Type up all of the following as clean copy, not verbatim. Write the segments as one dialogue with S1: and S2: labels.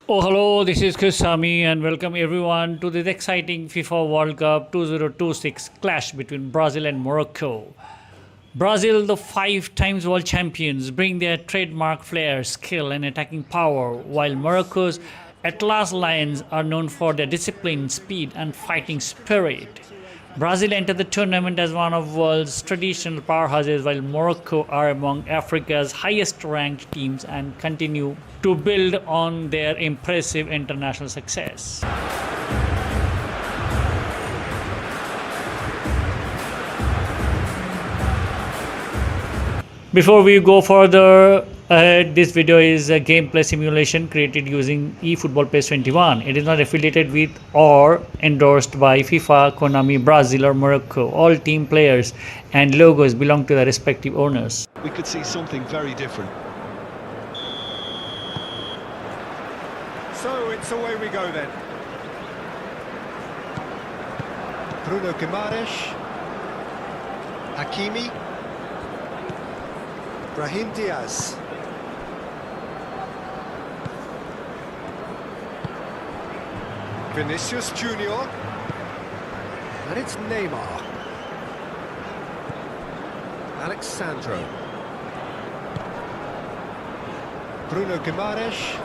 S1: Oh, hello, this is Kustami, and welcome everyone to this exciting FIFA World Cup 2026 clash between Brazil and Morocco. Brazil, the five times world champions, bring their trademark flair, skill, and attacking power, while Morocco's Atlas Lions are known for their discipline, speed, and fighting spirit. Brazil entered the tournament as one of the world's traditional powerhouses, while Morocco are among Africa's highest ranked teams and continue to build on their impressive international success. Before we go further ahead, this video is a gameplay simulation created using eFootball PES 21. It is not affiliated with or endorsed by FIFA, Konami, Brazil, or Morocco. All team players and logos belong to their respective owners.
S2: We could see something very different.
S3: So it's away we go then. Bruno Guimaraes, Hakimi, Brahim Diaz. Vinicius Junior. And it's Neymar. Alexandro. Bruno Guimaraes.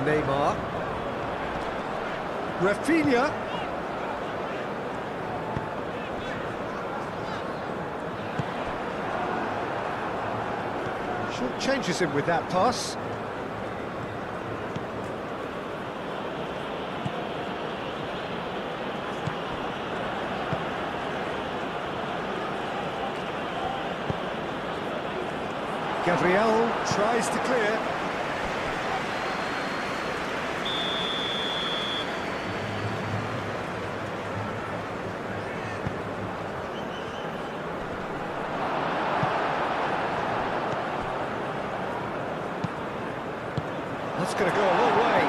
S3: Neymar. Rafinha. Short changes him with that pass. Gabriel tries to clear. That's going to go a long way.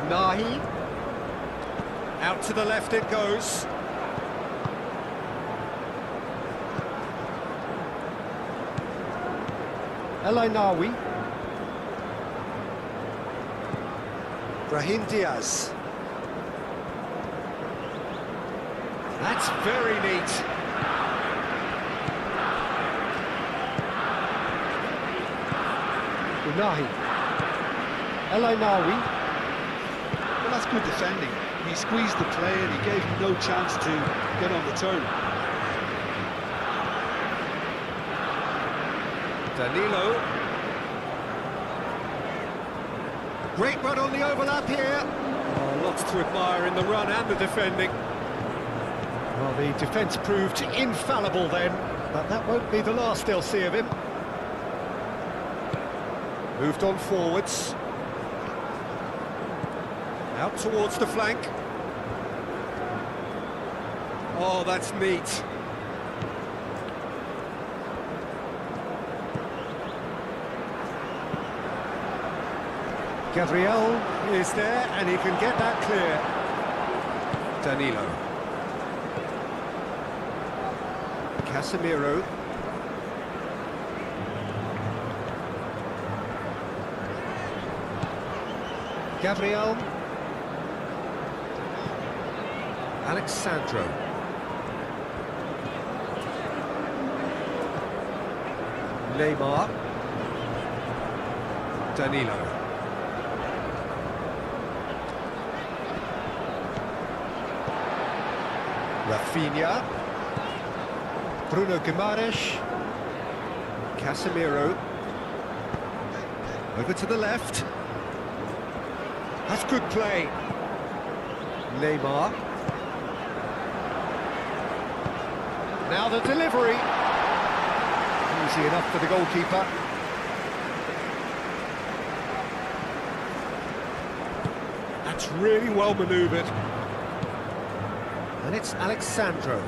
S3: Unahi. Out to the left it goes. El Ainawi. Brahim Diaz. That's very neat. Unahi. El Ainawi.
S2: Well, that's good defending. He squeezed the play and he gave him no chance to get on the turn.
S3: Danilo. Great run on the overlap here. Oh, lots to admire in the run and the defending. Well, the defence proved infallible then, but that won't be the last they'll see of him. Moved on forwards. Out towards the flank. Oh, that's neat. Gabriel is there and he can get that clear. Danilo. Casemiro. Gabriel. Alexandro. Neymar. Danilo. Rafinha. Bruno Guimaraes. Casemiro. Over to the left. That's good play. Neymar. Now the delivery. Easy enough for the goalkeeper. That's really well manoeuvred. And it's Alexandro.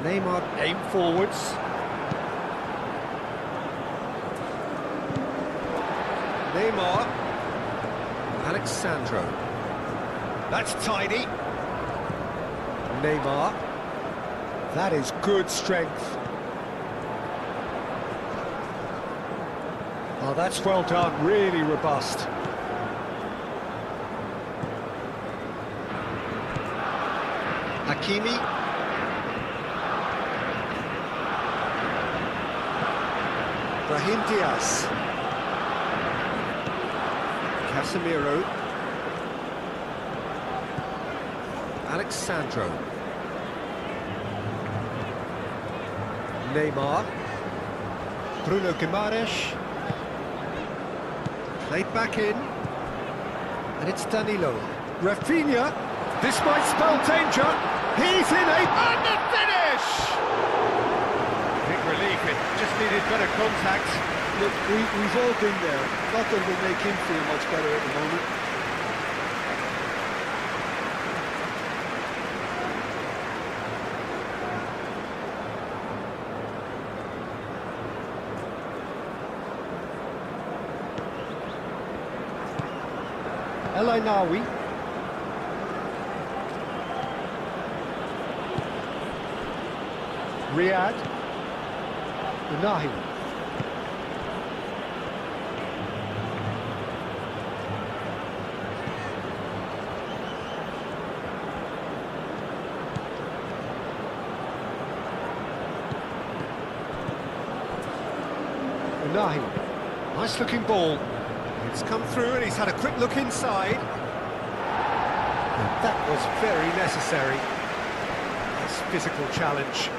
S3: Neymar aim forwards. Neymar. Alexandro. That's tidy. Neymar. That is good strength. Oh, that's well done, really robust. Hakimi. Brahim Diaz. Casemiro. Alexandro. Neymar. Bruno Guimaraes. Played back in. And it's Danilo. Rafinha. This might spell danger. He's in a... And the finish! Big relief, it just needed better contact.
S2: Look, we've all been there. Not that it will make him feel much better at the moment.
S3: El Ainawi. Riyad. Unahi. Unahi. Nice looking ball. It's come through and he's had a quick look inside. And that was very necessary. Nice physical challenge.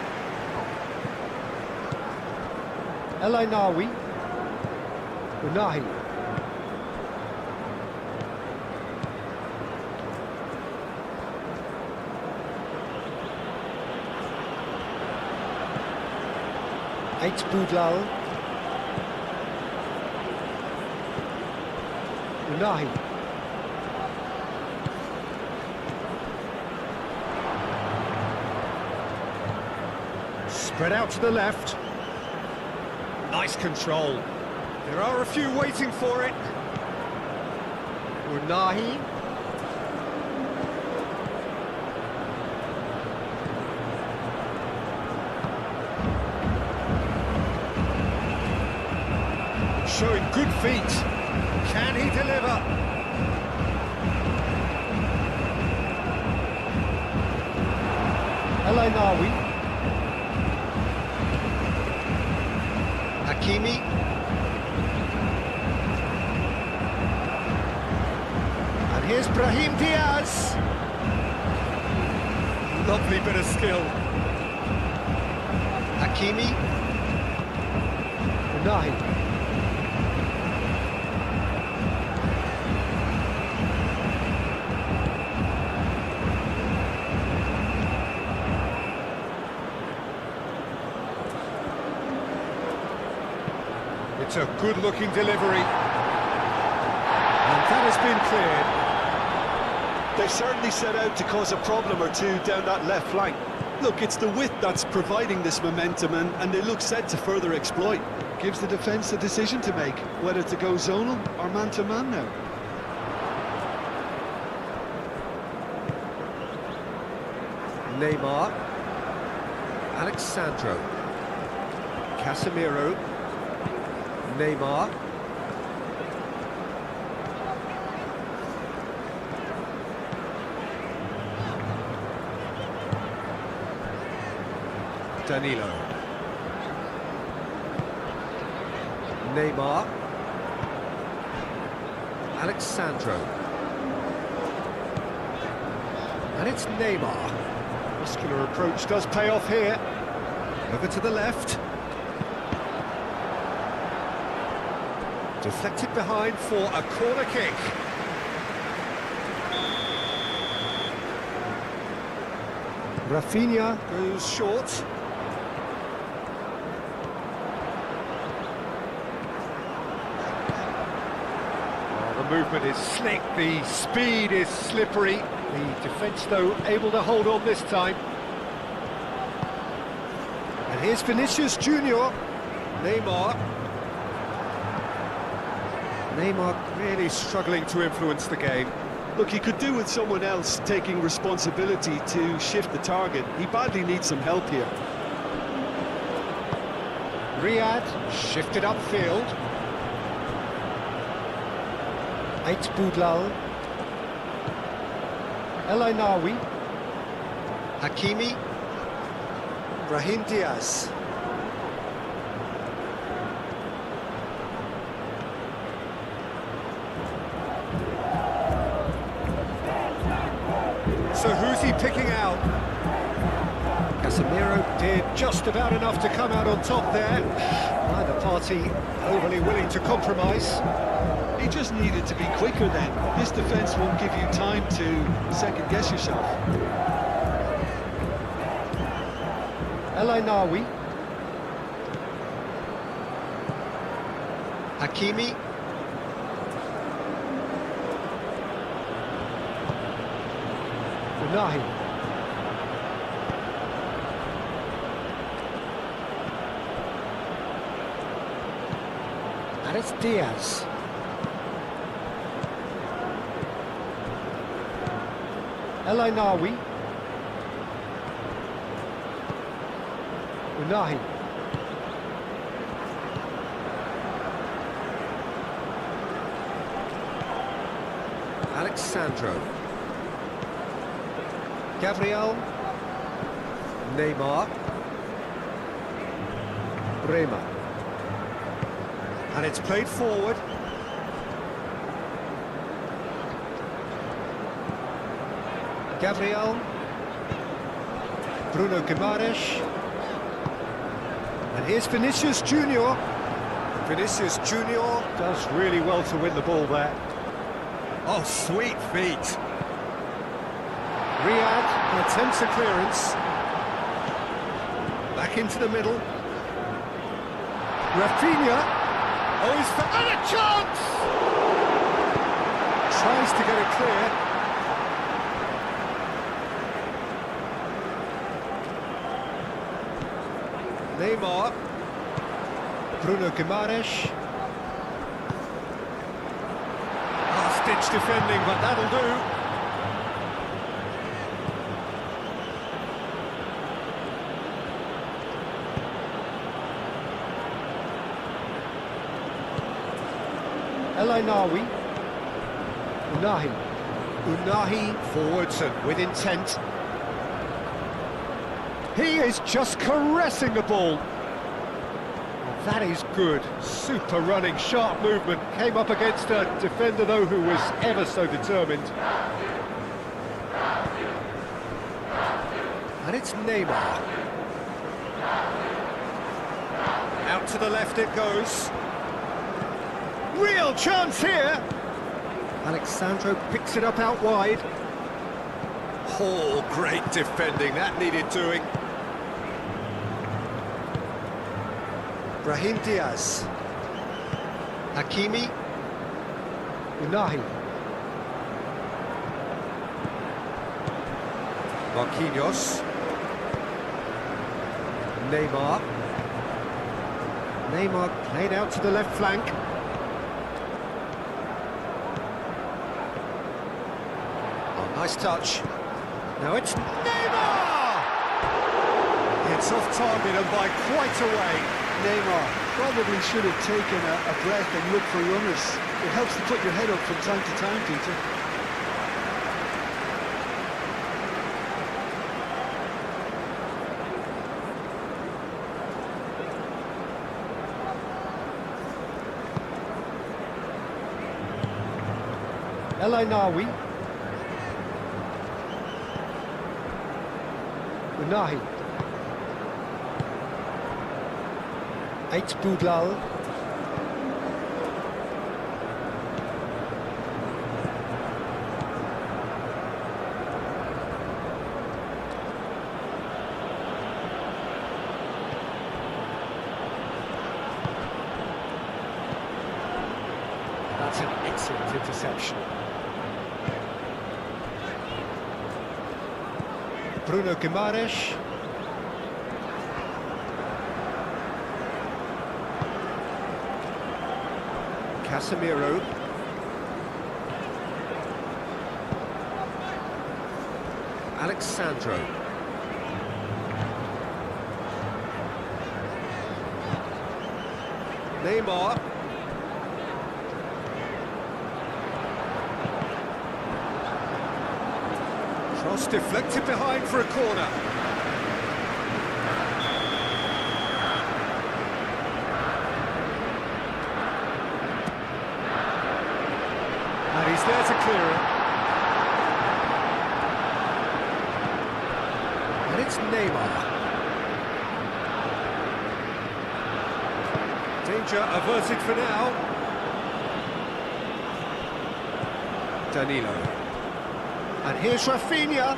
S3: El Ainawi. Unahi. Eight Boudlal. Unahi. Spread out to the left. Nice control. There are a few waiting for it. Unahi. Showing good feet. Can he deliver? El Ainawi. Hakimi. And here's Brahim Diaz. Lovely bit of skill. Hakimi. Unahi. It's a good-looking delivery. And that has been cleared.
S2: They certainly set out to cause a problem or two down that left flank. Look, it's the width that's providing this momentum, and they look set to further exploit. Gives the defence a decision to make, whether to go zonal or man-to-man now.
S3: Neymar. Alexandro. Casemiro. Neymar. Danilo. Neymar. Alexandro. And it's Neymar. Muscular approach does pay off here. Over to the left. Deflected behind for a corner kick. Rafinha goes short. Oh, the movement is slick, the speed is slippery. The defence, though, able to hold on this time. And here's Vinicius Junior. Neymar. Neymar Really struggling to influence the game.
S2: Look, he could do with someone else taking responsibility to shift the target. He badly needs some help here.
S3: Riyad shifted upfield. Eight Boudlal. El Ainawi. Hakimi. Brahim Diaz. So who's he picking out? Casemiro did just about enough to come out on top there. Neither party overly willing to compromise.
S2: He just needed to be quicker then. This defence won't give you time to second-guess yourself.
S3: El Ainawi. Hakimi. Unahi. And it's Diaz. El Ainawi. Unahi. Alexandro. Gabriel. Neymar. Bremer. And it's played forward. Gabriel. Bruno Guimaraes. And here's Vinicius Junior. Vinicius Junior does really well to win the ball there. Oh, sweet feet. Riyad attempts a clearance. Back into the middle. Rafinha. Oh, he's and a chance! Tries to get it clear. Neymar. Bruno Guimaraes. Last-ditch defending, but that'll do. El Ainawi. Unahi. Unahi forwards and with intent. He is just caressing the ball. Oh, that is good. Super running, sharp movement. Came up against a defender, though, who was ever so determined. And it's Neymar. Out to the left it goes. Real chance here. Alexandro picks it up out wide. Oh, great defending. That needed doing. Brahim Diaz. Hakimi. Unahi. Marquinhos. Neymar. Neymar played out to the left flank. Oh, nice touch. Now it's Neymar! It's off target and by quite a way.
S2: Neymar probably should have taken a breath and looked for runners. It helps to put your head up from time to time, Peter.
S3: El Ainawi. Unahi. Eight Boudlal. That's an excellent interception. Bruno Guimaraes. Casemiro. Alexandro. Neymar. Cross deflected behind for a corner. And he's there to clear it. And it's Neymar. Danger averted for now. Danilo. And here's Rafinha.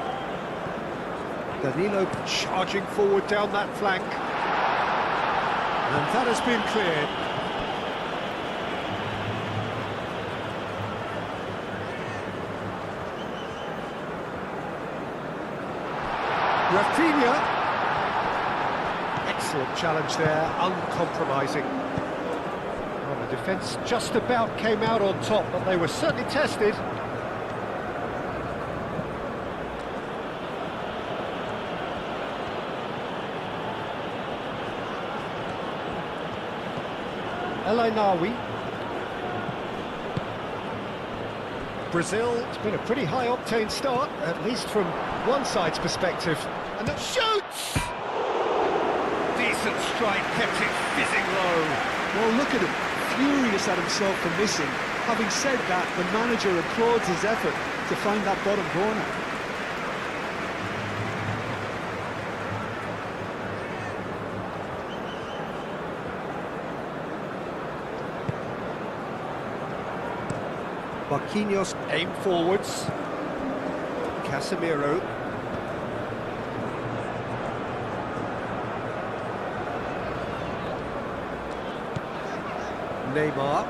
S3: Danilo charging forward down that flank. And that has been cleared. Rafinha. Excellent challenge there, uncompromising. Well, the defence just about came out on top, but they were certainly tested. El-Ainawi. Brazil, it's been a pretty high-octane start, at least from one side's perspective. And that shoots! Decent strike, kept it fizzing low.
S2: Well, look at him, furious at himself for missing. Having said that, the manager applauds his effort to find that bottom corner.
S3: Marquinhos aim forwards. Casemiro. Neymar.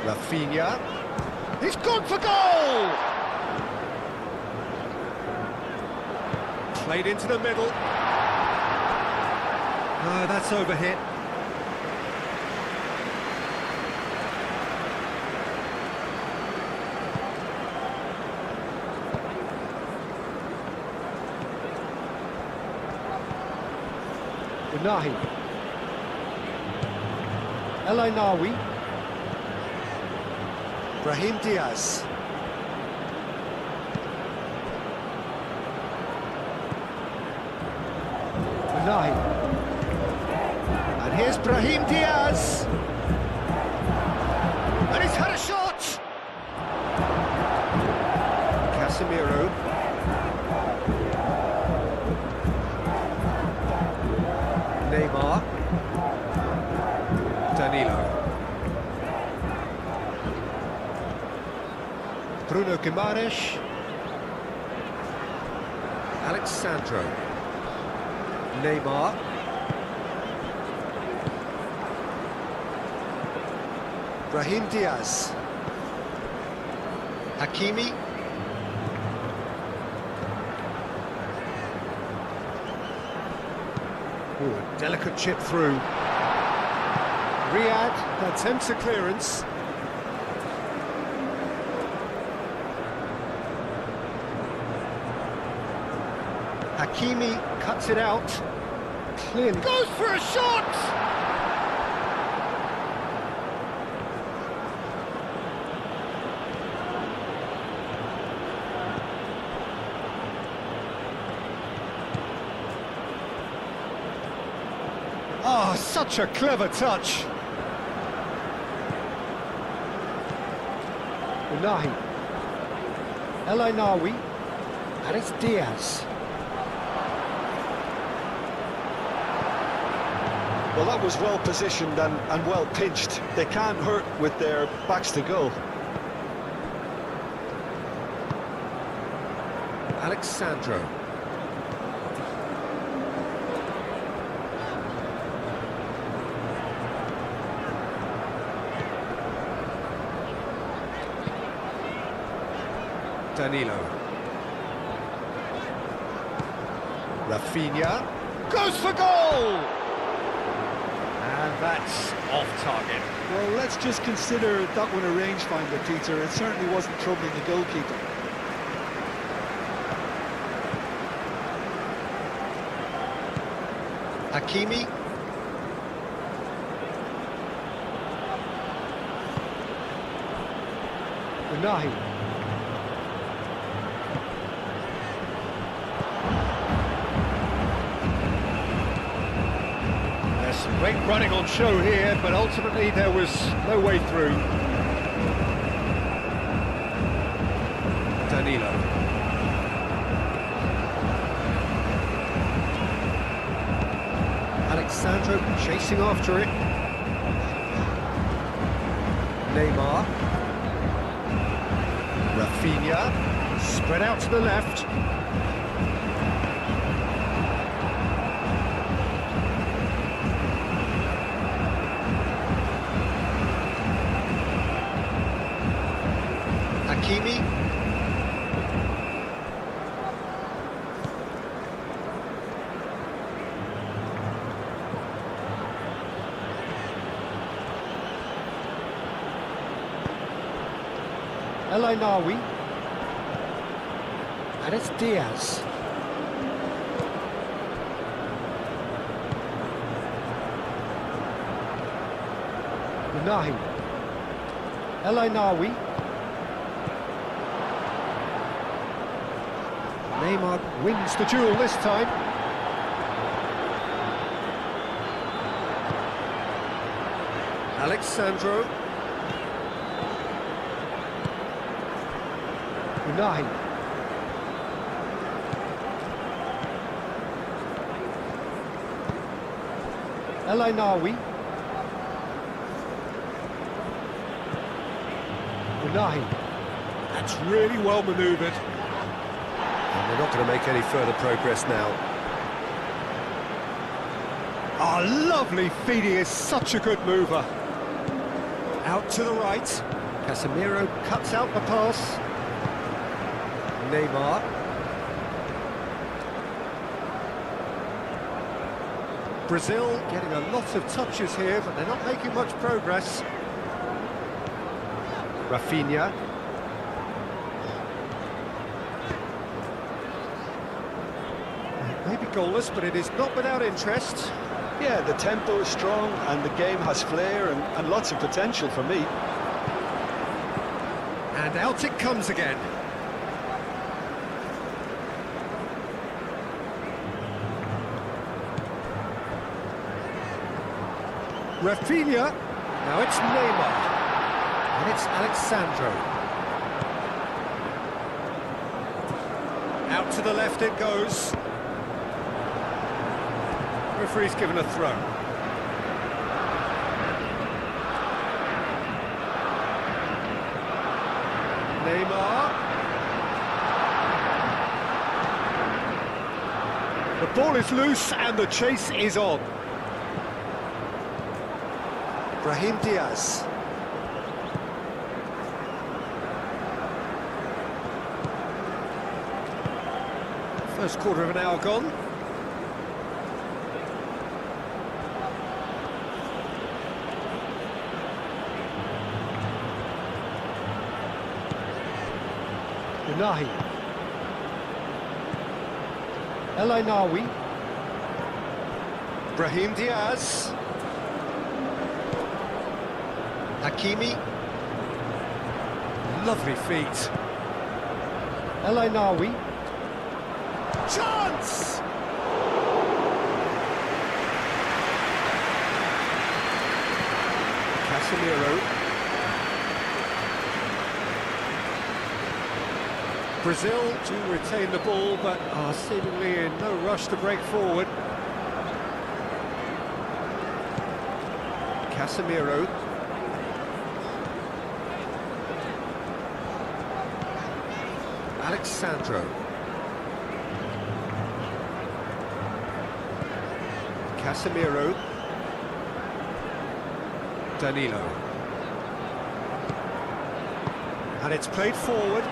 S3: Rafinha. He's gone for goal! Played into the middle. No, that's overhit. Unahi. El-Ainawi. Brahim Diaz. Unahi. And here's Brahim Diaz. And he's had a shot! Casemiro. Neymar. Danilo. Bruno Guimaraes. Alexandro. Neymar. Brahim Diaz. Hakimi. Ooh, a delicate chip through. Riyad attempts a clearance. Hakimi cuts it out. Clearly goes for a shot! Oh, such a clever touch. Unahi. El-Ainawi. And it's Diaz.
S2: Well, that was well positioned and well pinched. They can't hurt with their backs to goal.
S3: Alexandro. Danilo. Rafinha goes for goal! And that's off target.
S2: Well, let's just consider that one a rangefinder, Peter. It certainly wasn't troubling the goalkeeper.
S3: Hakimi. Unahi. There's some great running on show here, but ultimately there was no way through. Danilo. Alexandro chasing after it. Neymar. Rafinha. Spread out to the left. Hakimi. El Ainawi, and it's Diaz. Unahi. El Ainawi. Neymar wins the duel this time. Alexandro. Unahi. El Ainawi. Unahi. That's really well manoeuvred. And they're not going to make any further progress now. Oh, lovely feed. He is such a good mover. Out to the right. Casemiro cuts out the pass. Neymar. Brazil getting a lot of touches here, but they're not making much progress. Rafinha. It may be goalless, but it is not without interest.
S2: Yeah, the tempo is strong and the game has flair and lots of potential for me.
S3: And out it comes again. Rafinha. Now it's Neymar. And it's Alexandro. Out to the left it goes. Referee's given a throw. Neymar. The ball is loose and the chase is on. Brahim Diaz. First quarter of an hour gone. Unahi. El Ainawi. Brahim Diaz. Hakimi. Lovely feet. El Ainawi. Chance! Casemiro. Brazil do retain the ball, but are seemingly in no rush to break forward. Casemiro. Alexandro. Casemiro. Danilo. And it's played forward.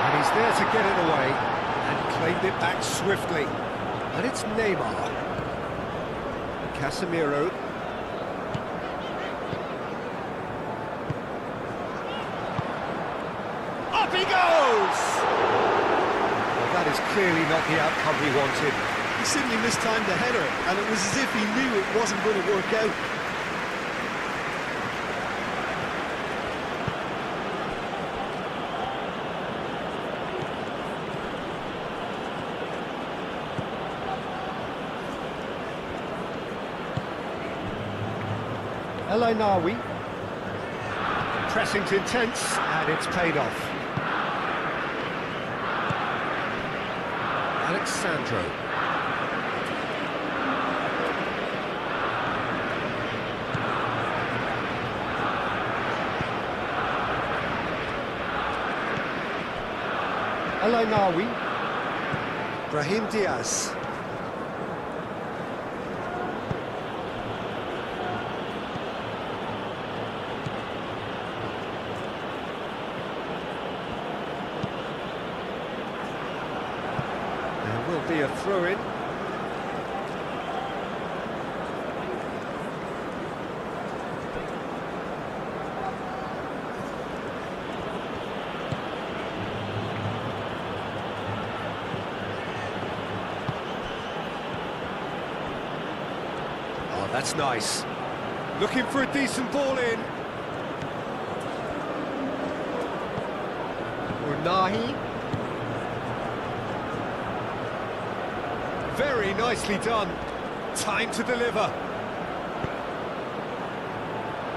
S3: And he's there to get it away. And claimed it back swiftly. And it's Neymar. Casemiro. Up he goes! Well, that is clearly not the outcome he wanted.
S2: He simply mistimed the header, and it was as if he knew it wasn't going to work out.
S3: El Ainawi. Pressing's intense, and it's paid off. Alexandro. El Ainawi. Brahim Diaz. There will be a throw-in. Oh, that's nice. Looking for a decent ball in. Unahi. Very nicely done. Time to deliver.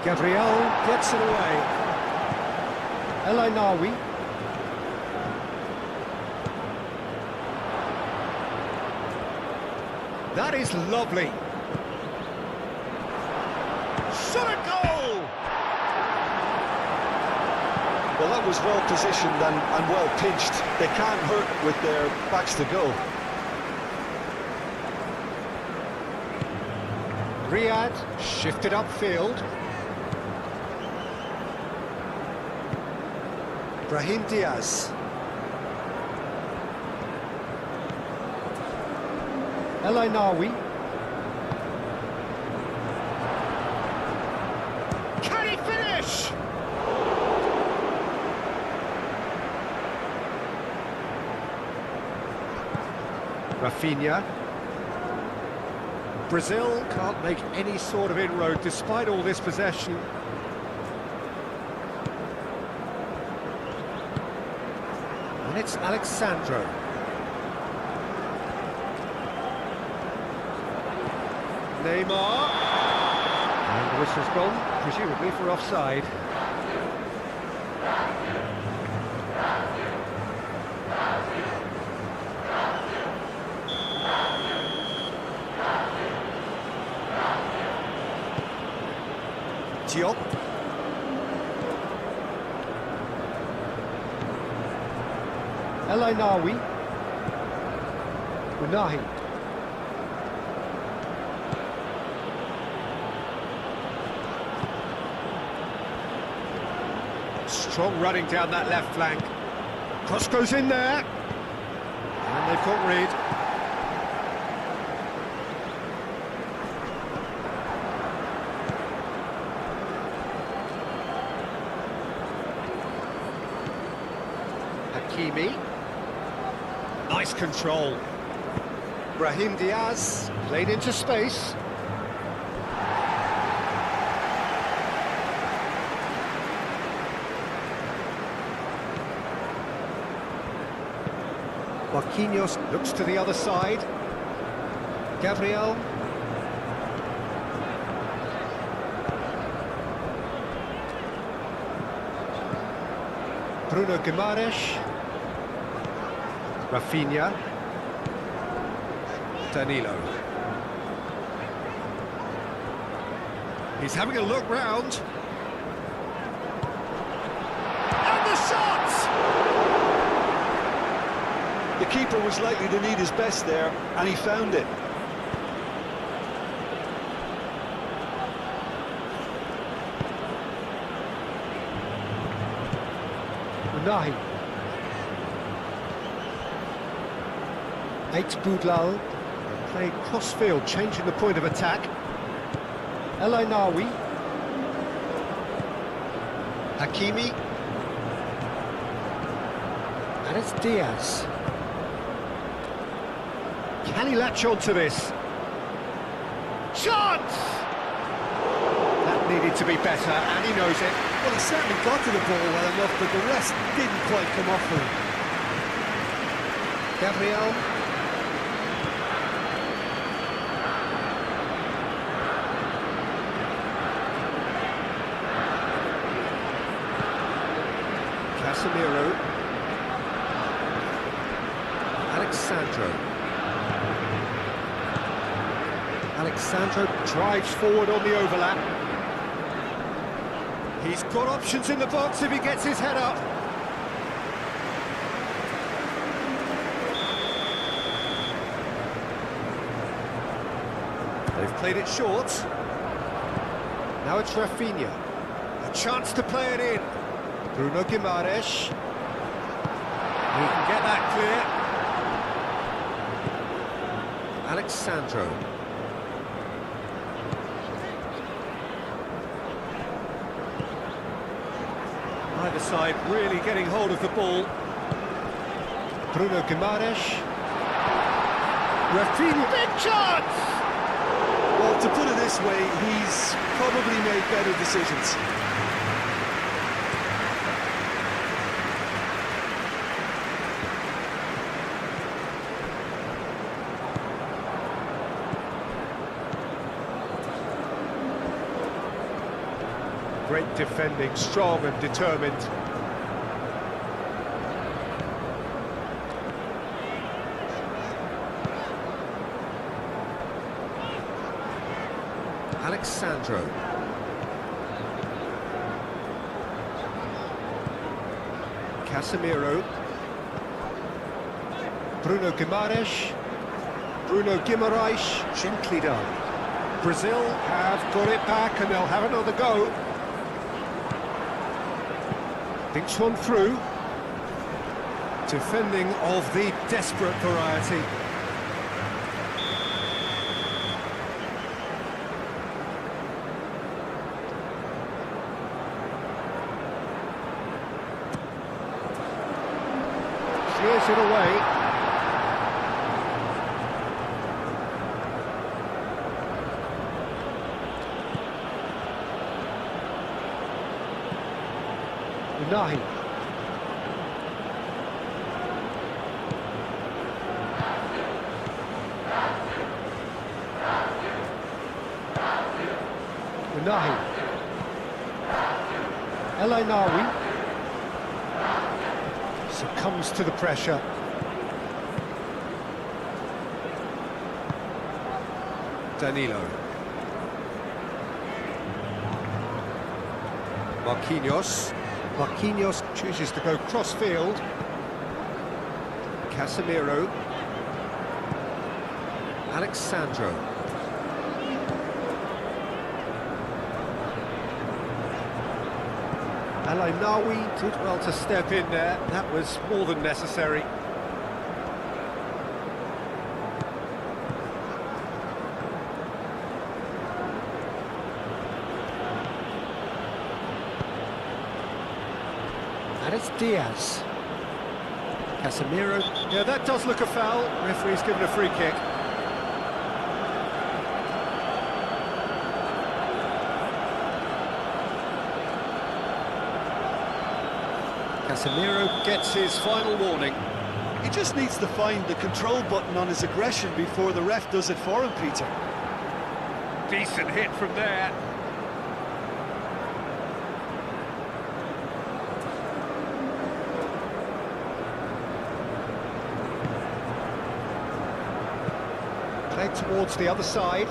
S3: Gabriel gets it away. El Ainawi. That is lovely. Shot a goal!
S2: Well, that was well positioned and well pitched. They can't hurt with their backs to goal.
S3: Riyad shifted upfield. Brahim Diaz. El Ainawi. Can he finish? Rafinha. Brazil can't make any sort of inroad despite all this possession. And it's Alexandro. Neymar. And the whistle's gone, presumably for offside. Diop. El Ainawi. Unahi. Strong running down that left flank. Cross goes in there. And they've got rid. Hakimi. Nice control. Brahim Diaz played into space. Marquinhos looks to the other side. Gabriel. Bruno Guimaraes. Rafinha. Danilo. He's having a look round. And the shot!
S2: The keeper was likely to need his best there, and he found it.
S3: Unahi. Eight Boudlal. Playing cross-field, changing the point of attack. El Ainawi. Hakimi. And it's Diaz. Can he latch on to this? Chance! That needed to be better, and he knows it.
S2: Well, he certainly got to the ball well enough, but the rest didn't quite come off for him.
S3: Gabriel. Casemiro. Alexandro. Alexandro drives forward on the overlap. He's got options in the box if he gets his head up. They've played it short. Now it's Rafinha. A chance to play it in. Bruno Guimaraes. He can get that clear. Alexandro. Either side really getting hold of the ball. Bruno Guimaraes. Rafinha, big chance!
S2: Well, to put it this way, he's probably made better decisions.
S3: Great defending, strong and determined. Alexandro. Casemiro. Bruno Guimaraes. Bruno Guimaraes, gently done. Brazil have got it back and they'll have another go. Thinks one through. Defending of the desperate variety. Clears it away. Unahi. Unahi. El Ainawi succumbs to the pressure. Danilo. Marquinhos. Marquinhos chooses to go cross-field. Casemiro. Alexandro. El Ainawi did well to step in there. That was more than necessary. And it's Diaz. Casemiro. Yeah, that does look a foul. Referee's given a free kick. Casemiro gets his final warning.
S2: He just needs to find the control button on his aggression before the ref does it for him, Peter.
S3: Decent hit from there. Played towards the other side.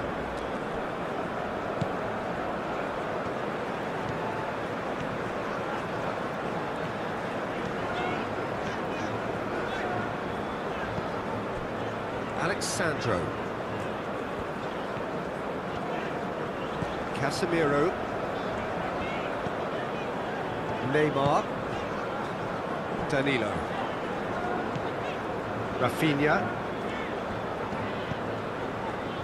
S3: Alexandro. Casemiro. Neymar. Danilo. Rafinha.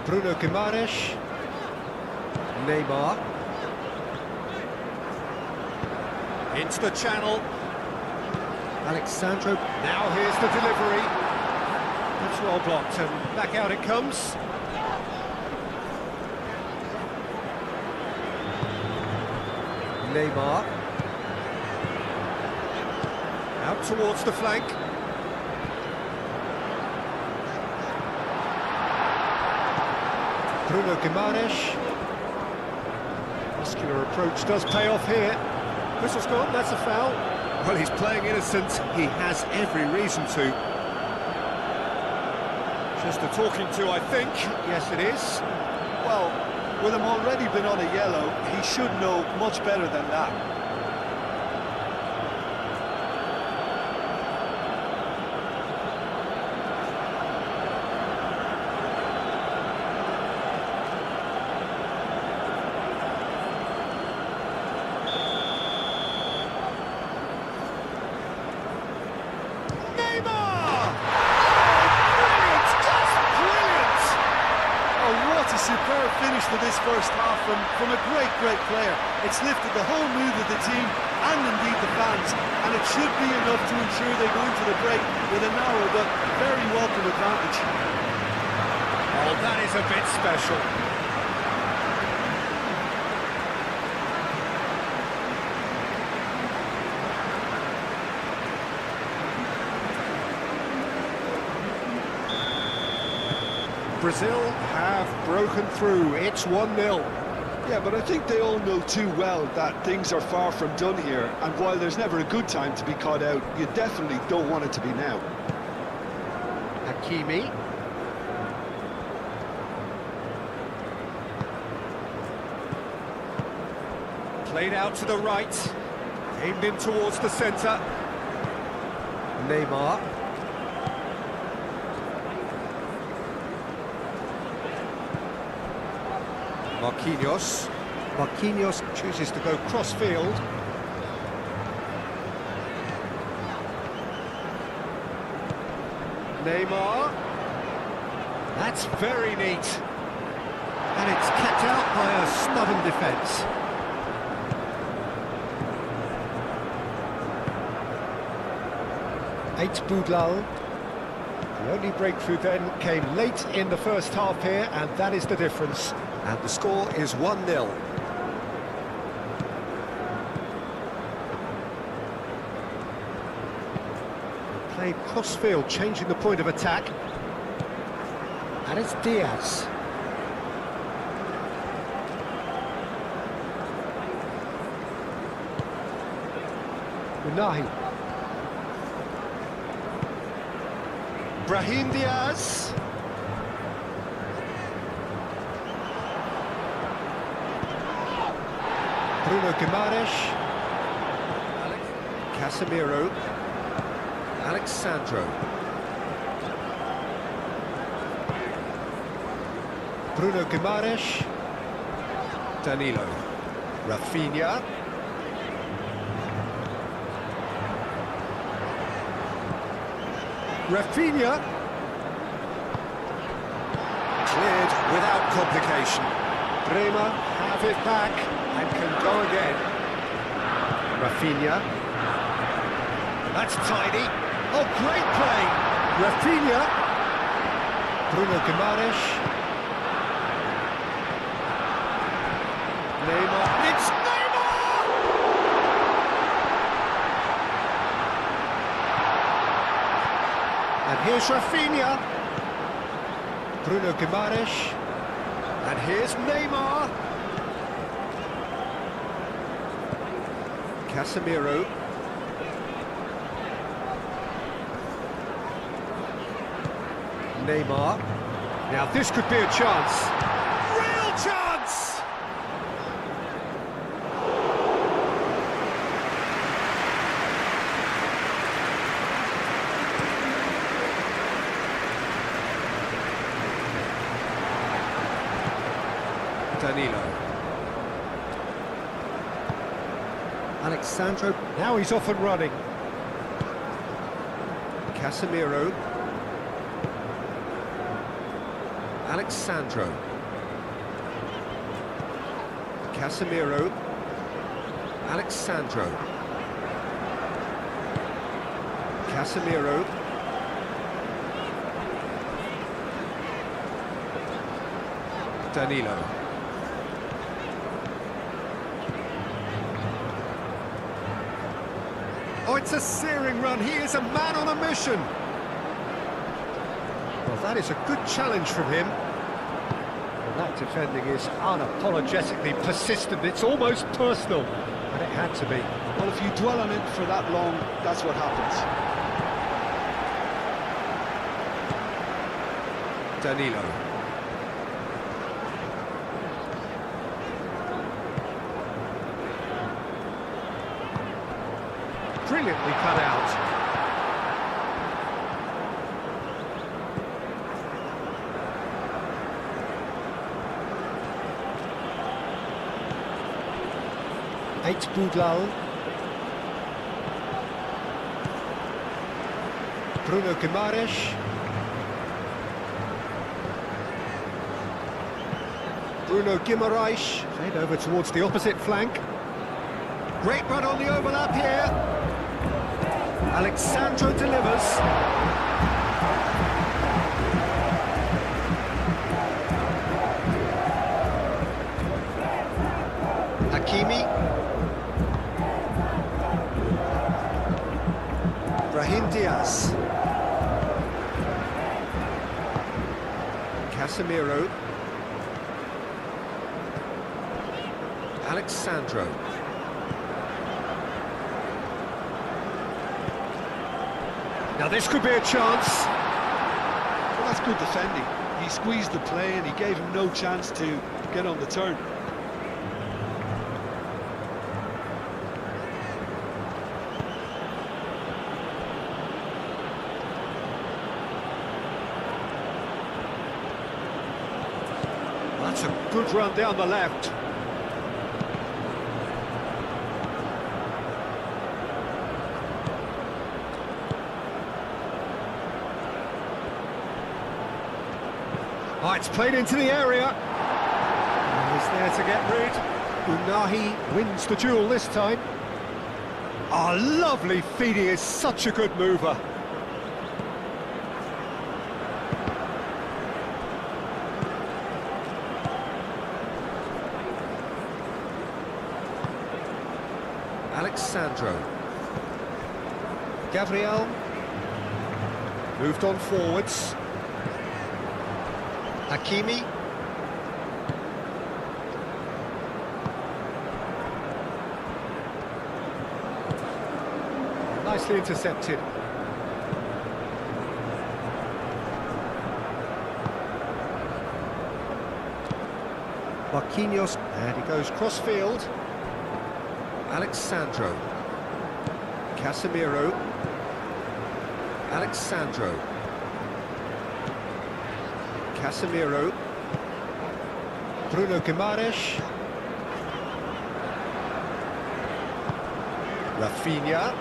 S3: Bruno Guimaraes. Neymar. Into the channel. Alexandro. Now here's the delivery. That's well blocked, and back out it comes. Neymar. Out towards the flank. Bruno Guimaraes. Muscular approach does pay off here. Whistle's gone, that's a foul. Well, he's playing innocent. He has every reason to. Just a talking to, I think. Yes, it is.
S2: Well, with him already been on a yellow, he should know much better than that. Superb finish to this first half from a great player. It's lifted the whole mood of the team and indeed the fans, and it should be enough to ensure they go into the break with a narrow but very welcome advantage.
S3: Oh, that is a bit special. Brazil have broken through. It's 1-0.
S2: Yeah, but I think they all know too well that things are far from done here, and while there's never a good time to be caught out, you definitely don't want it to be now.
S3: Hakimi. Played out to the right. Aimed in towards the centre. Neymar. Marquinhos. Marquinhos chooses to go cross-field. Neymar. That's very neat. And it's kept out by a stubborn defence. Eight Boudlal. The only breakthrough then came late in the first half here, and that is the difference. And the score is 1-0. Played cross-field, changing the point of attack. And it's Diaz. Unahi. Brahim Diaz. Bruno Guimaraes. Casemiro. Alexandro. Bruno Guimaraes. Danilo. Rafinha. Rafinha. Cleared without complication. Bremer have it back and can go again. Rafinha. That's tidy. Oh, great play. Rafinha. Bruno Guimaraes. Neymar. It's Neymar! And here's Rafinha. Bruno Guimaraes. And here's Neymar. Casemiro. Neymar. Now this could be a chance. Real chance! Danilo. Alexandro, now he's off and running. Casemiro. Alexandro. Casemiro. Alexandro. Casemiro. Danilo. Oh, it's a searing run. He is a man on a mission. Well, that is a good challenge from him. And that defending is unapologetically persistent. It's almost personal. And it had to be.
S2: Well, if you dwell on it for that long, that's what happens.
S3: Danilo. Brilliantly cut out. Boudlal. Bruno Guimaraes. Bruno Guimaraes. Played over towards the opposite flank. Great run on the overlap here. Alexandro delivers. Hakimi. Brahim Diaz. Casemiro. Alexandro. Now this could be a chance.
S2: Well, that's good defending. He squeezed the play and he gave him no chance to get on the turn.
S3: That's a good run down the left. Oh, it's played into the area. And he's there to get rid. Unahi wins the duel this time. Oh, lovely feed. He is such a good mover. Alexandro. Gabriel. Moved on forwards. Hakimi. Nicely intercepted. Marquinhos, and he goes cross-field. Alexandro. Casemiro. Alexandro. Casemiro. Bruno Guimaraes. Rafinha.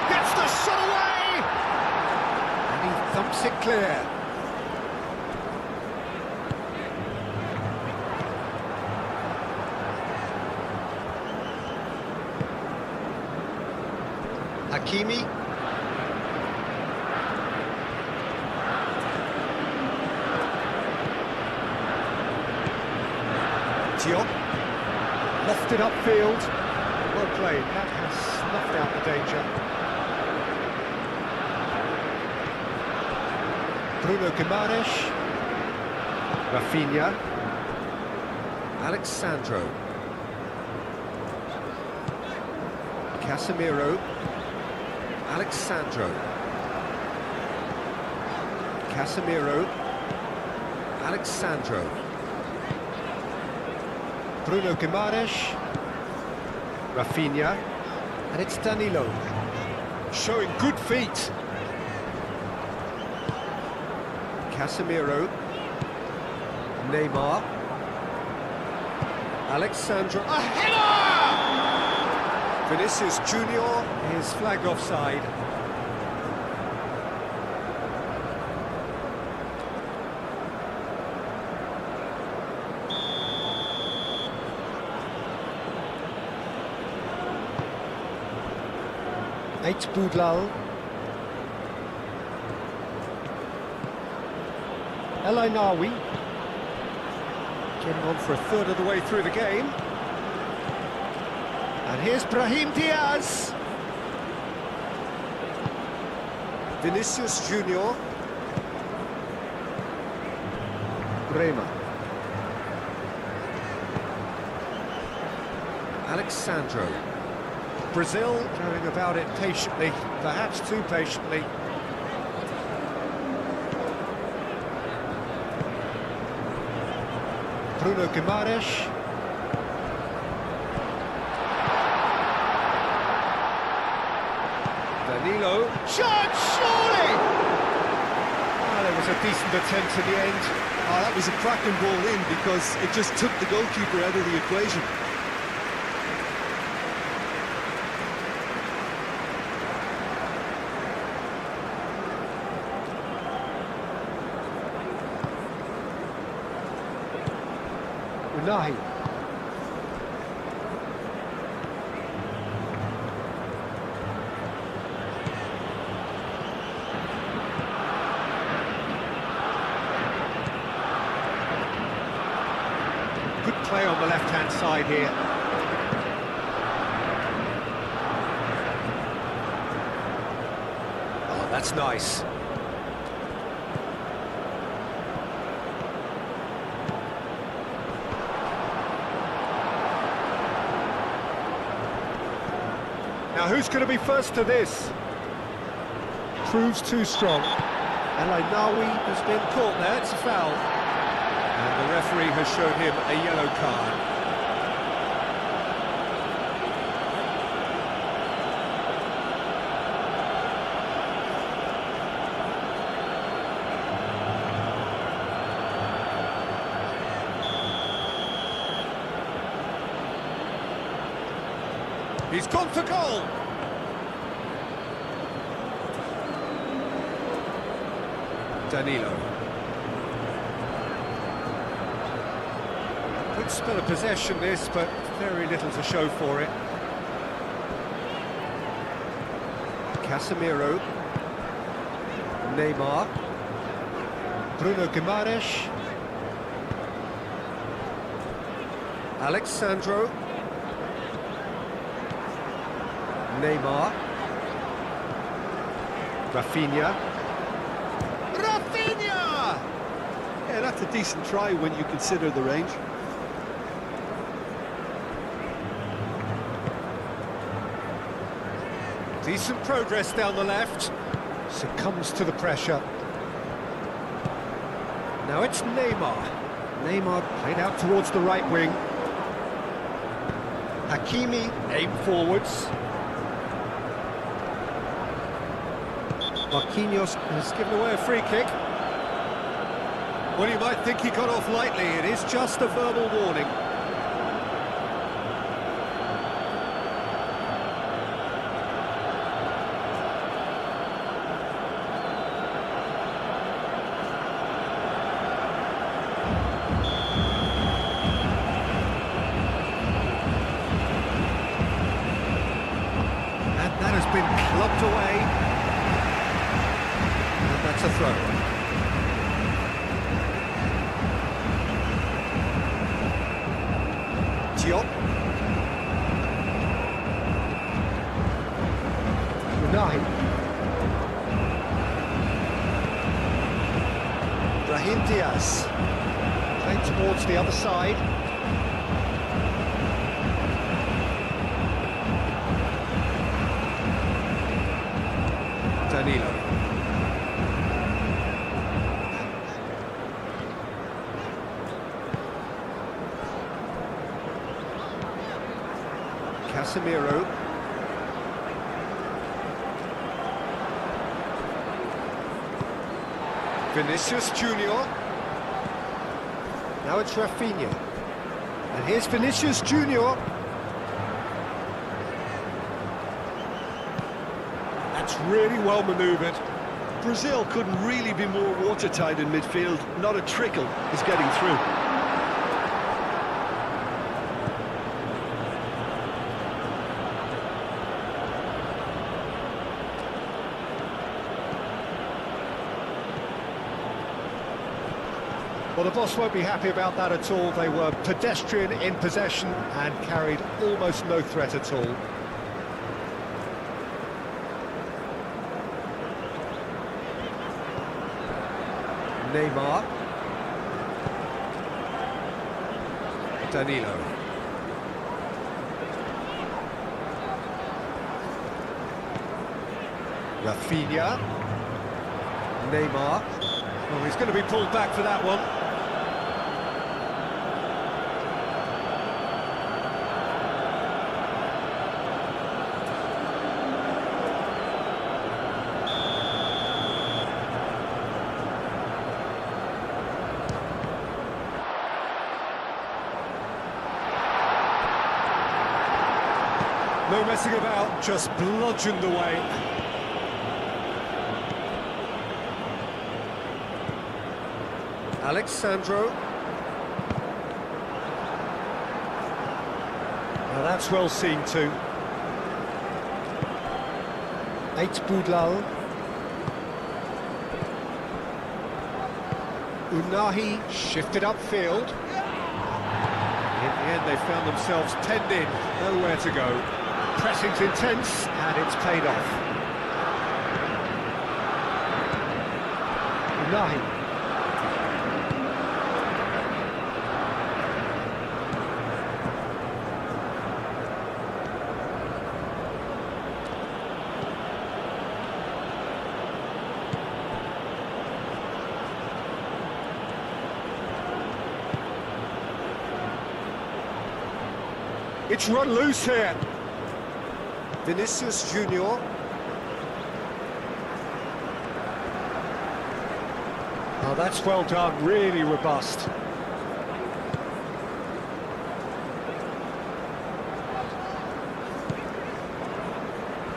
S3: Gets the shot away! And he thumps it clear. Hakimi. Diop. Lofted upfield. Well played. That has snuffed out the danger. Bruno Guimaraes. Rafinha. Alexandro. Casemiro. Alexandro. Casemiro. Alexandro. Bruno Guimaraes. Rafinha. And it's Danilo. Showing good feet. Casemiro. Neymar. Alexandro. A header! Vinicius Junior is flagged offside. Boudlal. El Ainawi. Getting on for a third of the way through the game. And here's Brahim Diaz. Vinicius Junior. Bremer. Alexandro. Brazil going about it patiently, perhaps too patiently. Bruno Guimaraes. Danilo. Shot, surely! Oh, there was a decent attempt in the end.
S2: Oh, that was a cracking ball in because it just took the goalkeeper out of the equation.
S3: Unahi. Good play on the left-hand side here. Oh, that's nice. Now, who's going to be first to this? Proves too strong. El Ainaoui has been caught there, it's a foul. And the referee has shown him a yellow card. He's gone for goal. Danilo. Good spell of possession this, but very little to show for it. Casemiro. Neymar. Bruno Guimaraes. Alexandro. Neymar. Rafinha. Rafinha!
S2: Yeah, that's a decent try when you consider the range.
S3: Decent progress down the left. Succumbs to the pressure. Now it's Neymar. Neymar played out towards the right wing. Hakimi aimed forwards. Marquinhos has given away a free kick. Well, you might think he got off lightly. It is just a verbal warning. And that has been clubbed away. That's a throw. Diop. Unahi. Brahim Diaz. Played towards the other side. Danilo. Casemiro. Vinicius Junior. Now it's Rafinha. And here's Vinicius Junior. That's really well manoeuvred.
S2: Brazil couldn't really be more watertight in midfield. Not a trickle is getting through.
S3: Well, the boss won't be happy about that at all. They were pedestrian in possession and carried almost no threat at all. Neymar. Danilo. Rafinha. Neymar. Oh, he's going to be pulled back for that one. No messing about, just bludgeoned away. Alexandro. Now that's well seen too. Boudlal. Unahi shifted upfield. In the end they found themselves penned in, nowhere to go. Pressing's intense, and it's paid off. Unahi. It's run loose here. Vinicius Junior. Oh, that's well done, really robust.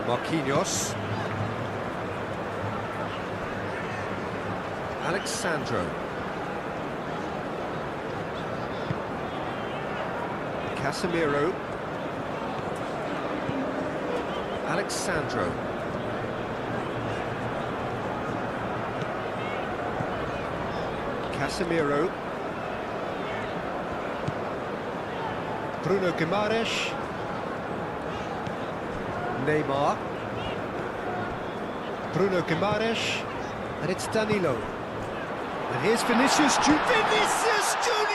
S3: Marquinhos. Alexandro. Casemiro. Alexandro. Casemiro. Bruno Guimaraes. Neymar. Bruno Guimaraes. And it's Danilo. And here's Vinicius Junior. Vinicius Junior!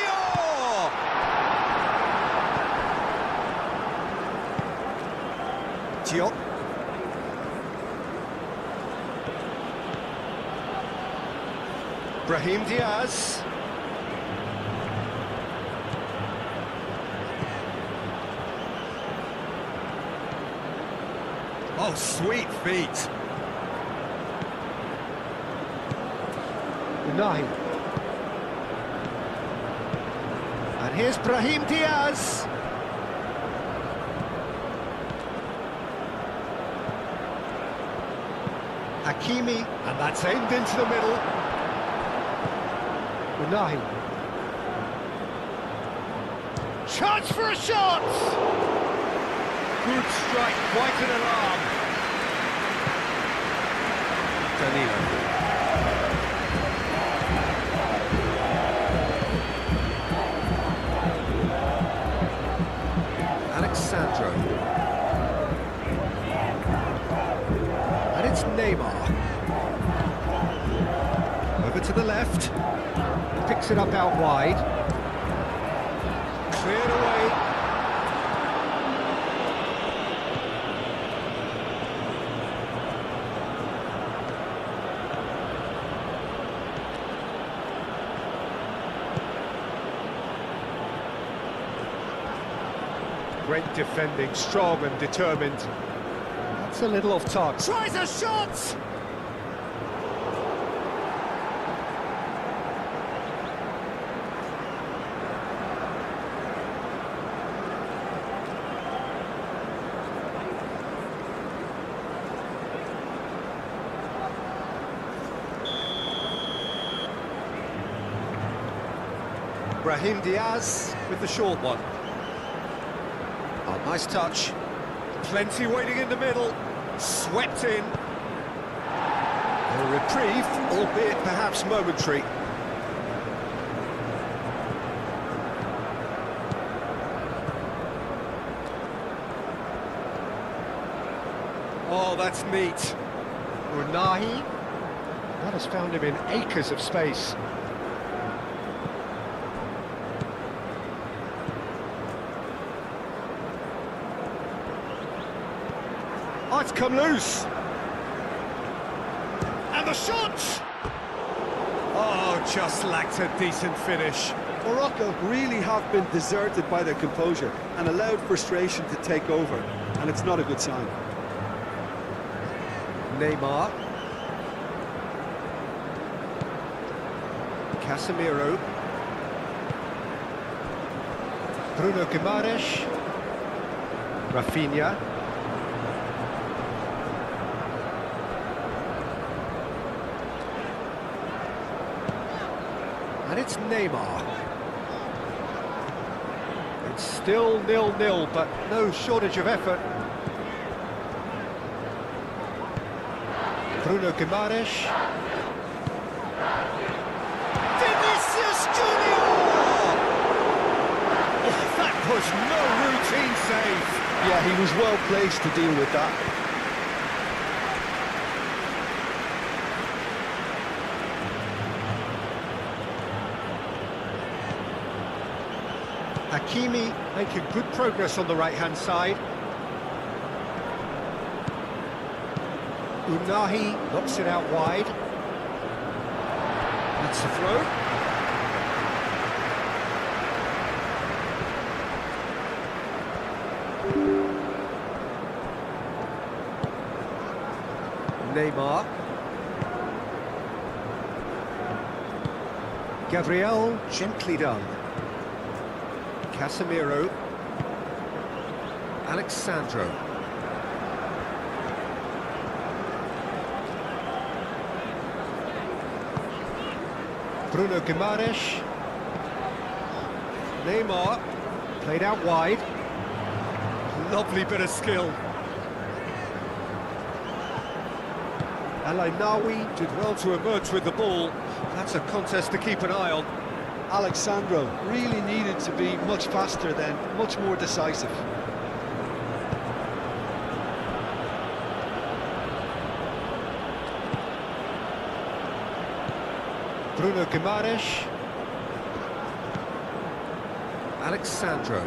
S3: Diop. Brahim Diaz. Oh, sweet feet. Unahi. And here's Brahim Diaz. Hakimi, and that's aimed into the middle. Unahi. Chance for a shot! Good strike, quite an alarm. Danilo. Alexandro. And it's Neymar. Over to the left. Picks it up out wide. Cleared away. Great defending, strong and determined. That's a little off target. Tries a shot! Brahim Diaz with the short one. Oh, nice touch. Plenty waiting in the middle. Swept in. A reprieve, albeit perhaps momentary. Oh, that's neat. Unahi. That has found him in acres of space. Oh, it's come loose. And the shot! Oh, just lacked a decent finish.
S2: Morocco really have been deserted by their composure and allowed frustration to take over, and it's not a good sign.
S3: Neymar. Casemiro. Bruno Guimaraes. Rafinha. And it's Neymar. It's still 0-0, but no shortage of effort. Bruno Guimaraes. Vinicius Junior! Oh, that was no routine save.
S2: Yeah, he was well placed to deal with that.
S3: Hakimi making good progress on the right-hand side. Unahi knocks it out wide. That's the throw. Neymar. Gabriel, gently done. Casemiro. Alexandro. Bruno Guimaraes. Neymar. Played out wide. Lovely bit of skill. El Ainaoui did well to emerge with the ball. That's a contest to keep an eye on.
S2: Alexandro really needed to be much faster then, much more decisive.
S3: Bruno Guimaraes. Alexandro.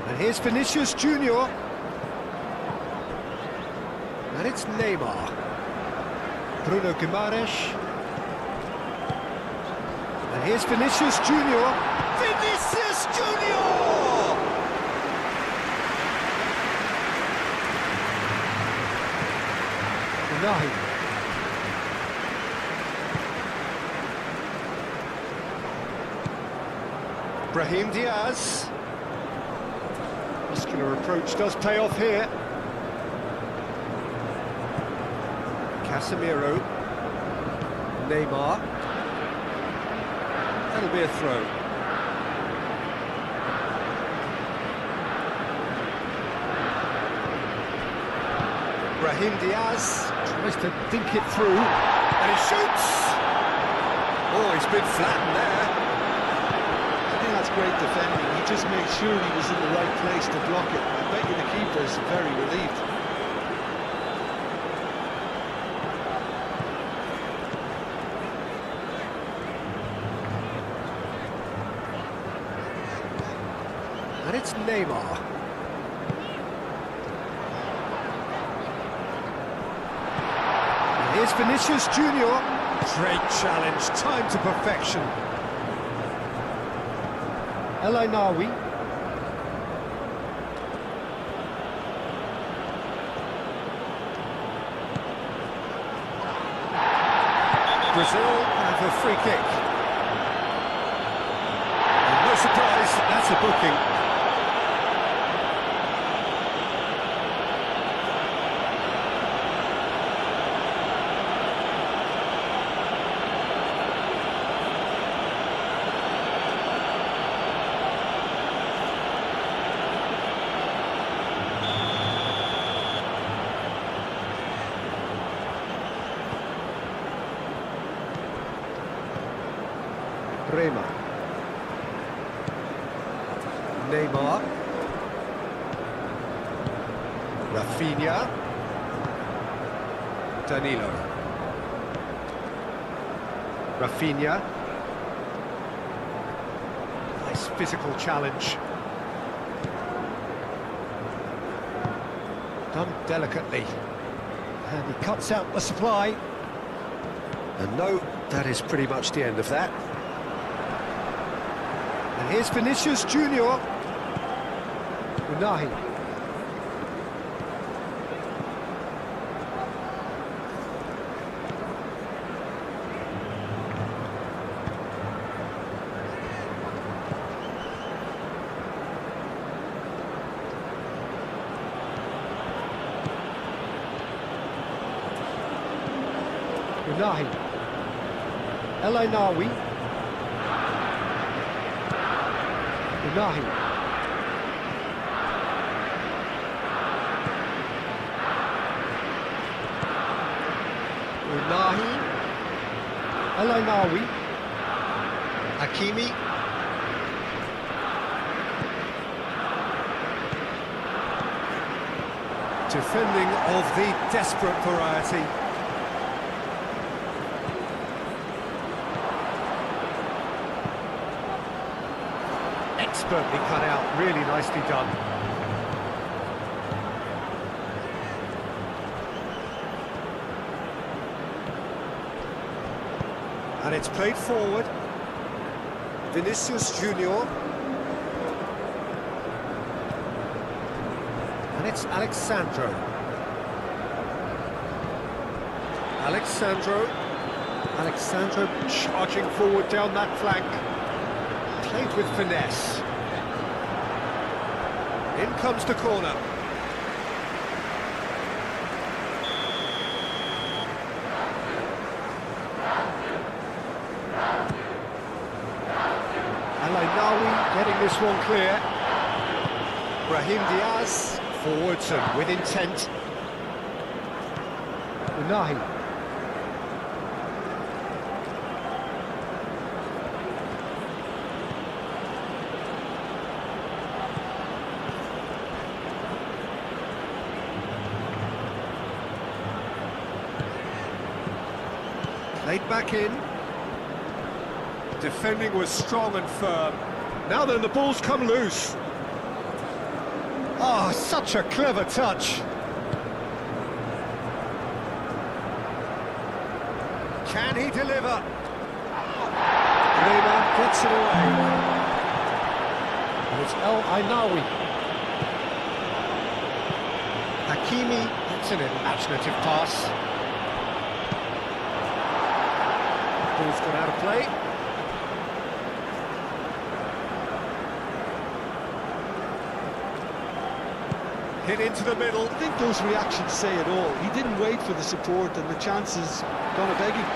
S3: And here's Vinicius Junior. And it's Neymar. Bruno Guimaraes. And here's Vinicius Junior. Vinicius Junior! Unahi. Brahim Diaz. Muscular approach does pay off here. Casemiro. Neymar. That'll be a throw. Brahim Diaz tries to dink it through, and he shoots! Oh, he's been flattened there.
S2: I think that's great defending. He just made sure he was in the right place to block it. I bet you the keeper's very relieved.
S3: And it's Neymar. And here's Vinicius Junior. Great challenge, time to perfection. El Ainaoui. Brazil have a free kick. And no surprise, that's a booking. Neymar. Rafinha. Danilo. Rafinha. Nice physical challenge. Done delicately. And he cuts out the supply. And no, that is pretty much the end of that. And here's Vinicius Junior. Unahi. Unahi. El Ainawi. Unahi. Unahi. El Ainawi. Hakimi. Defending of the desperate variety. Expertly cut out, really nicely done. And it's played forward. Vinicius Junior. And it's Alexandro. Alexandro charging forward down that flank. Played with finesse. In comes the corner. El Ainawi getting this one clear. Brahim Diaz forwards and with intent. Unahi. Played back in. Defending was strong and firm. Now then, the ball's come loose. Oh, such a clever touch. Can he deliver? Neymar gets it away. And it's El Ainawi. Hakimi, that's an imaginative pass. Ball's gone out of play. Hit into the middle.
S2: I think those reactions say it all. He didn't wait for the support and the chances gone a-begging.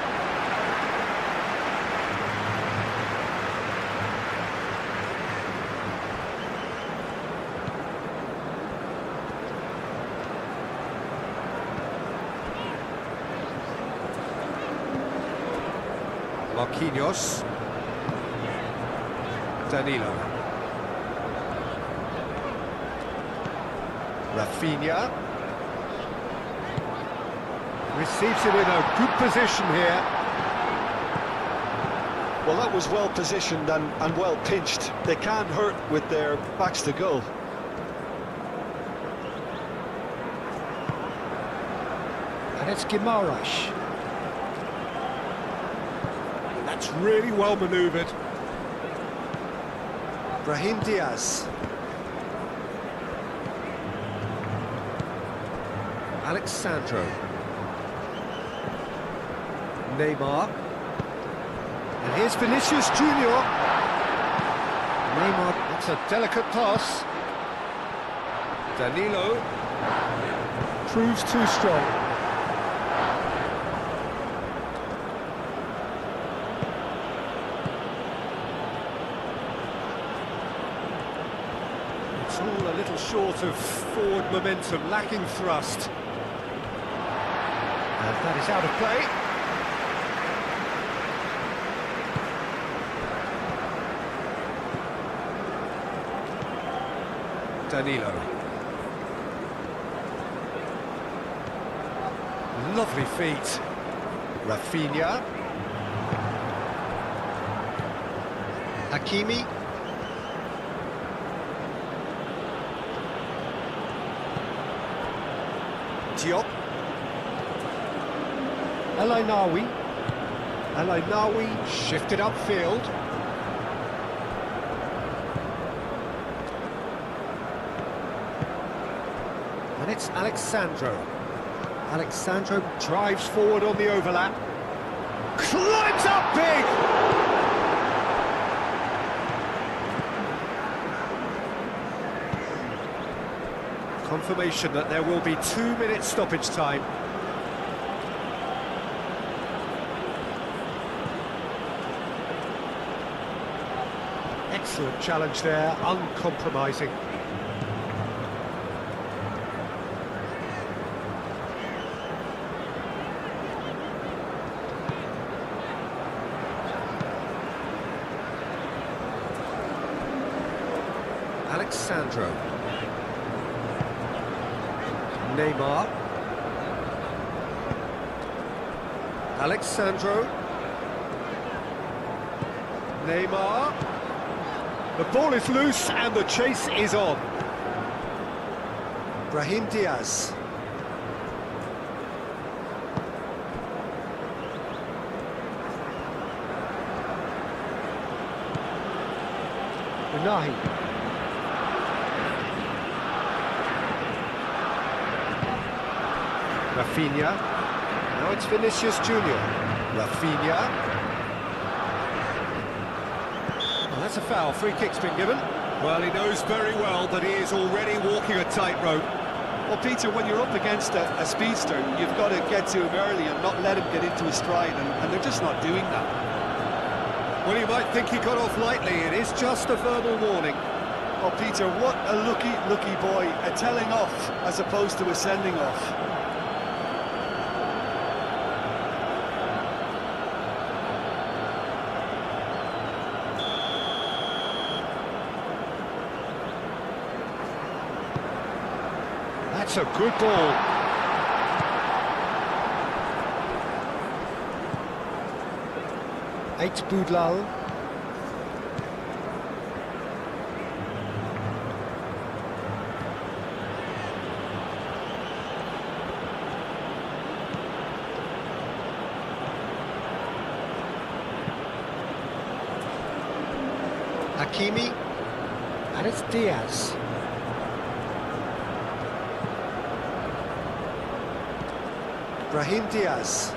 S3: Marquinhos. Danilo. Rafinha. Receives it in a good position here.
S2: Well, that was well positioned and well pinched. They can't hurt with their backs to goal.
S3: And it's Guimaraes. That's really well manoeuvred. Brahim Diaz. Alexandro. Neymar. And here's Vinicius Junior. Neymar, that's a delicate pass. Danilo. Proves too strong. It's all a little short of forward momentum, lacking thrust. And that is out of play. Danilo. Lovely feet. Rafinha. Hakimi. Diop. El Ainaoui. El Ainaoui shifted upfield. And it's Alexandro. Alexandro drives forward on the overlap. Climbs up big! Confirmation that there will be 2 minutes stoppage time. Excellent challenge there, uncompromising. Alexandro. Neymar. Alexandro. Neymar. The ball is loose and the chase is on. Brahim Diaz. Unahi. Rafinha. Now it's Vinicius Junior. Rafinha. Well, that's a foul. Free kick's been given. Well, he knows very well that he is already walking a tightrope.
S2: Well, Peter, when you're up against a speedster, you've got to get to him early and not let him get into his stride, and they're just not doing that.
S3: Well, you might think he got off lightly. It is just a verbal warning.
S2: Oh, Peter, what a lucky boy. A telling off as opposed to a sending off.
S3: That's a good ball. Eight Boudlal. Hakimi. And it's Diaz. Brahim Diaz.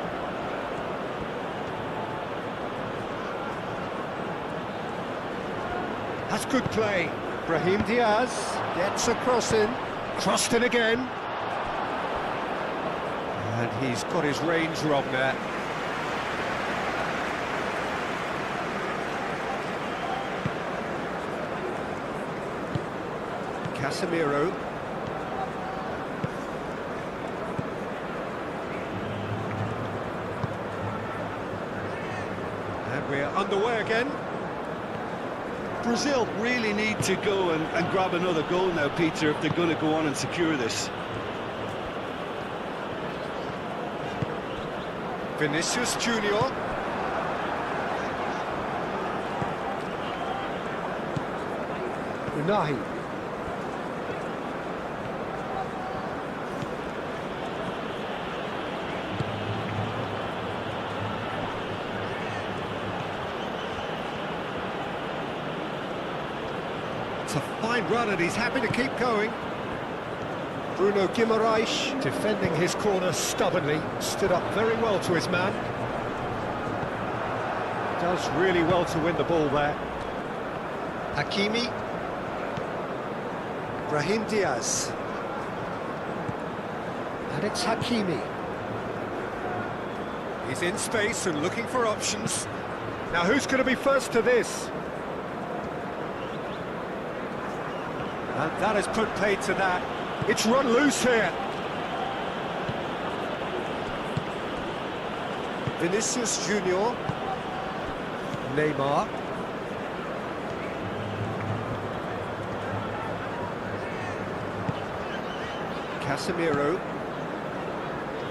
S3: That's good play. Brahim Diaz gets a cross in. Crossed in again. And he's got his range wrong there. Casemiro. And we're underway again.
S2: Brazil really need to go and grab another goal now, Peter, if they're going to go on and secure this.
S3: Vinicius Junior. Unahi. It's a fine run and he's happy to keep going. Bruno Guimaraes defending his corner stubbornly, stood up very well to his man. Does really well to win the ball there. Hakimi. Brahim Diaz. And it's Hakimi. He's in space and looking for options. Now who's going to be first to this? And that has put paid to that. It's run loose here. Vinicius Junior. Neymar. Casemiro.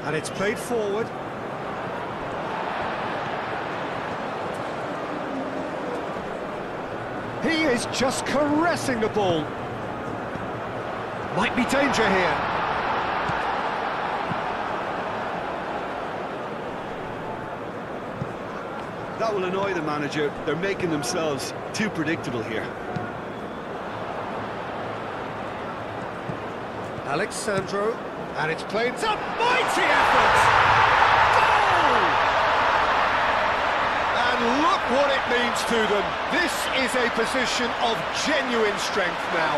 S3: And it's played forward. He is just caressing the ball. Might be danger here.
S2: That will annoy the manager. They're making themselves too predictable here.
S3: Alexandro, and it's played. It's a mighty effort! Goal! And look what it means to them. This is a position of genuine strength now.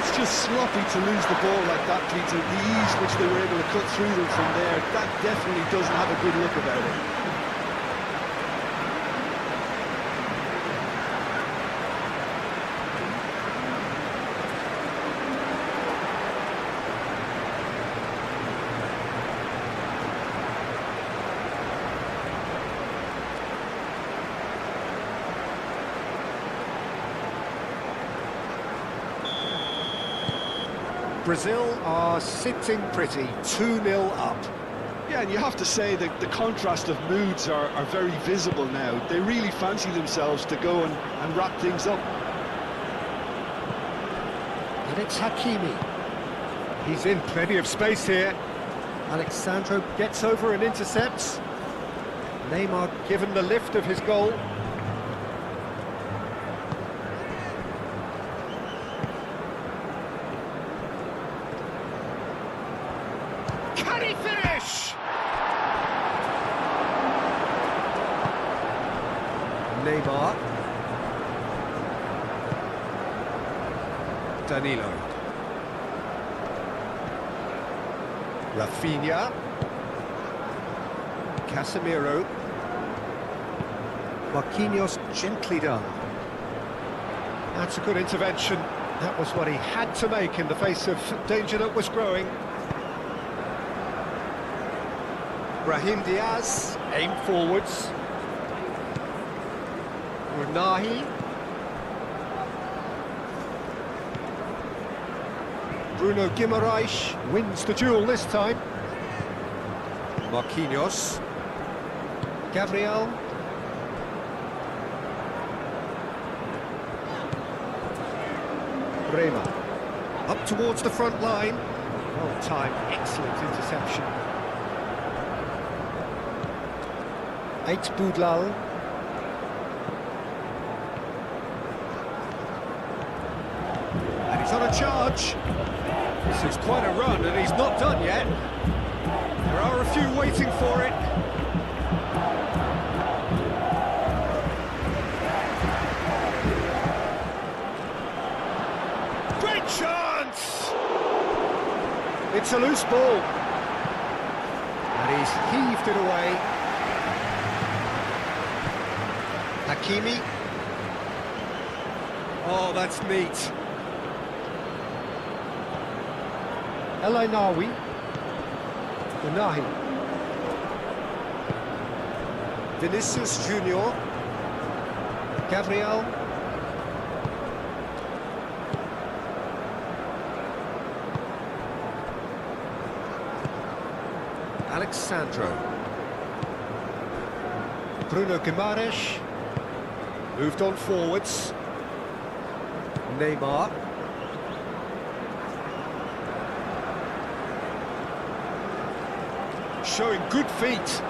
S2: It's just sloppy to lose the ball like that, Peter. The ease which they were able to cut through them from there, that definitely doesn't have a good look about it.
S3: Brazil are sitting pretty, 2-0 up.
S2: Yeah, and you have to say that the contrast of moods are very visible now. They really fancy themselves to go and wrap things up.
S3: And it's Hakimi. He's in plenty of space here. Alexandro gets over and intercepts. Neymar given the lift of his goal. Can he finish? Neymar. Danilo. Rafinha. Casemiro. Marquinhos gently done. That's a good intervention. That was what he had to make in the face of danger that was growing. Brahim Diaz, aim forwards. Unahi. Bruno Guimaraes wins the duel this time. Marquinhos. Gabriel. Bremer. Up towards the front line. Well timed, excellent interception. Boudlal. And he's on a charge. This is quite a run, and he's not done yet. There are a few waiting for it. Great chance! It's a loose ball. And he's heaved it away. Hakimi. Oh, that's neat. El Ainawi. Unahi. Vinicius Junior. Gabriel. Alexandro. Bruno Guimaraes. Moved on forwards. Neymar. Showing good feet.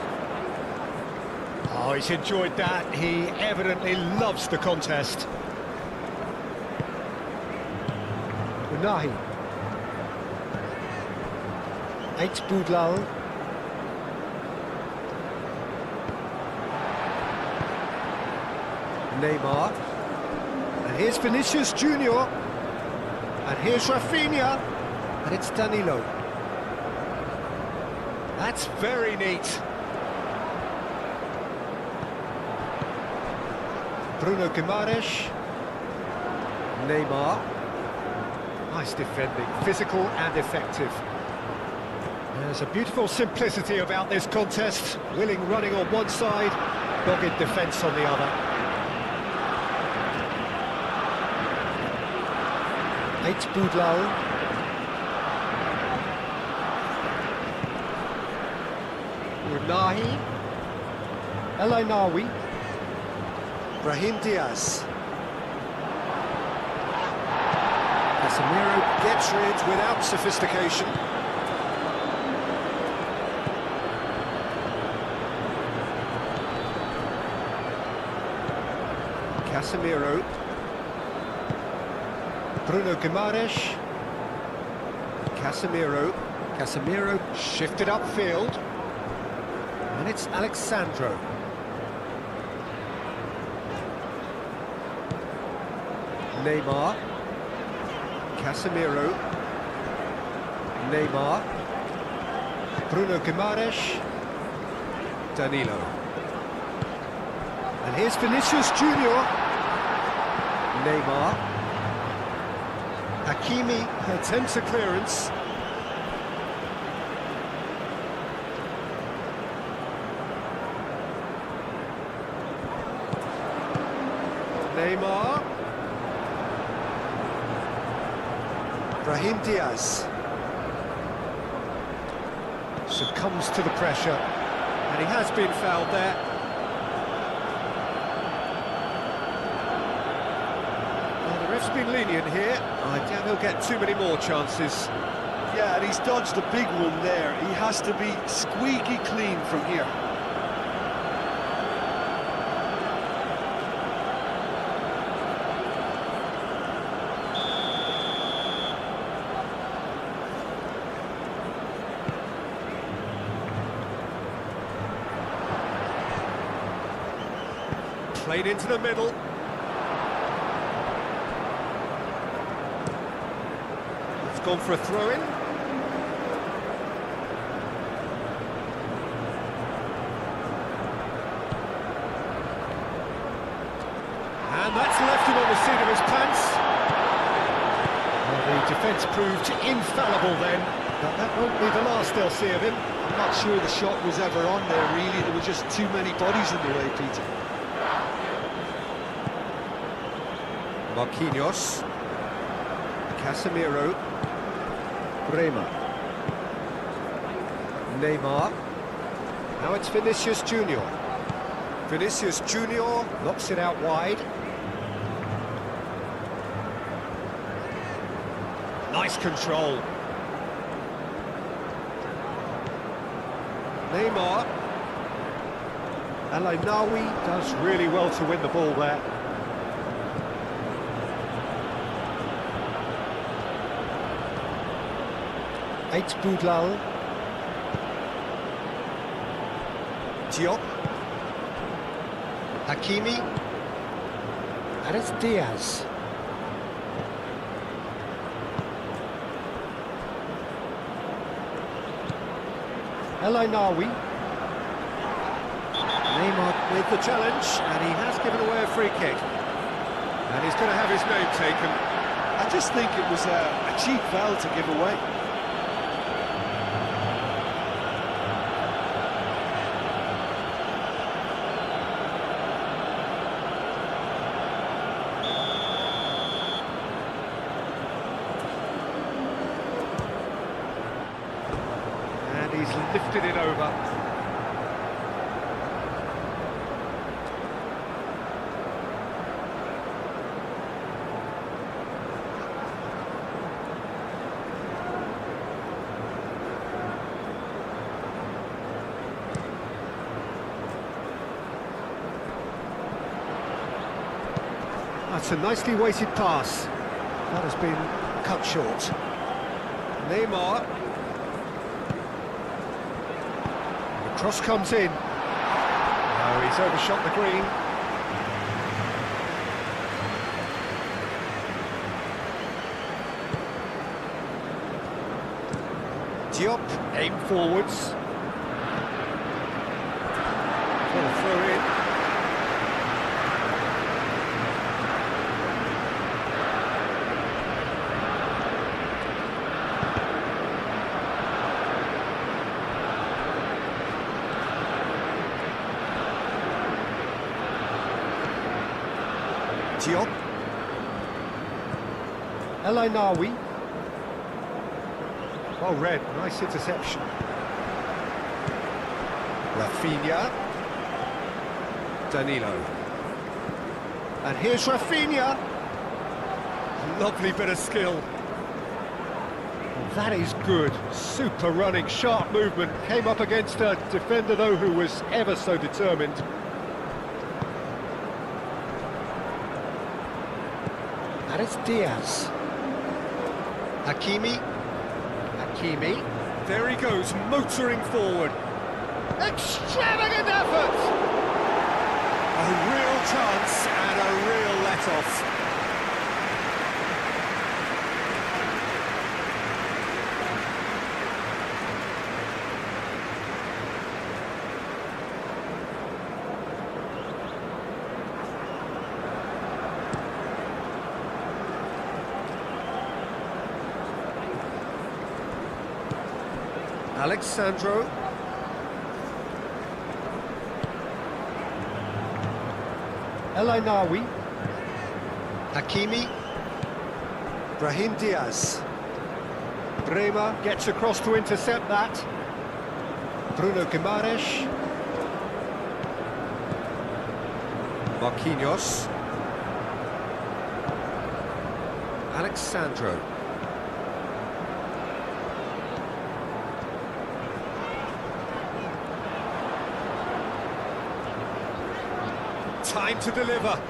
S3: Oh, he's enjoyed that. He evidently loves the contest. Unahi. Boudlal. Neymar. And here's Vinicius Junior. And here's Rafinha. And it's Danilo. That's very neat. Bruno Guimaraes. Neymar. Nice defending, physical and effective. There's a beautiful simplicity about this contest. Willing running on one side, dogged defence on the other. Boudlal. Nahi. El Ainawi.
S2: Brahim Diaz.
S3: Casemiro gets rid without sophistication. Casemiro. Bruno Guimaraes. Casemiro. Casemiro shifted upfield. And it's Alexandro. Neymar. Casemiro. Neymar. Bruno Guimaraes. Danilo. And here's Vinicius Junior. Neymar. Hakimi attempts a clearance. Neymar.
S2: Brahim Diaz.
S3: Succumbs to the pressure. And he has been fouled there. Well, the ref's been lenient here. I doubt he'll get too many more chances.
S2: Yeah, and he's dodged a big one there. He has to be squeaky clean from here.
S3: Played into the middle. It's gone for a throw-in. And that's left him on the seat of his pants. Well, the defence proved infallible then, but that won't be the last they'll see of him.
S2: I'm not sure the shot was ever on there, really. There were just too many bodies in the way, Peter.
S3: Marquinhos. Casemiro. Bremer. Neymar. Now it's Vinicius Junior. Vinicius Junior knocks it out wide. Nice control. Neymar. El Ainawi does really well to win the ball there. Eight Boudlal. Diop. Hakimi. And it's Diaz. El Ainawi. Neymar with the challenge, and he has given away a free kick. And he's going to have his name taken.
S2: I just think it was a cheap foul to give away.
S3: He's lifted it over. That's a nicely weighted pass. That has been cut short. Neymar. Cross comes in. Oh, he's overshot the green. Diop, aim forwards. For a throw in. Diop. El Ainawi. Well read, nice interception. Rafinha. Danilo. And here's Rafinha. Lovely bit of skill. That is good. Super running, sharp movement. Came up against a defender, though, who was ever so determined. And it's Diaz. Hakimi. There he goes, motoring forward. Extravagant effort! A real chance and a real let-off. Alexandro. El Ainawi. Hakimi. Brahim Diaz. Bremer gets across to intercept that. Bruno Guimaraes. Marquinhos. Alexandro. Time to deliver.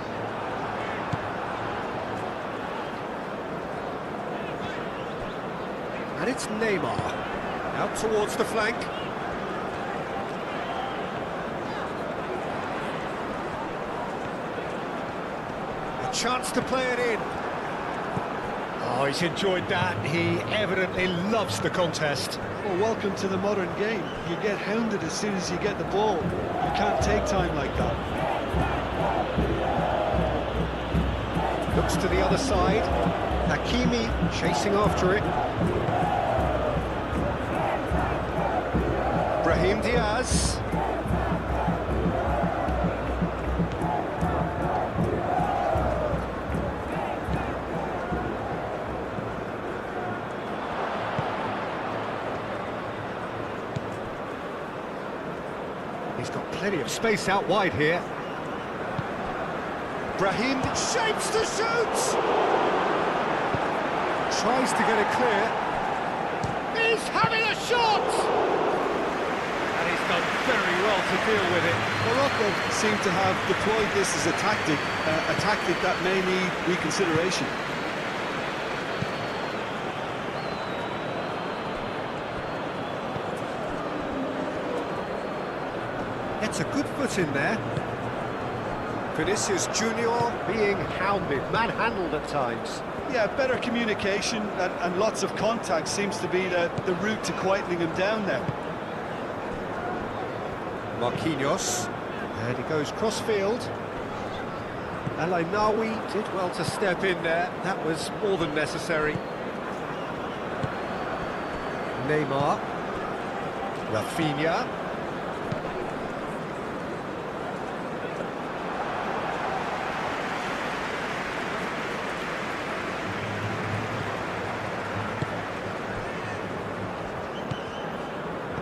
S3: And it's Neymar. Out towards the flank. A chance to play it in. Oh, he's enjoyed that. He evidently loves the contest.
S2: Well, welcome to the modern game. You get hounded as soon as you get the ball. You can't take time like that.
S3: Looks to the other side. Hakimi chasing after it. Brahim Diaz. He's got plenty of space out wide here. Brahim shapes to shoot! Tries to get it clear. He's having a shot! And he's done very well to deal with it.
S2: Morocco seem to have deployed this as a tactic that may need reconsideration.
S3: Gets a good foot in there. Vinicius Junior being hounded, manhandled at times.
S2: Yeah, better communication and lots of contact seems to be the route to quietening him down now.
S3: Marquinhos. And he goes cross-field. El Ainawi did well to step in there. That was more than necessary. Neymar. Rafinha.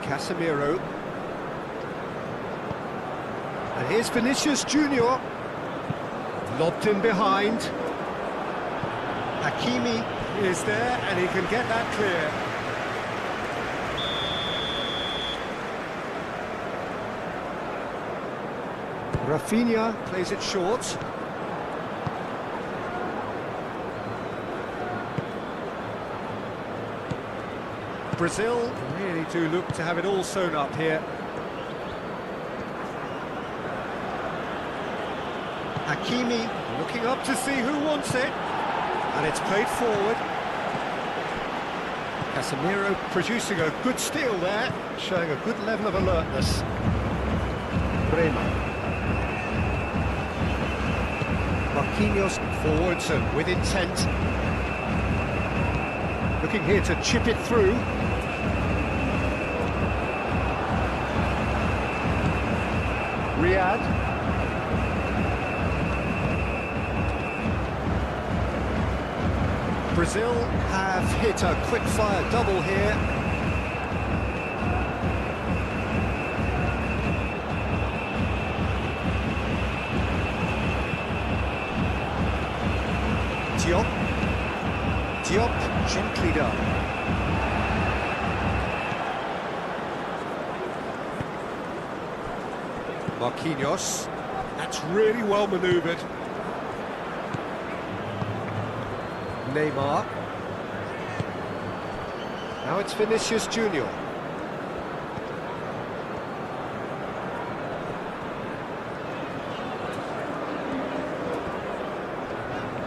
S3: Casemiro. And here's Vinicius Junior. Lobbed in behind. Hakimi is there and he can get that clear. Rafinha plays it short. Brazil really do look to have it all sewn up here. Hakimi looking up to see who wants it. And it's played forward. Casemiro producing a good steal there, showing a good level of alertness. Bremer. Marquinhos forwards and with intent. Looking here to chip it through. Riyad. Brazil have hit a quick-fire double here. Diop. Diop, gently done. Marquinhos. That's really well manoeuvred. Neymar. Now it's Vinicius Junior.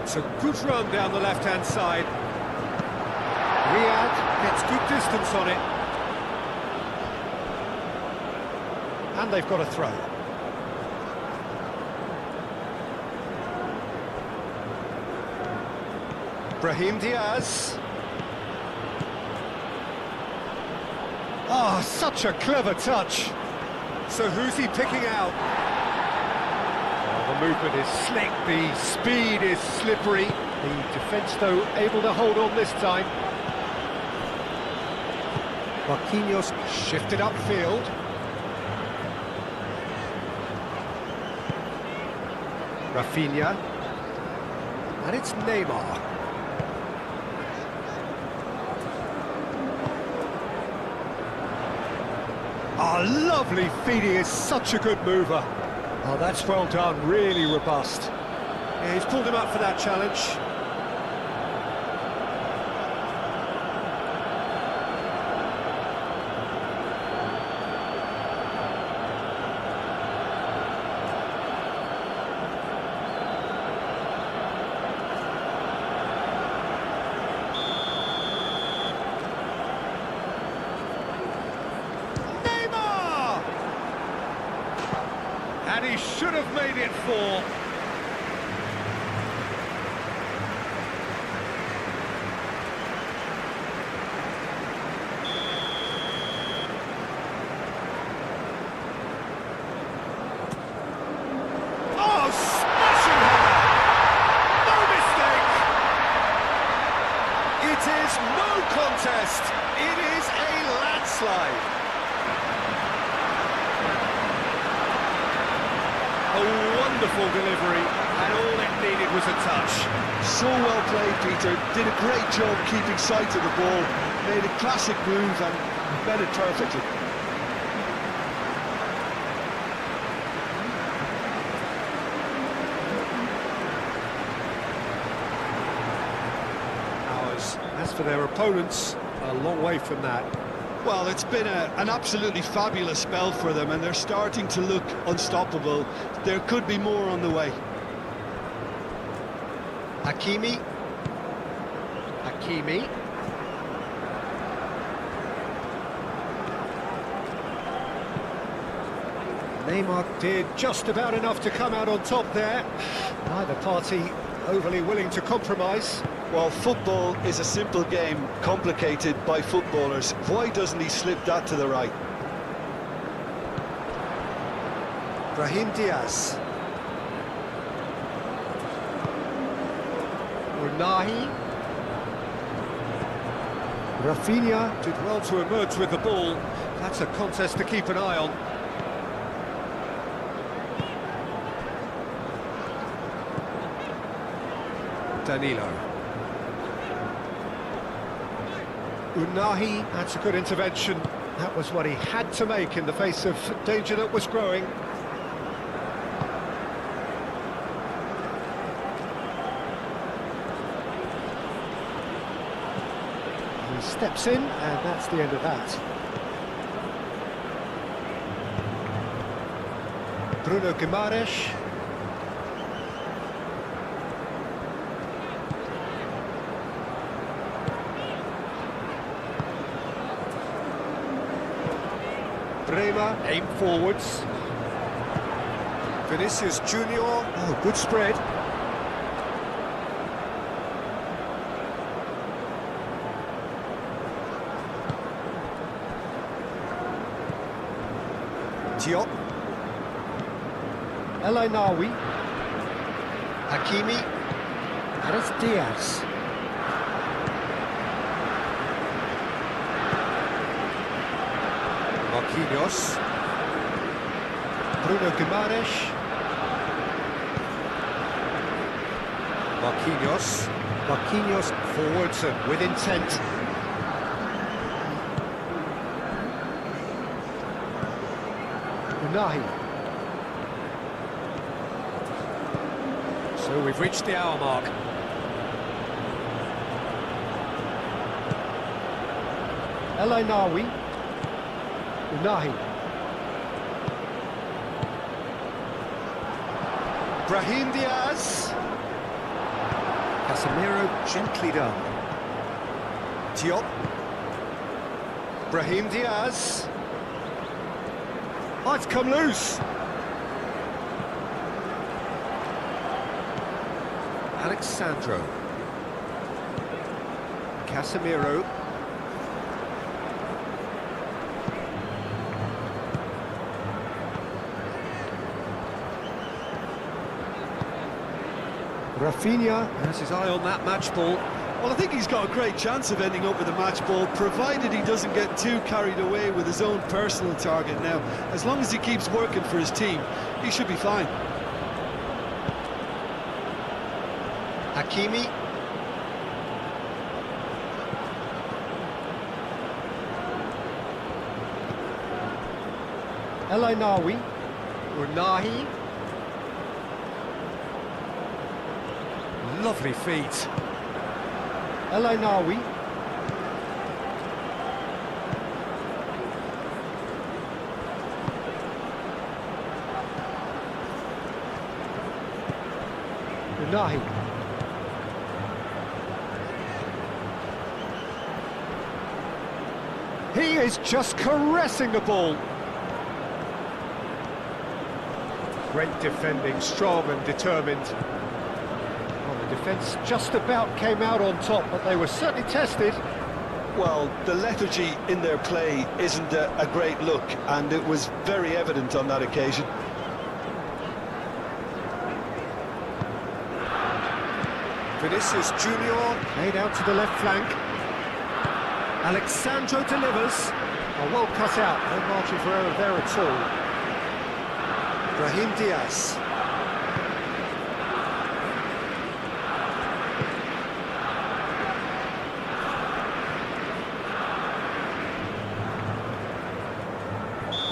S3: It's a good run down the left-hand side. Riyad gets good distance on it. And they've got a throw. Brahim Diaz. Oh, such a clever touch. So who's he picking out? Oh, the movement is slick, the speed is slippery. The defence, though, able to hold on this time. Marquinhos shifted upfield. Rafinha. And it's Neymar. Oh, lovely feet, he is such a good mover. Oh, that's well done, really robust. Yeah, he's pulled him up for that challenge. And he should have made it 4. Oh, smashing header! No mistake! It is no contest. It is a landslide. A wonderful delivery, and all it needed was a touch.
S2: So well played, Peter. Did a great job keeping sight of the ball. Made a classic move and met it perfectly.
S3: Ours, as for their opponents, a long way from that.
S2: Well, it's been an absolutely fabulous spell for them, and they're starting to look unstoppable. There could be more on the way.
S3: Hakimi. Hakimi. Neymar did just about enough to come out on top there. Neither party overly willing to compromise.
S2: Well, football is a simple game, complicated by footballers. Why doesn't he slip that to the right?
S3: Brahim Diaz. Unahi. Rafinha did well to emerge with the ball. That's a contest to keep an eye on. Danilo. Unahi, that's a good intervention. That was what he had to make in the face of danger that was growing. He steps in, and that's the end of that. Bruno Guimaraes. Bremer, aim forwards. Vinicius Junior, oh, good spread. Diop. El Ainawi. Hakimi. And it's Diaz. Marquinhos. Bruno Guimaraes. Marquinhos. Marquinhos forwards and with intent. Unahi. So we've reached the hour mark. El Ainawi. Unahi.
S2: Brahim Diaz.
S3: Casemiro gently done.
S2: Diop. Brahim Diaz.
S3: Oh, it's come loose. Alexandro. Casemiro. Rafinha has his eye on that match ball.
S2: Well, I think he's got a great chance of ending up with a match ball, provided he doesn't get too carried away with his own personal target now. As long as he keeps working for his team, he should be fine.
S3: Hakimi. El Ainawi. Unahi. Lovely feet. El Ainawi. Unahi. He is just caressing the ball. Great defending, strong and determined. Well, the defence just about came out on top, but they were certainly tested.
S2: Well, the lethargy in their play isn't a great look, and it was very evident on that occasion.
S3: Vinicius Junior played out to the left flank. Alexandro delivers. Oh, well cut out, no margin for error there at all.
S2: Brahim Diaz.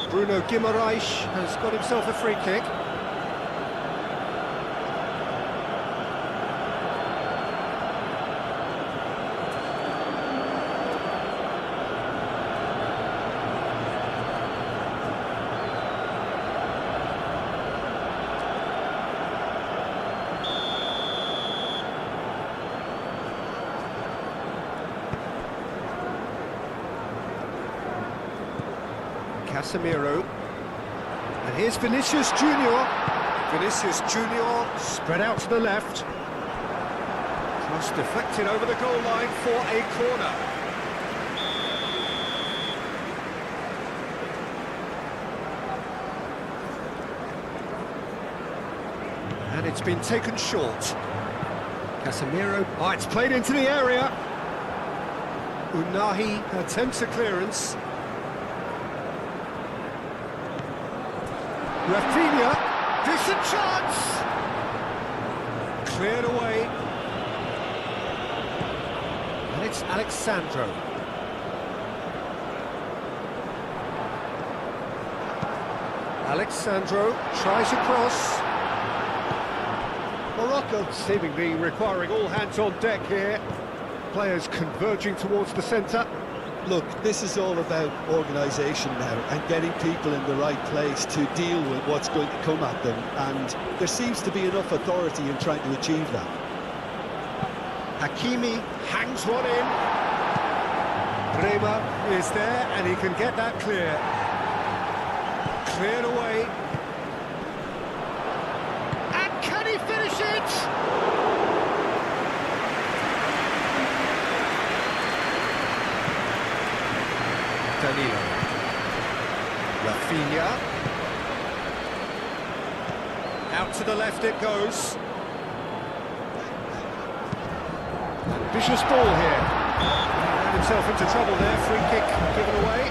S3: Bruno Guimaraes has got himself a free kick. Casemiro. And here's Vinicius Junior. Vinicius Junior spread out to the left. Cross deflected over the goal line for a corner. And it's been taken short. Casemiro. Oh, it's played into the area. Unahi attempts a clearance. Rafinha, decent chance! Cleared away. And it's Alexandro. Alexandro tries a cross. Morocco seemingly requiring all hands on deck here. Players converging towards the centre.
S2: Look, this is all about organisation now and getting people in the right place to deal with what's going to come at them, and there seems to be enough authority in trying to achieve that.
S3: Hakimi hangs one in. Bremer is there and he can get that clear. Cleared away. And can he finish it? Danilo. Rafinha. Out to the left it goes. Vicious ball here. He ran himself into trouble there. Free kick given away.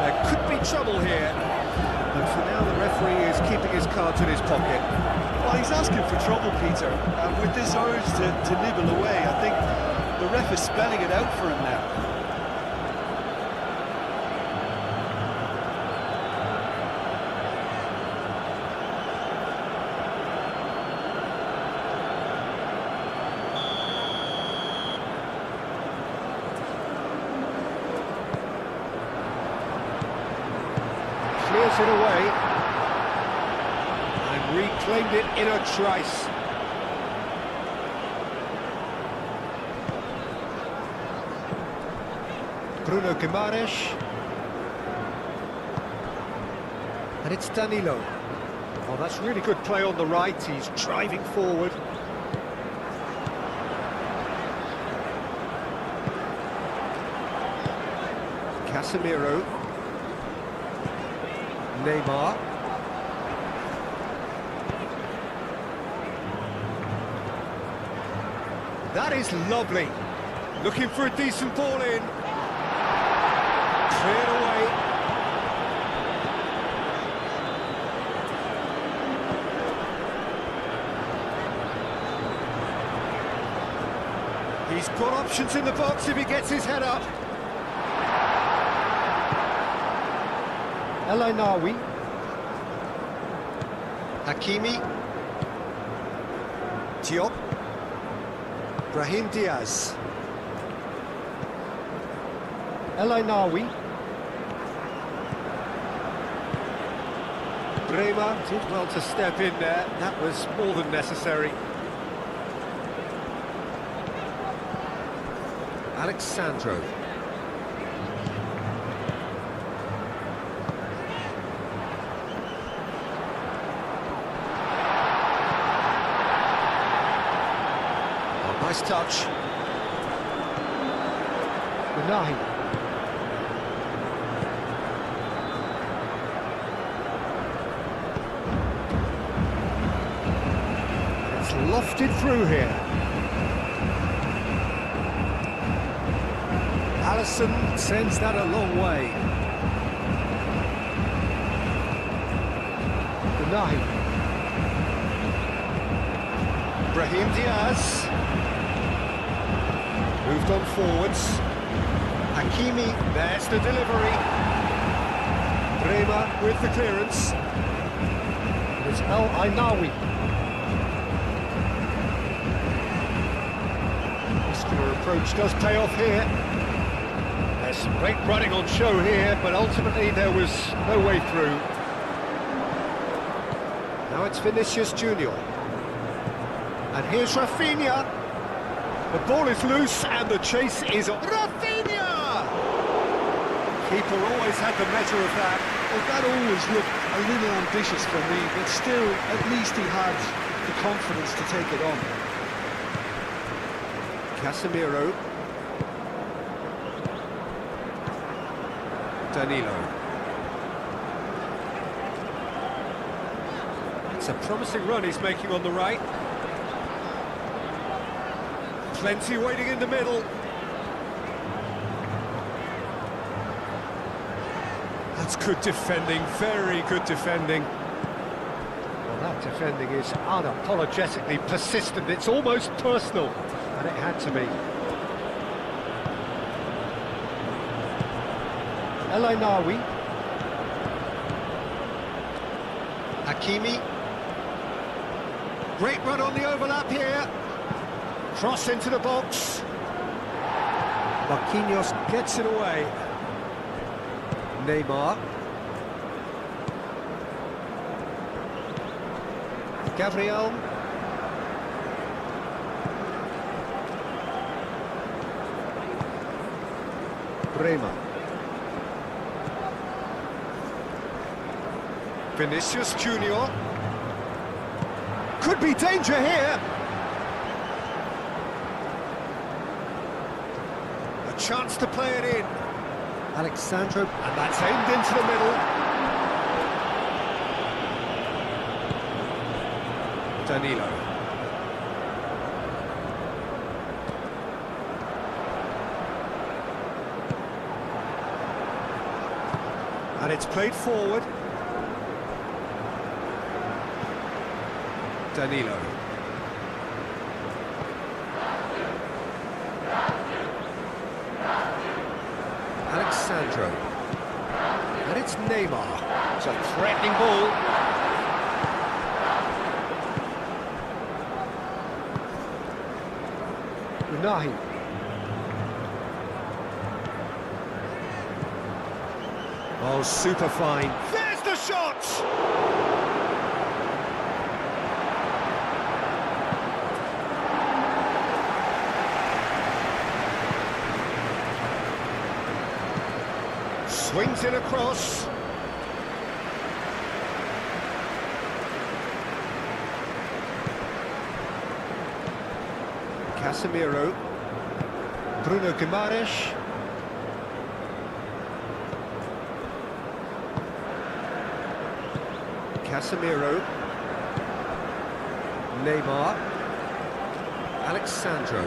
S3: There could be trouble here. But for now the referee referee is keeping his cards in his pocket.
S2: Well, he's asking for trouble, Peter. And with this urge to nibble away, I think the ref is spelling it out for him now.
S3: Clears it away and reclaimed it in a trice. Bruno Guimaraes, and it's Danilo. Oh, that's really good play on the right. He's driving forward. Casemiro. Neymar. That is lovely. Looking for a decent ball in. Cleared away. He's got options in the box if he gets his head up. El Ainaoui. Hakimi. Diop. Brahim Diaz. El Ainaoui. Bremer did well to step in there. That was more than necessary. Alexandro. Nice touch. Unahi. It's lofted through here. Alisson sends that a long way. Unahi. Brahim Diaz. Moved on forwards. Hakimi, there's the delivery. Bremer with the clearance. It's El Ainaoui. Muscular approach does pay off here. There's some great running on show here, but ultimately there was no way through. Now it's Vinicius Junior. And here's Rafinha. The ball is loose and the chase is on. Rafinha! Keeper always had the measure of that.
S2: Well, that always looked a little ambitious for me, but still, at least he had the confidence to take it on.
S3: Casemiro. Danilo. It's a promising run he's making on the right. Plenty waiting in the middle. That's good defending, very good defending. Well, that defending is unapologetically persistent. It's almost personal, and it had to be. El Ainaoui. Hakimi. Great run on the overlap here. Cross into the box. Marquinhos gets it away. Neymar. Gabriel. Bremer. Vinicius Junior. Could be danger here. A chance to play it in. Alexandro, and that's aimed into the middle. Danilo. And it's played forward. Danilo. Alexandro. And it's Neymar. It's a threatening ball. Unahi. Oh, super fine. There's the shot! Swings in across. Casemiro. Bruno Guimaraes. Casemiro. Neymar. Alexandro.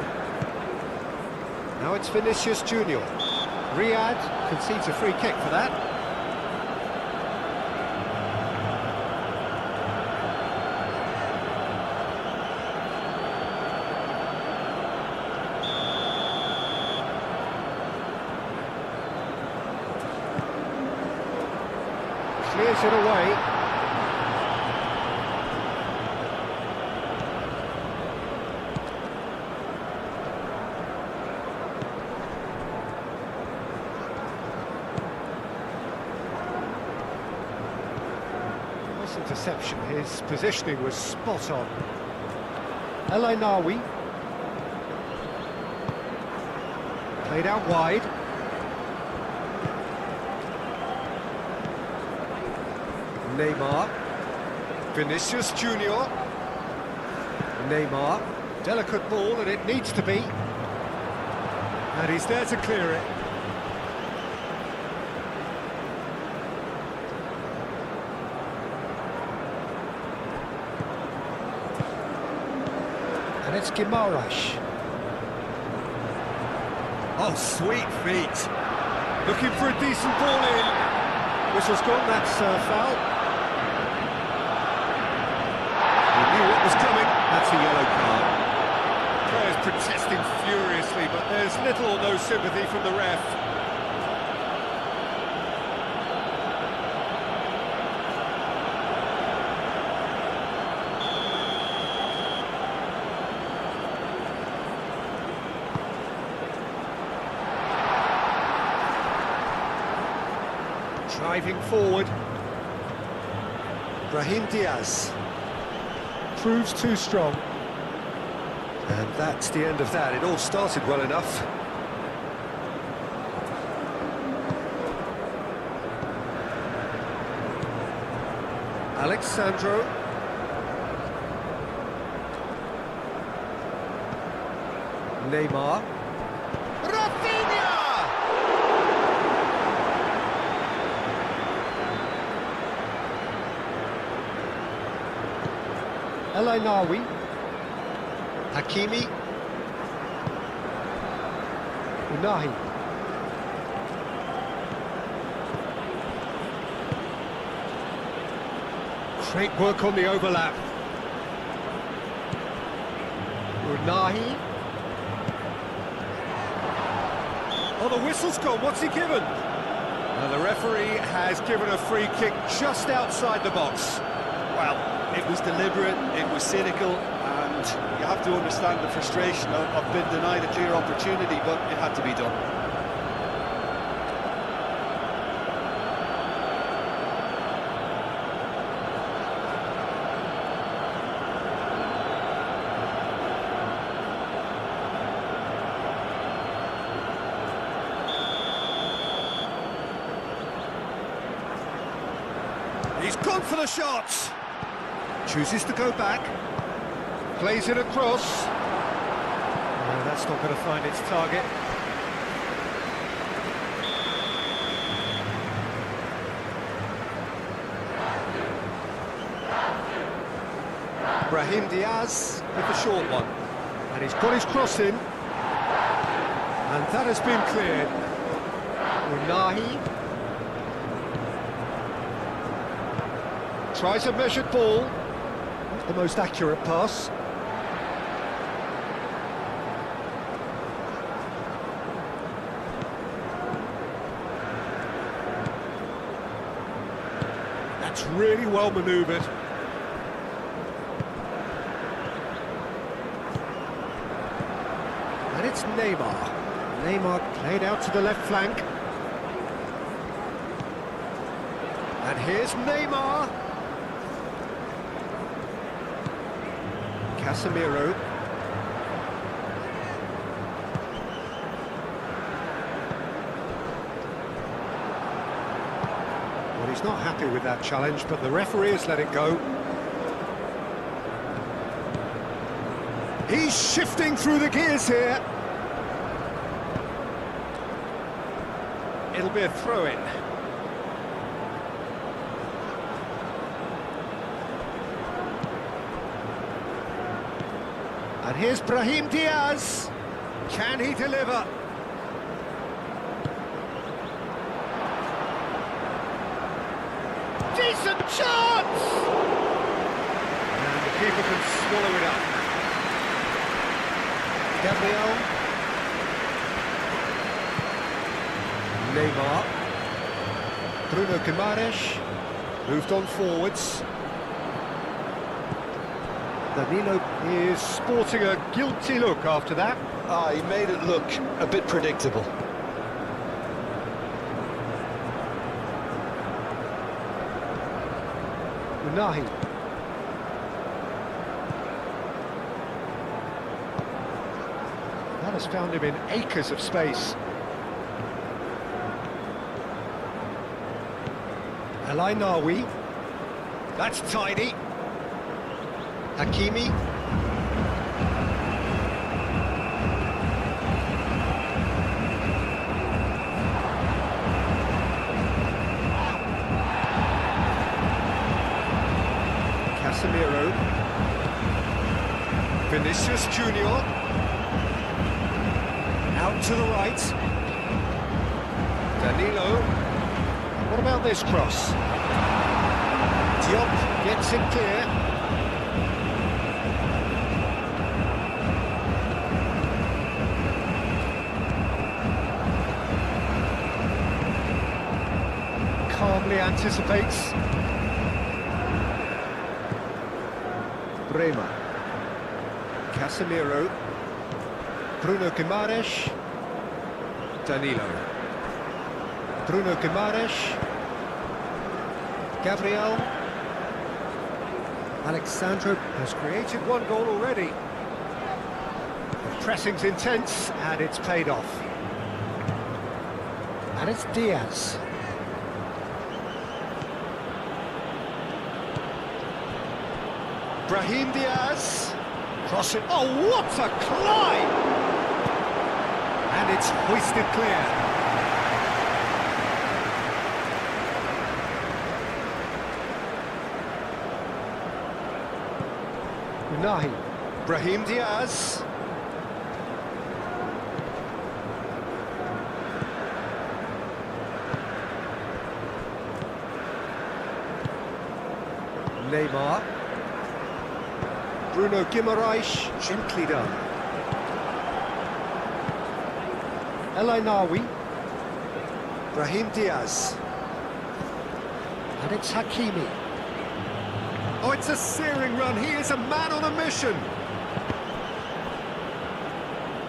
S3: Now it's Vinicius Junior. Riyad concedes a free kick for that. Clears it away. Interception, his positioning was spot on. El Ainawi. Played out wide. Neymar. Vinicius Junior. Neymar. Delicate ball, and it needs to be. And he's there to clear it. And it's Guimaraes. Oh, sweet feet. Looking for a decent ball in. Whistle's gone, that's foul. He knew what was coming. That's a yellow card. Players protesting furiously, but there's little or no sympathy from the ref. Driving forward. Brahim Diaz. Proves too strong. And that's the end of that. It all started well enough. Alexandro. Neymar. El Ainawi. Hakimi. Unahi. Great work on the overlap. Unahi. Oh, the whistle's gone. What's he given? Now, the referee has given a free kick just outside the box.
S2: Well, it was deliberate, it was cynical, and you have to understand the frustration of being denied a clear opportunity, but it had to be done.
S3: He's gone for the shot. Chooses to go back. Plays it across. No, that's not going to find its target. Brahim Diaz with the short one. And he's got his cross in. And that has been cleared. Unahi. Tries a measured ball. the most accurate pass. That's really well manoeuvred. And it's Neymar. Neymar played out to the left flank. And here's Neymar. Casemiro. Well, he's not happy with that challenge, but the referee has let it go. He's shifting through the gears here. It'll be a throw-in. And here's Brahim Diaz. Can he deliver? Decent chance! And the keeper can swallow it up. Gabriel. Neymar. Bruno Guimaraes. Moved on forwards. Danilo is sporting a guilty look after that.
S2: Ah, he made it look a bit predictable.
S3: Unahi. That has found him in acres of space. El Ainaoui. That's tidy. Hakimi. Casemiro. Vinicius Junior. Out to the right. Danilo. What about this cross? Diop gets it clear. Calmly anticipates. Bremer. Casemiro. Bruno Guimaraes. Danilo. Bruno Guimaraes. Gabriel. Alexandro has created one goal already. The pressing's intense and it's paid off. And it's Diaz. Brahim Diaz. Cross it. Oh, what a climb! And it's hoisted clear. Unahi. Brahim Diaz. Neymar. Bruno Guimaraes, gently done. El Ainaoui. Brahim Diaz. And it's Hakimi. Oh, it's a searing run. He is a man on a mission.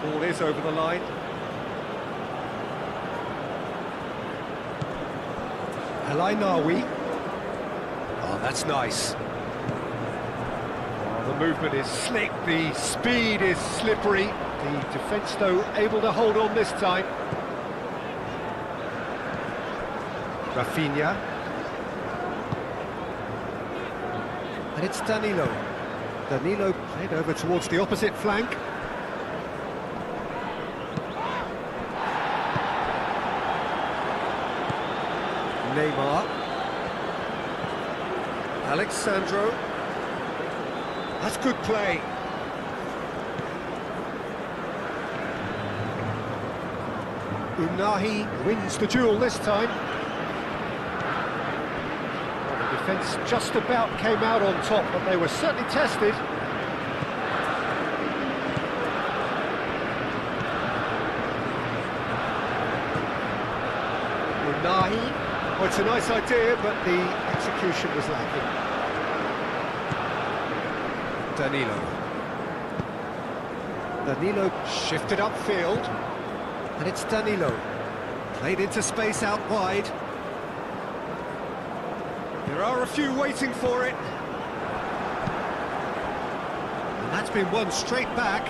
S3: Ball is over the line. El Ainaoui. Oh, that's nice. The movement is slick, the speed is slippery. The defence, though, able to hold on this time. Rafinha. And it's Danilo. Danilo played over towards the opposite flank. Neymar. Alexandro. That's good play. Unahi wins the duel this time. Well, the Defence just about came out on top, but they were certainly tested. Unahi. Well, it's a nice idea, but the execution was lacking. Danilo shifted upfield, and it's Danilo. Played into space out wide. There are a few waiting for it. And that's been won straight back.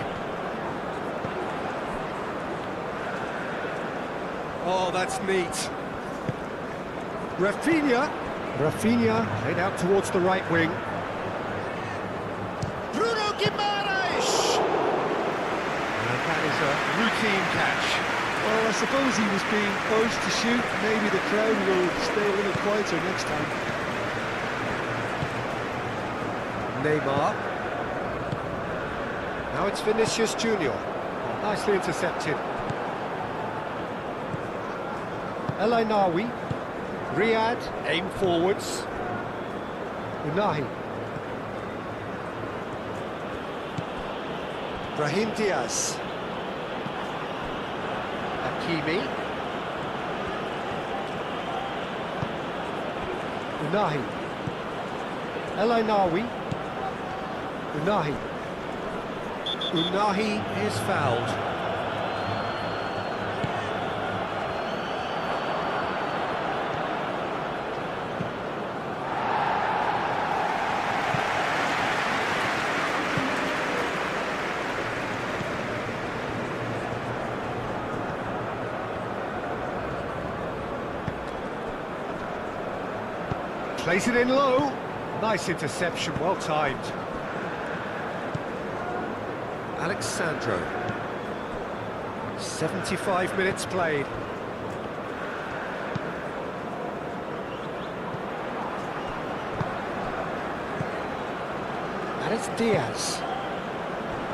S3: Oh, that's neat. Rafinha played out towards the right wing. Bruno Guimaraes! And that is a routine catch.
S2: Well, I suppose he was being urged to shoot. Maybe the crowd will stay a little quieter next time.
S3: Neymar. Now it's Vinicius Junior. Nicely intercepted. El Ainawi. Riyad, aim forwards. Unahi. Brahim Diaz. Hakimi. Unahi. El Ainawi. Unahi. Unahi is fouled. Plays it in low. Nice interception, well timed. Alexandro. 75 minutes played. And it's Diaz.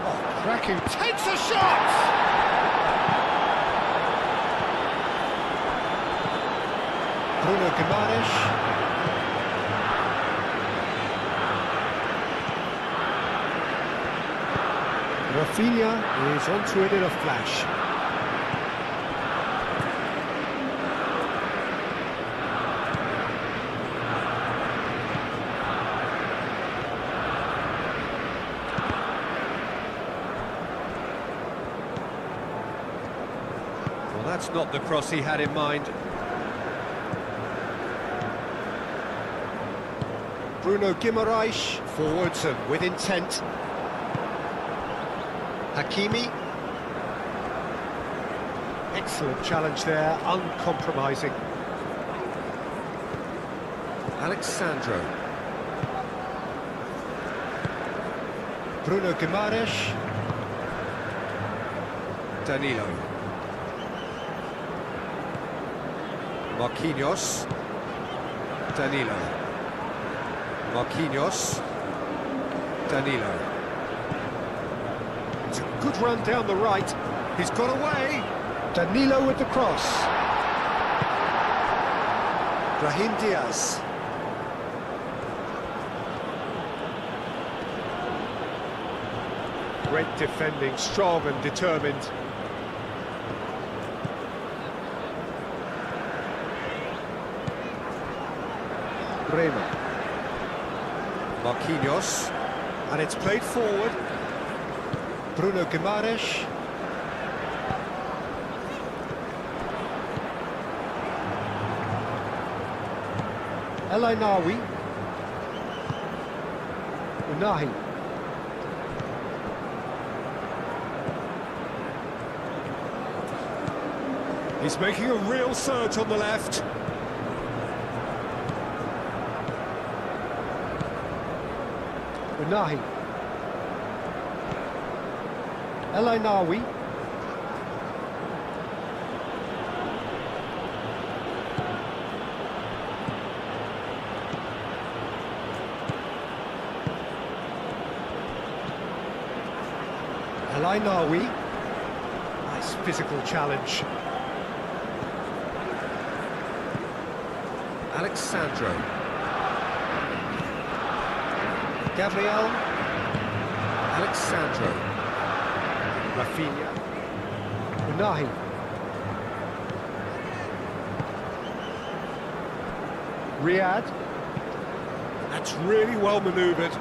S3: Oh, cracking, takes a shot! Bruno Guimaraes. Rafinha is onto it in a flash. Well, that's not the cross he had in mind. Bruno Guimaraes forwards and with intent. Hakimi. Excellent challenge there, uncompromising. Alexandro. Bruno Guimaraes. Danilo. Marquinhos. Danilo. Marquinhos. Danilo. It's a good run down the right. He's got away. Danilo with the cross. Brahim Diaz. Great defending, strong and determined. Bremer. Marquinhos. And it's played forward. Bruno Guimaraes. El Ainawi. Unahi. He's making a real surge on the left. Unahi. El Ainawi. El Ainawi. Nice physical challenge. Alexandro. Gabriel. Alexandro. Rafinha. Unahi. Riyad. That's really well manoeuvred.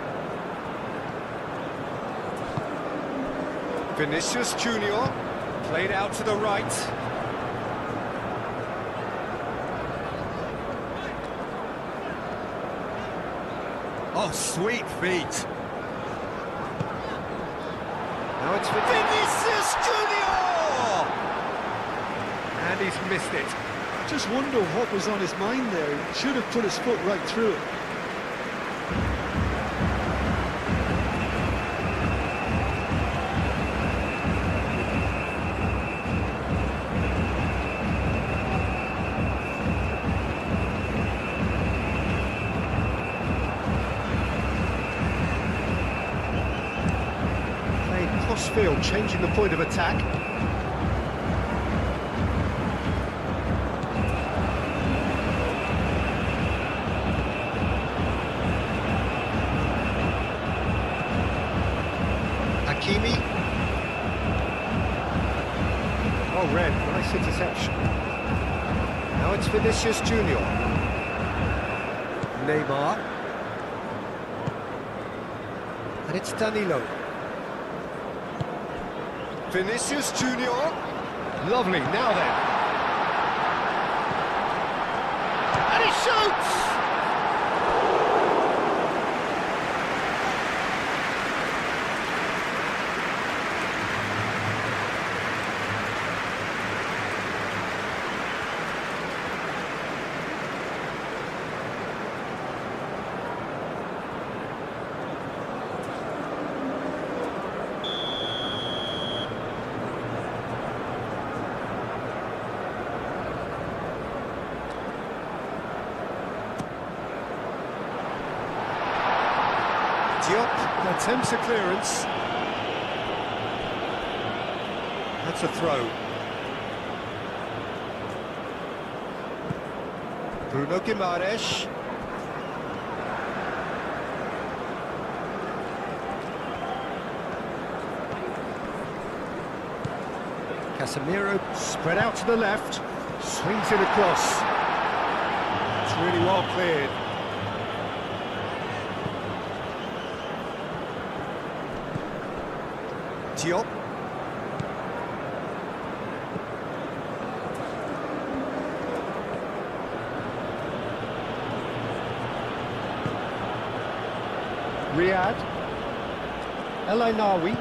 S3: Vinicius Junior. Played out to the right. Oh, sweet feet. Now it's Vinicius Junior! And he's missed it.
S2: Just wonder what was on his mind there. He should have put his foot right through it.
S3: Field, changing the point of attack. Hakimi. Oh, red, nice interception. Now it's Vinicius Junior. Neymar. And it's Danilo. Vinicius Junior. Lovely, now then. And he shoots! Diop attempts a clearance. That's a throw. Bruno Guimaraes. Casemiro spread out to the left, swings it across. It's really well cleared. Diop. Riyad. El Ainawi.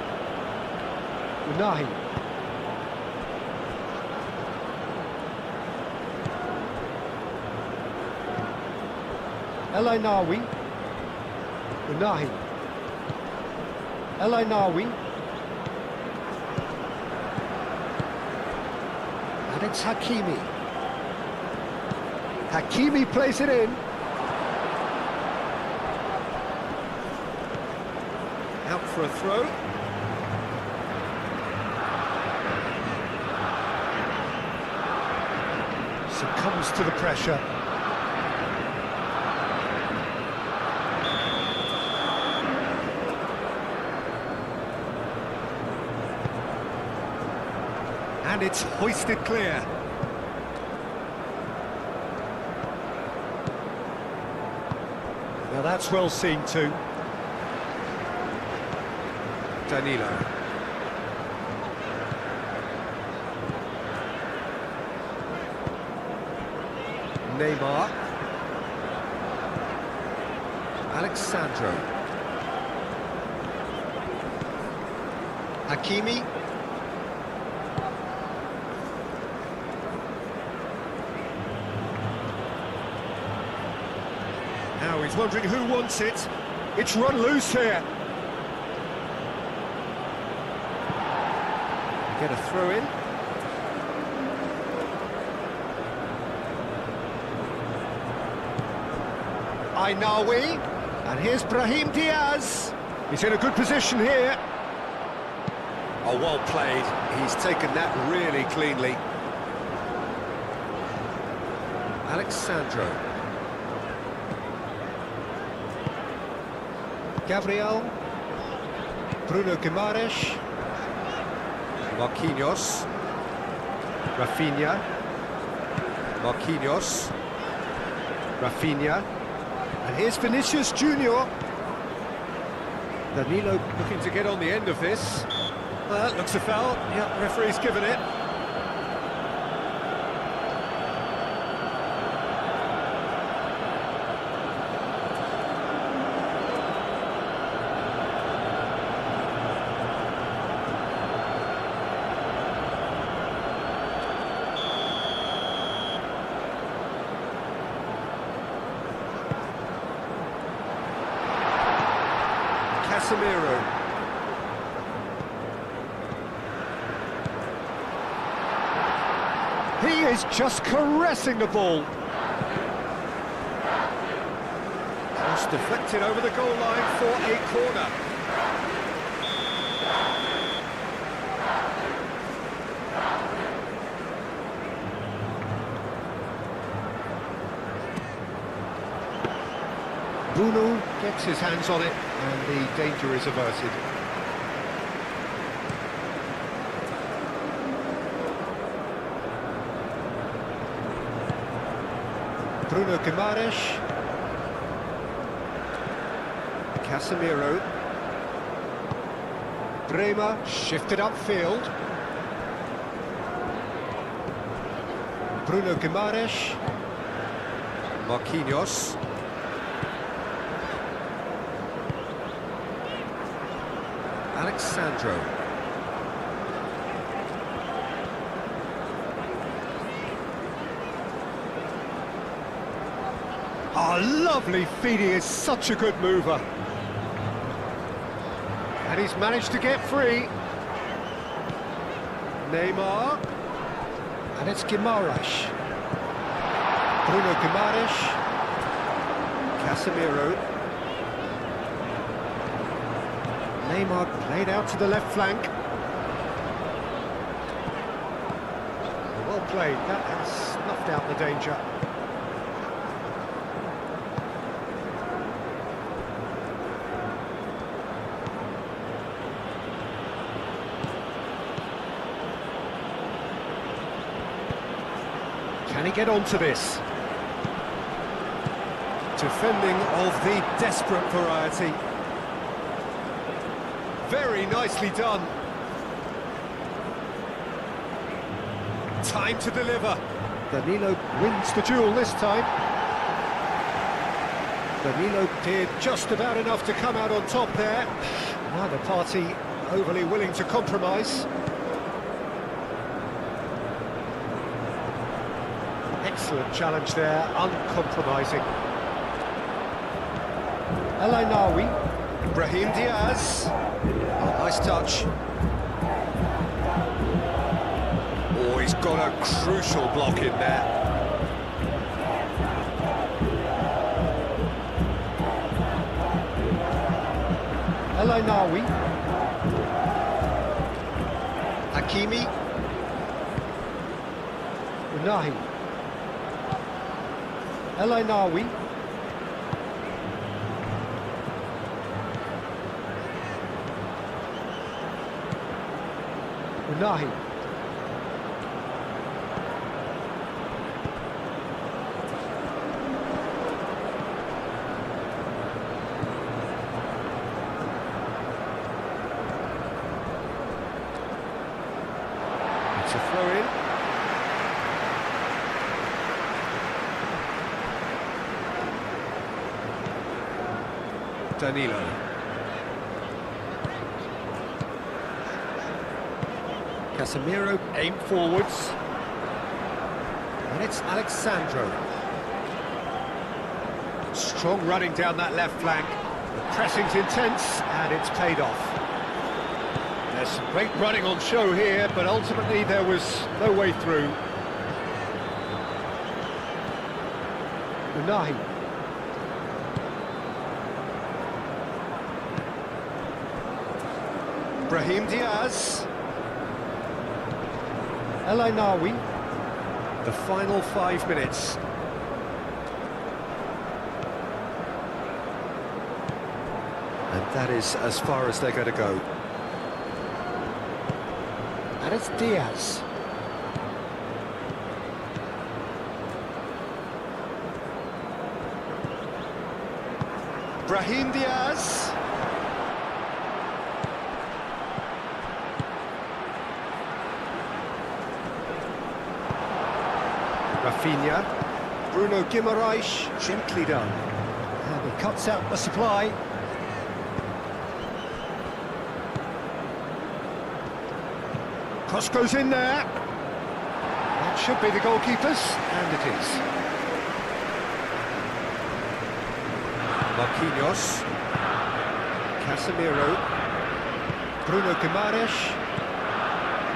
S3: Unahi. El Ainawi. Unahi. El Ainawi. And it's Hakimi. Hakimi plays it in. Out for a throw. Succumbs to the pressure. And it's hoisted clear. Now that's well seen too. Danilo. Neymar. Alexandro. Hakimi. Now he's wondering who wants it. It's run loose here. Get a throw in. Ainawi. And here's Brahim Diaz. He's in a good position here. Oh, well played. He's taken that really cleanly. Alexandro. Gabriel. Bruno Guimaraes. Marquinhos. Rafinha. Marquinhos. Rafinha. And here's Vinicius Junior. Danilo looking to get on the end of this. That looks a foul. Yeah, the referee's given it. Casemiro. He is just caressing the ball. Just deflected over the goal line for a corner. Bruno gets his hands on it and the danger is averted. Bruno Guimaraes. Casemiro. Bremer shifted upfield. Bruno Guimaraes. Marquinhos. Alexandro. Oh, lovely feet, he is such a good mover. And he's managed to get free. Neymar. And it's Guimaraes. Bruno Guimaraes. Casemiro. Neymar played out to the left flank. Well played, that has snuffed out the danger. Can he get onto this? Defending of the desperate variety. Very nicely done. Time to deliver. Danilo wins the duel this time. Danilo did just about enough to come out on top there. Neither party overly willing to compromise. Excellent challenge there, uncompromising. El Ainaoui. Brahim Diaz. Oh, nice touch. Oh, he's got a crucial block in there. El Ainaoui. Hakimi. Unahi. El Ainaoui. Unahi. It's a throw in. Danilo. Casemiro aimed forwards. And it's Alexandro. Strong running down that left flank. The pressing's intense and it's paid off. There's some great running on show here, but ultimately there was no way through. Unahi. Brahim Diaz. El Ainaoui. The final 5 minutes. And That is as far as they're going to go. And it's Diaz.
S2: Brahim Diaz.
S3: Rafinha. Bruno Guimaraes, gently done. And he cuts out the supply. Cross goes in there. That should be the goalkeeper's, and it is. Marquinhos. Casemiro. Bruno Guimaraes.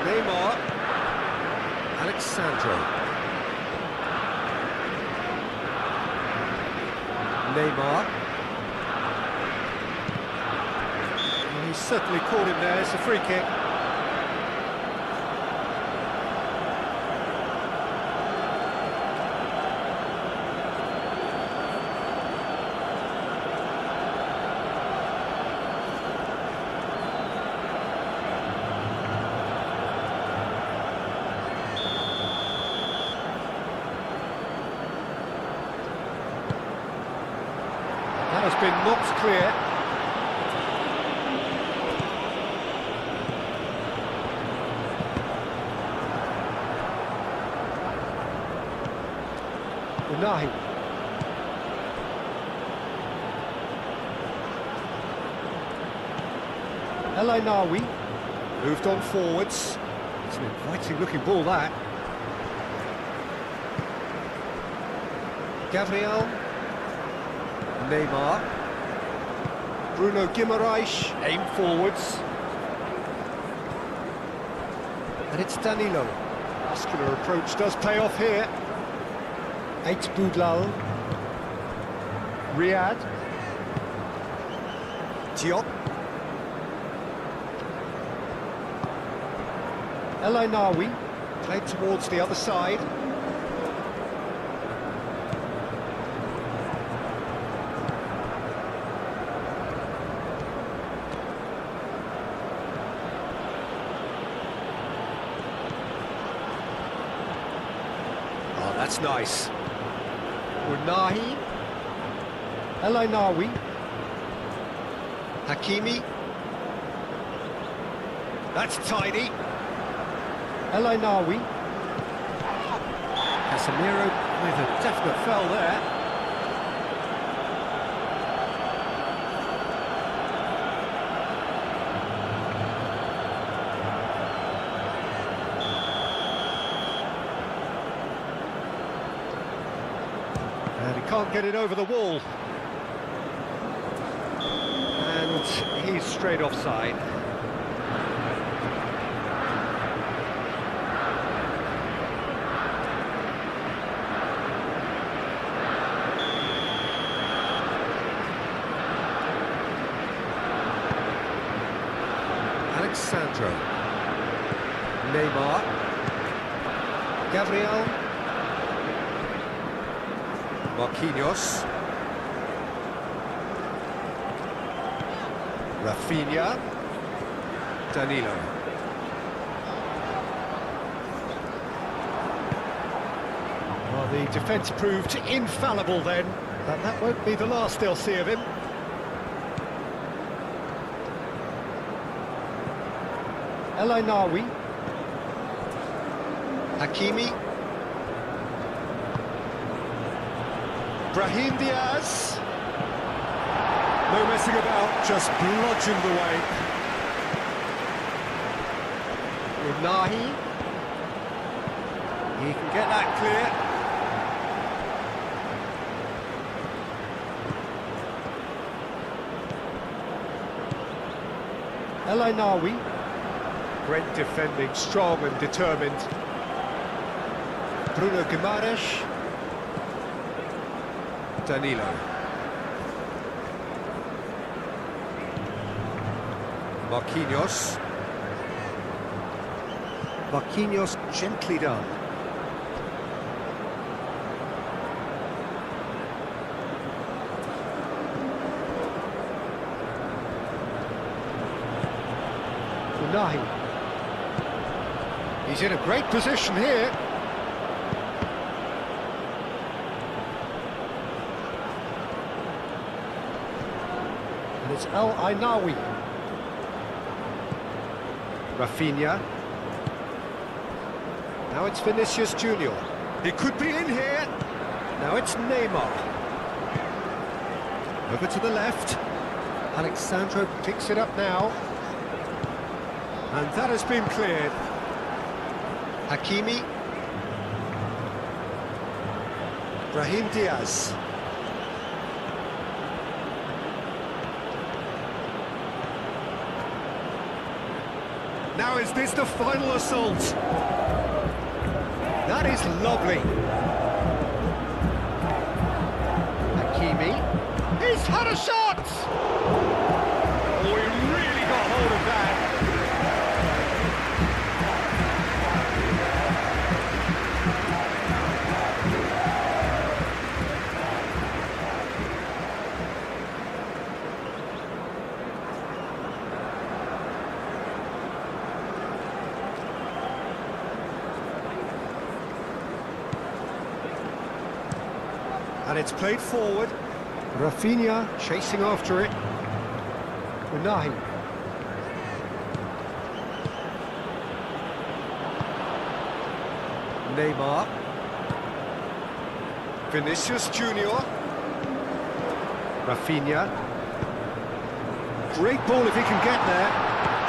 S3: Neymar. Alexandro. Neymar. Well, he's certainly caught him there. It's a free kick. That has been knocked clear. Unahi. El Ainawi moved on forwards. It's an inviting looking ball, that. Gabriel. Neymar. Bruno Guimaraes, aim forwards. And it's Danilo. Muscular approach does pay off here. Eight Boudlal. Riyad. Diop. El Ainawi played towards the other side. That's nice. Unahi. El Ainawi. Hakimi. That's tidy. El Ainawi. Casemiro with a definite foul there. And he can't get it over the wall. And he's straight offside. Alexandro. Neymar. Gabriel. Marquinhos. Rafinha. Danilo. Well, the defence proved infallible then, but that won't be the last they'll see of him. El Ainawi. Hakimi. Brahim Diaz. No messing about, just bludgeoned away. Unahi. He can get that clear. El Ainawi. Great defending, strong and determined. Bruno Guimaraes. Danilo. Marquinhos. Marquinhos gently done. Unai. He's in a great position here. And it's El Ainawi. Rafinha. Now it's Vinicius Junior. He could be in here. Now it's Neymar. Over to the left. Alexandro picks it up now. And that has been cleared. Hakimi. Brahim Diaz. Now is this the final assault? That is lovely. Hakimi. He's had a shot! Oh, he really got hold of that. And it's played forward. Rafinha chasing after it. Unai. Neymar. Vinicius Junior. Rafinha. Great ball if he can get there.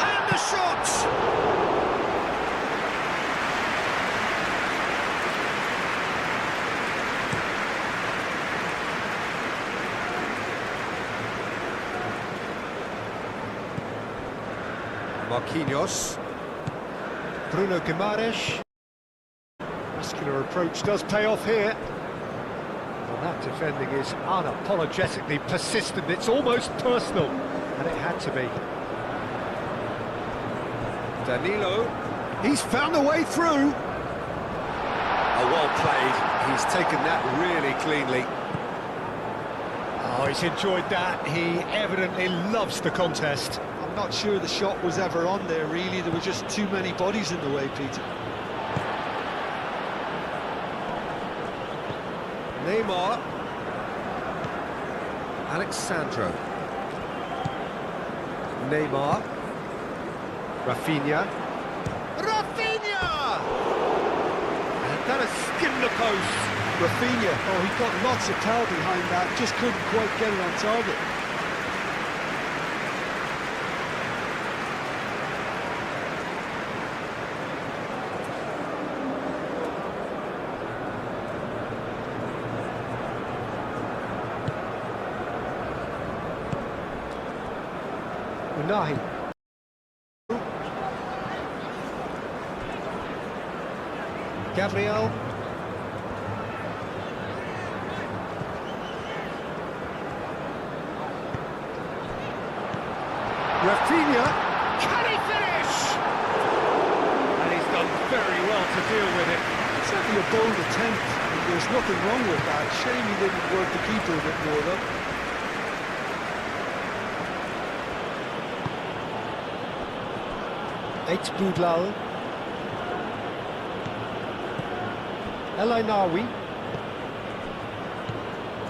S3: And the shot! Marquinhos. Bruno Guimaraes. Muscular approach does pay off here. Well, that defending is unapologetically persistent. It's almost personal, and it had to be. Danilo. He's found a way through. Oh, well played. He's taken that really cleanly. Oh, he's enjoyed that. He evidently loves the contest.
S2: I'm not sure the shot was ever on there, really. There were just too many bodies in the way, Peter.
S3: Neymar. Alexandro. Neymar. Rafinha. Rafinha! And that has skimmed the post.
S2: Rafinha, oh, he got lots of power behind that, just couldn't quite get it on target.
S3: Unai. Gabriel. Rafinha. Can he finish? And he's done very well to deal with it.
S2: Certainly a bold attempt, and there's nothing wrong with that. Shame he didn't work the keeper a bit more, though.
S3: Eight Boudlal. El Ainawi.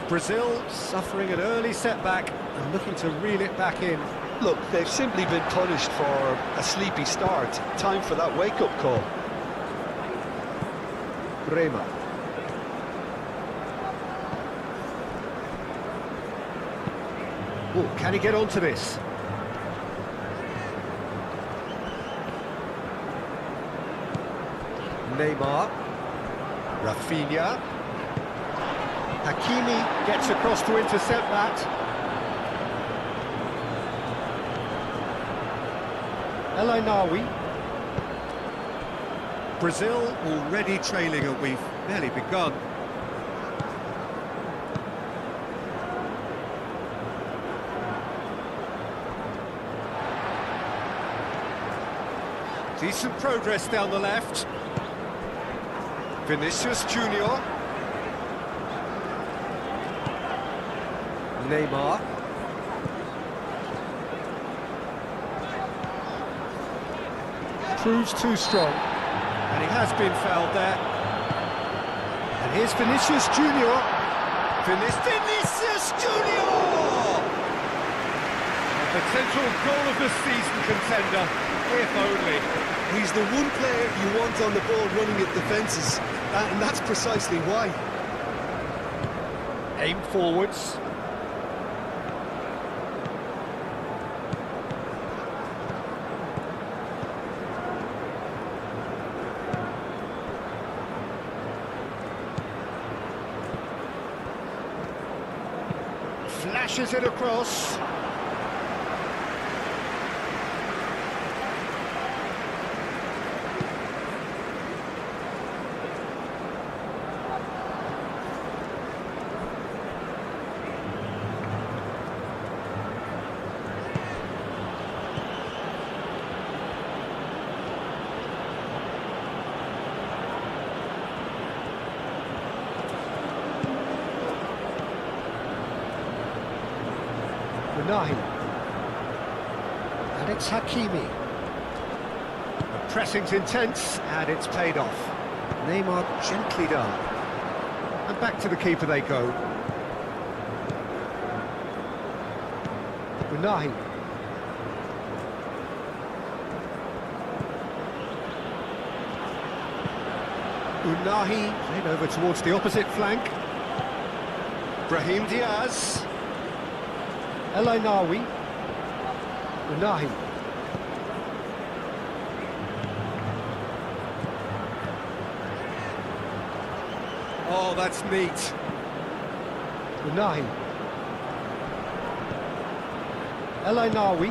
S3: Brazil suffering an early setback and looking to reel it back in.
S2: Look, they've simply been punished for a sleepy start. Time for that wake-up call.
S3: Bremer. Oh, can he get onto this? Neymar. Rafinha. Hakimi gets across to intercept that. El Ainawi. Brazil already trailing, and we've barely begun. Decent progress down the left. Vinicius Junior. Neymar. proves too strong. And he has been fouled there. And here's Vinicius Junior. Vinicius Junior! A potential goal of the season contender, if only.
S2: He's the one player you want on the ball running at defences, and that's precisely why.
S3: Aim forwards. Flashes it across. Nahi. And it's Hakimi. The pressing's intense, and it's paid off. Neymar gently done. And back to the keeper they go. Nahi. Unahi, played over towards the opposite flank. Brahim Diaz. El Ainawi. Unahi. Oh, that's neat. Unahi. El Ainawi.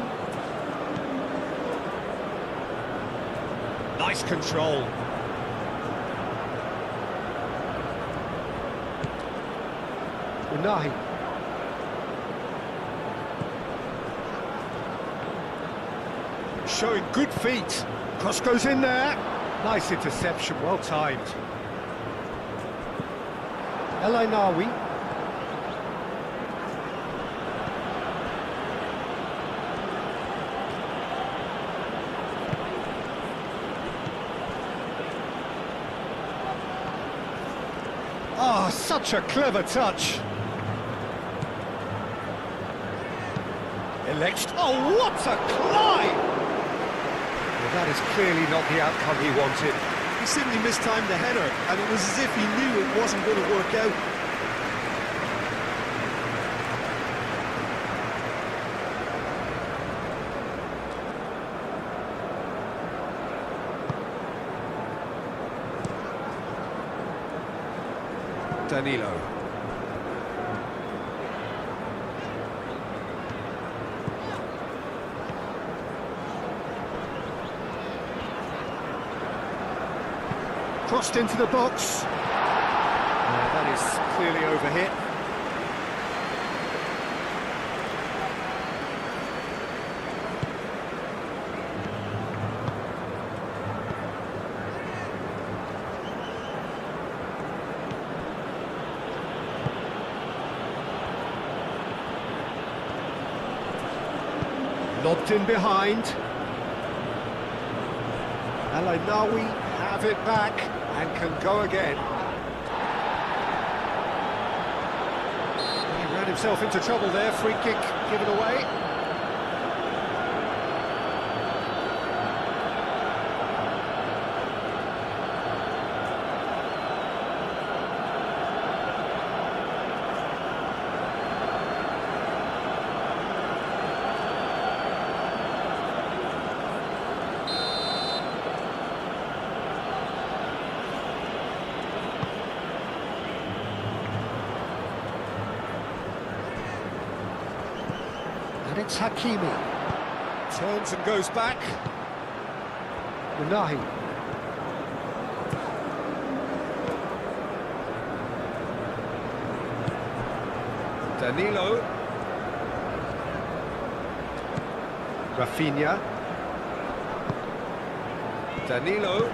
S3: Nice control. Unahi. Showing good feet. Cross goes in there. Nice interception, well timed. El Ainawi. Oh, such a clever touch. Oh, what a climb! That is clearly not the outcome he wanted.
S2: He simply mistimed the header, and it was as if he knew it wasn't going to work out.
S3: Danilo. Crossed into the box. That is clearly overhit. Lobbed in behind. El Ainawi have it back and can go again. He ran himself into trouble there, free kick given away. And it's Hakimi. Turns and goes back. Unahi. Danilo. Rafinha. Danilo.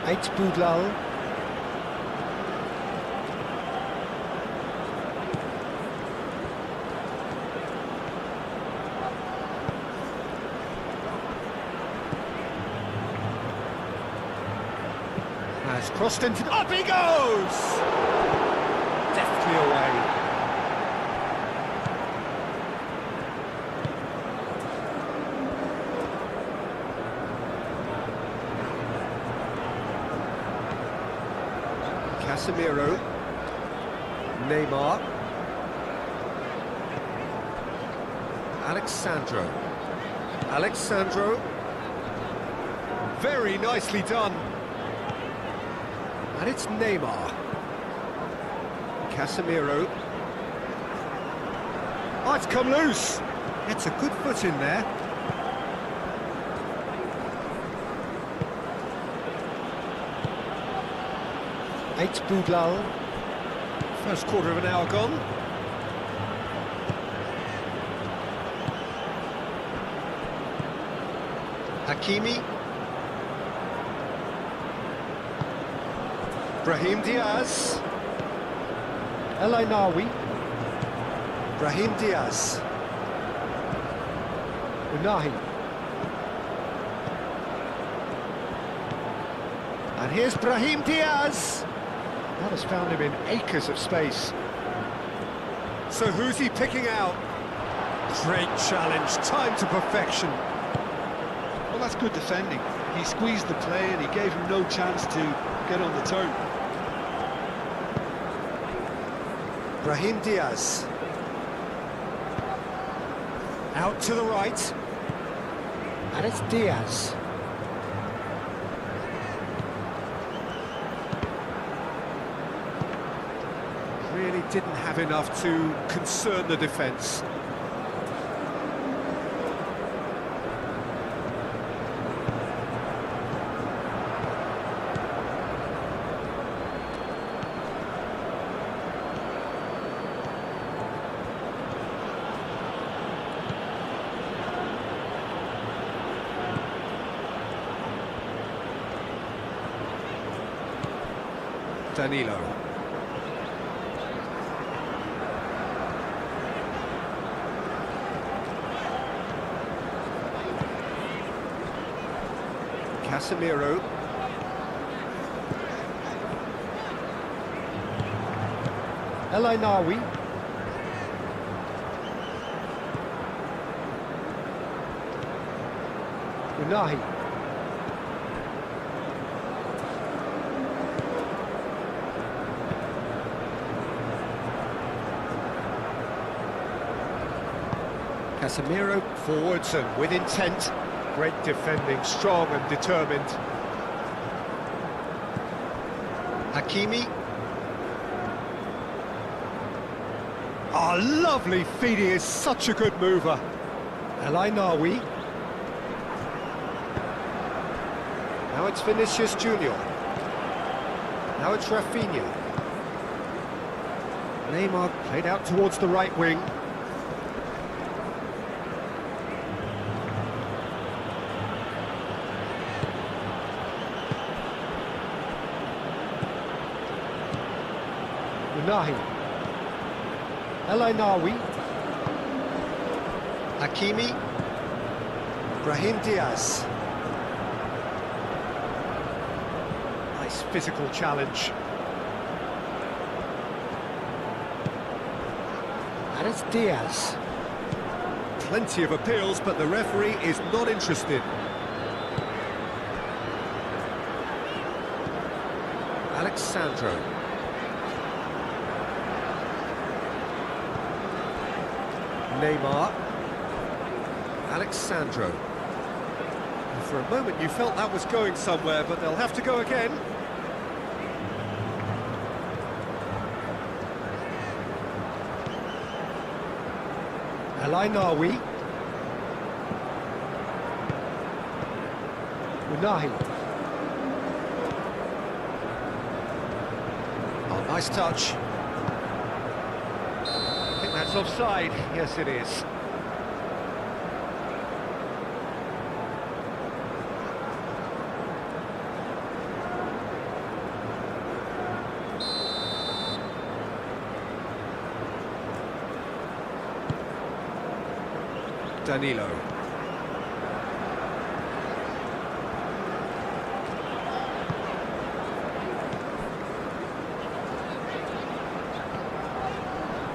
S3: eFootball. Has crossed into... Up he goes! Deftly away. Casemiro, Neymar, Alexandro, very nicely done, and it's Neymar, Casemiro, oh, it's come loose, it's a good foot in there. eFootball. First quarter of an hour gone. Hakimi. Brahim Diaz. El Ainawi. Brahim Diaz. Unahi. And here's Brahim Diaz. That has found him in acres of space. So who's he picking out? Great challenge, time to perfection.
S2: Well, that's good defending. He squeezed the play and he gave him no chance to get on the turn.
S3: Brahim Diaz. Out to the right. And it's Diaz. Really didn't have enough to concern the defence. Danilo. Casemiro. El Ainawi. Unahi. Casemiro forwards and with intent. Great defending, strong and determined. Hakimi. Oh, lovely feet, he is such a good mover. El Ainawi. Now it's Vinicius Junior. Now it's Rafinha. Neymar played out towards the right wing. Unahi. El Ainawi. Hakimi. Brahim Diaz. Nice physical challenge. And it's Diaz. Plenty of appeals, but the referee is not interested. Alexandro. Neymar, Alexandro. And for a moment you felt that was going somewhere, but they'll have to go again. El Ainawi. Unahi. Oh, nice touch. That's offside. Yes, it is. Danilo.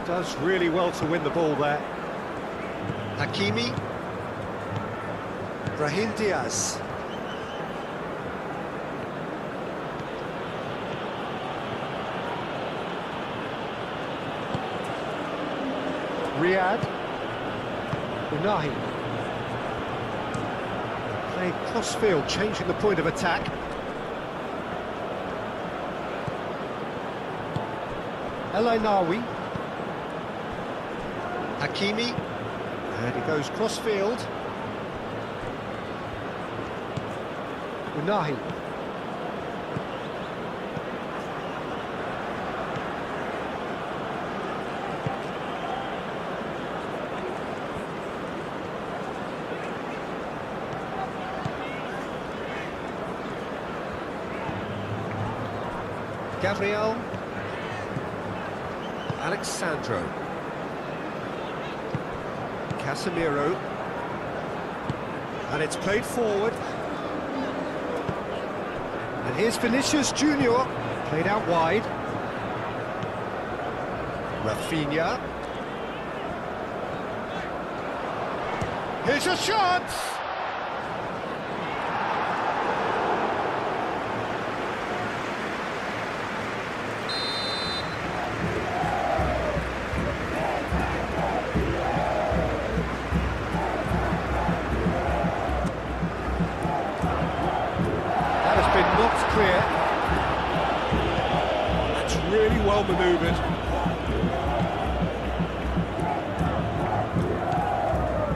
S3: Does really well to win the ball there. Hakimi. Brahim Diaz. Riyad. Unahi. Playing cross-field, changing the point of attack. El Ainawi. Hakimi. And he goes cross-field. Unahi. Gabriel. Alexandro. Casemiro. And it's played forward. And here's Vinicius Junior, played out wide. Rafinha. Here's a shot! Knocked clear. That's really well manoeuvred.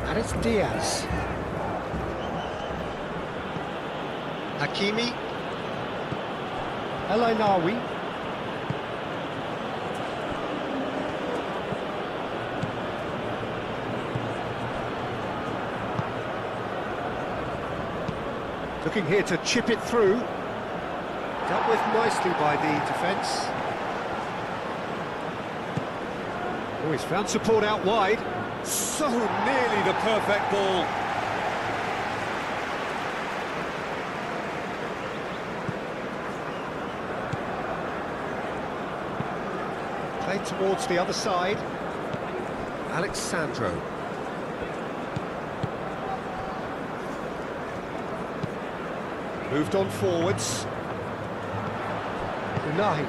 S3: And it's Diaz. Hakimi. El Ainawi. Looking here to chip it through. Dealt with nicely by the defence. Oh, he's found support out wide. So nearly the perfect ball. Played towards the other side. Alexandro. Moved on forwards. Unahi.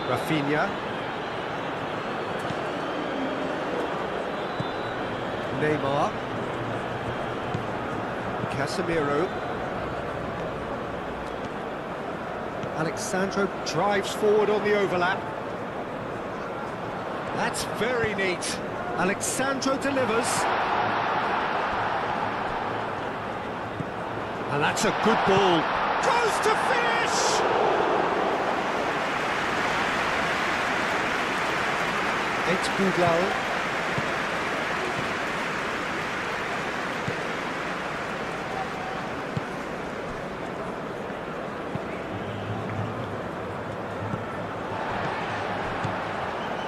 S3: Rafinha. Neymar. Casemiro. Alexandro drives forward on the overlap. That's very neat. Alexandro delivers. And that's a good ball. Goes to finish! It's Boudlal.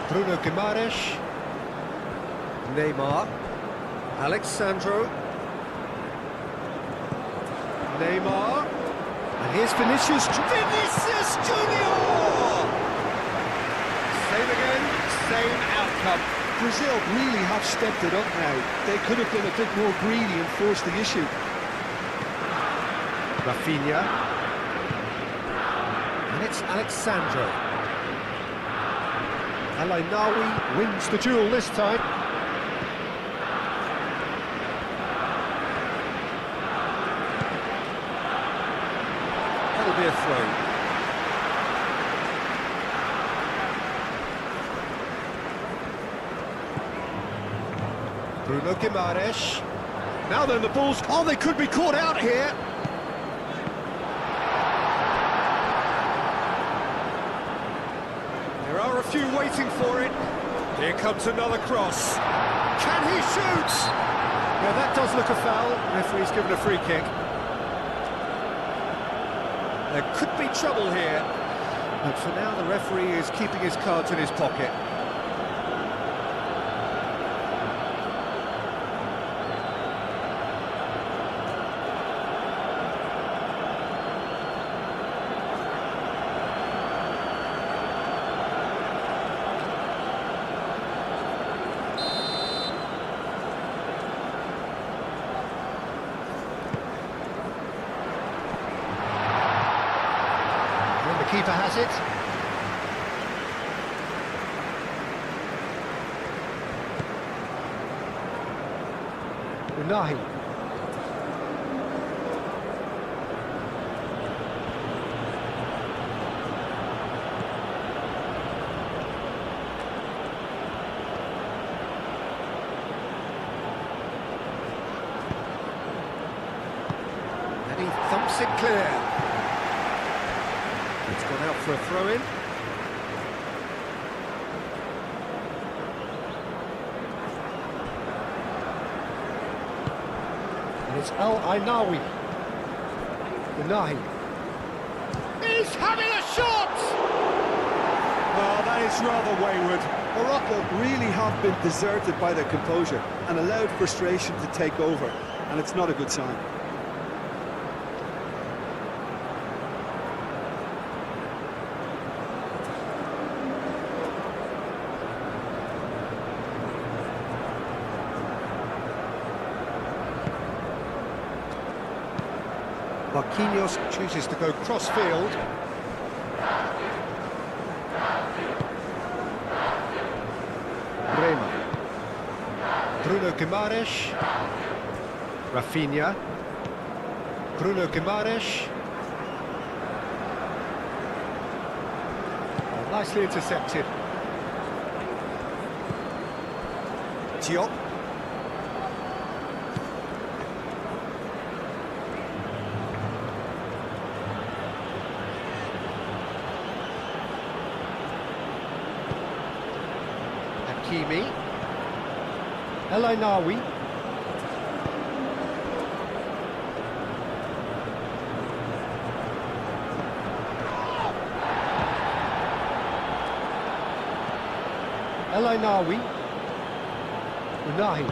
S3: Bruno Guimaraes. Neymar. Alexandro. Neymar. And here's Vinicius. Vinicius Junior! Same again, same outcome.
S2: Brazil really have stepped it up now. They could have been a bit more greedy and forced the issue.
S3: Rafinha. And it's Alexandro. El Ainawi wins the duel this time. That'll be a throw. Bruno Guimaraes. Now then, the ball's... Oh, they could be caught out here. There are a few waiting for it. Here comes another cross. Can he shoot? Yeah, that does look a foul. Referee's given a free kick. There could be trouble here. But for now, the referee is keeping his cards in his pocket. The keeper has it. Unahi. And he thumps it clear. It's gone out for a throw-in. And it's Al-Ainawi. Unahi. He's having a shot! Oh, that is rather wayward.
S2: Morocco really have been deserted by their composure and allowed frustration to take over, and it's not a good sign.
S3: Marquinhos chooses to go cross-field. Brema. Bruno Guimaraes. Rafinha. Bruno Guimaraes. Oh, nicely intercepted. Diop. Hakimi. El-Ainawi. El-Ainawi. Unahi.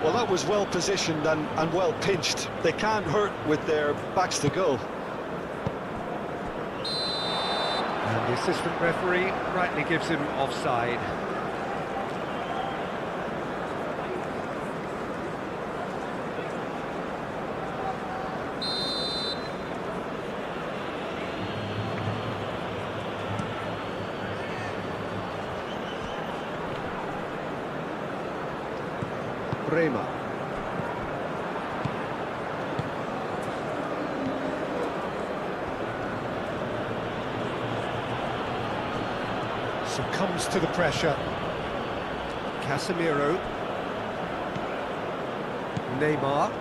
S2: Well, that was well positioned and well pinched. They can't hurt with their backs to goal.
S3: And the assistant referee rightly gives him offside. Brema. Succumbs to the pressure. Casemiro. Neymar.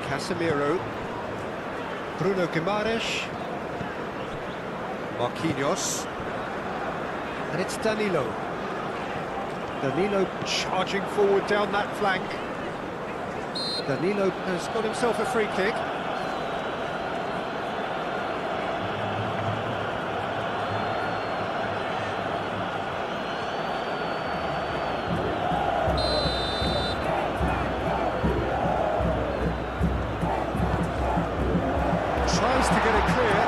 S3: Casemiro. Bruno Guimaraes. Marquinhos. And it's Danilo. Danilo charging forward down that flank. Danilo has got himself a free kick. Tries to get it clear.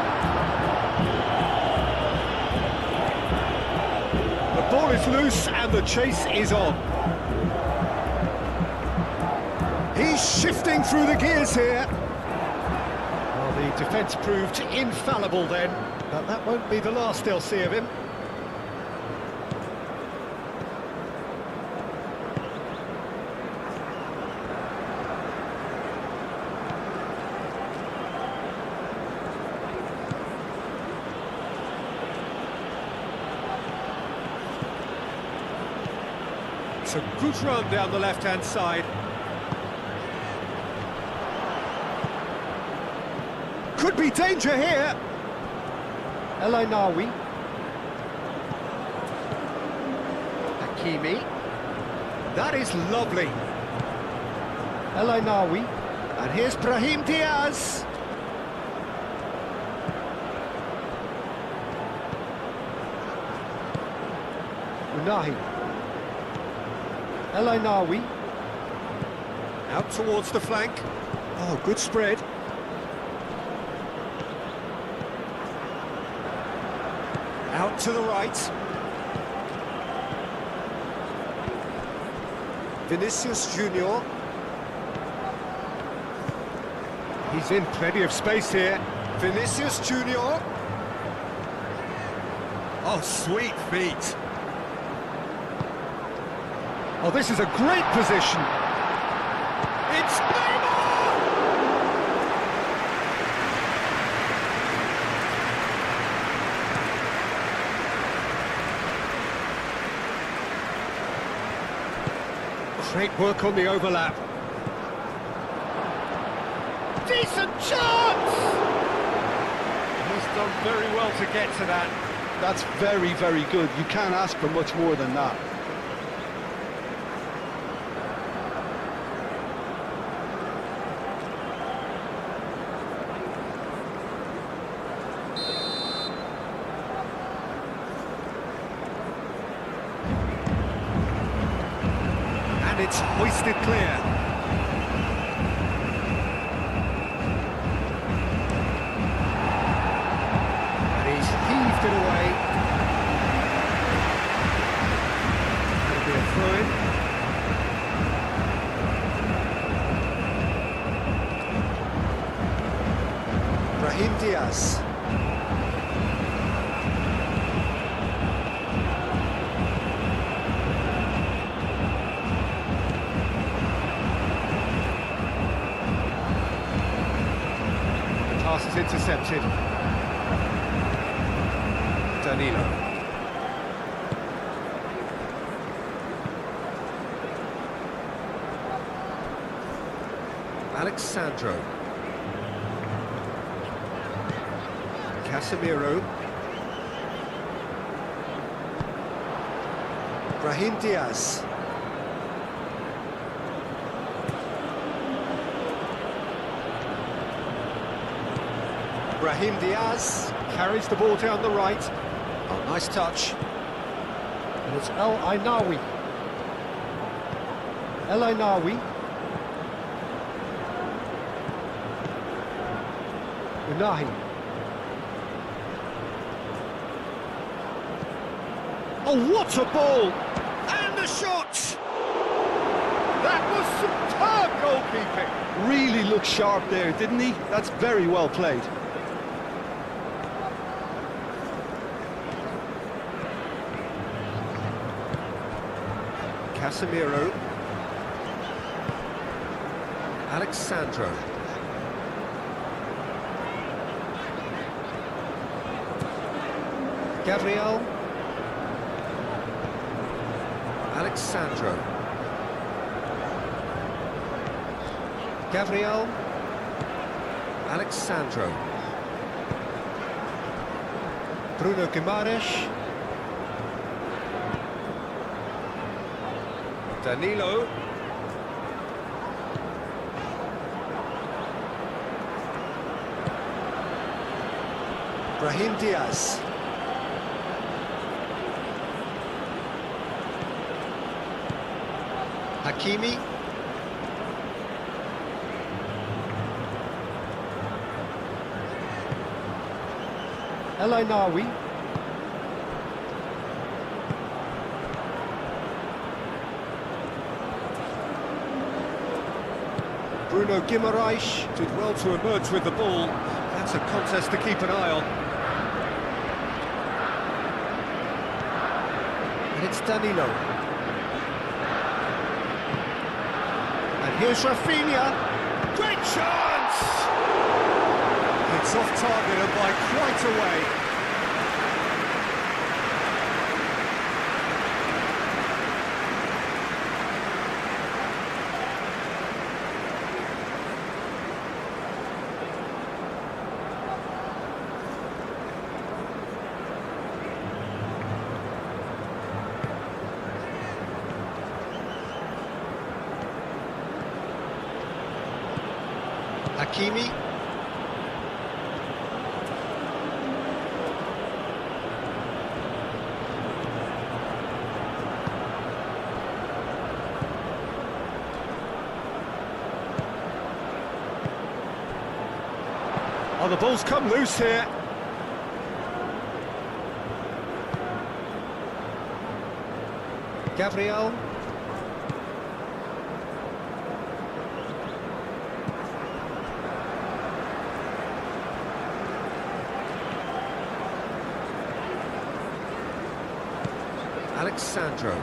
S3: The ball is loose and the chase is on. He's shifting through the gears here. Well, the defence proved infallible then, but that won't be the last they'll see of him. It's a good run down the left-hand side. Could be danger here. El-Ainawi. Hakimi. That is lovely. El Ainawi. And here's Brahim Diaz. Unahi. El Ainawi. Out towards the flank. Oh, good spread. Out to the right. Vinicius Junior. He's in plenty of space here. Vinicius Junior. Oh, sweet feet. Oh, this is a great position. It's Neymar! Great work on the overlap. Decent chance! He's done very well to get to that.
S2: That's very, very good. You can't ask for much more than that.
S3: And it's hoisted clear. And he's heaved it away. That'll be a throw-in. Brahim Diaz. Pass is intercepted. Danilo. Alexandro. Casemiro. Brahim Diaz. Brahim Diaz carries the ball down the right. Oh, nice touch. And it's El Ainawi. El Ainawi. Unahi. Oh, what a ball! And the shot! That was superb goalkeeping.
S2: Really looked sharp there, didn't he? That's very well played.
S3: Casemiro. Alexandro. Gabriel. Alexandro. Gabriel. Alexandro. Bruno Guimaraes. Danilo. Brahim Diaz. Hakimi. El Ainawi. Bruno Guimaraes did well to emerge with the ball. That's a contest to keep an eye on. And it's Danilo. And here's Rafinha. Great chance! It's off target and by quite a way. Hakimi. Oh, the ball's come loose here. Gabriel. Alexandro.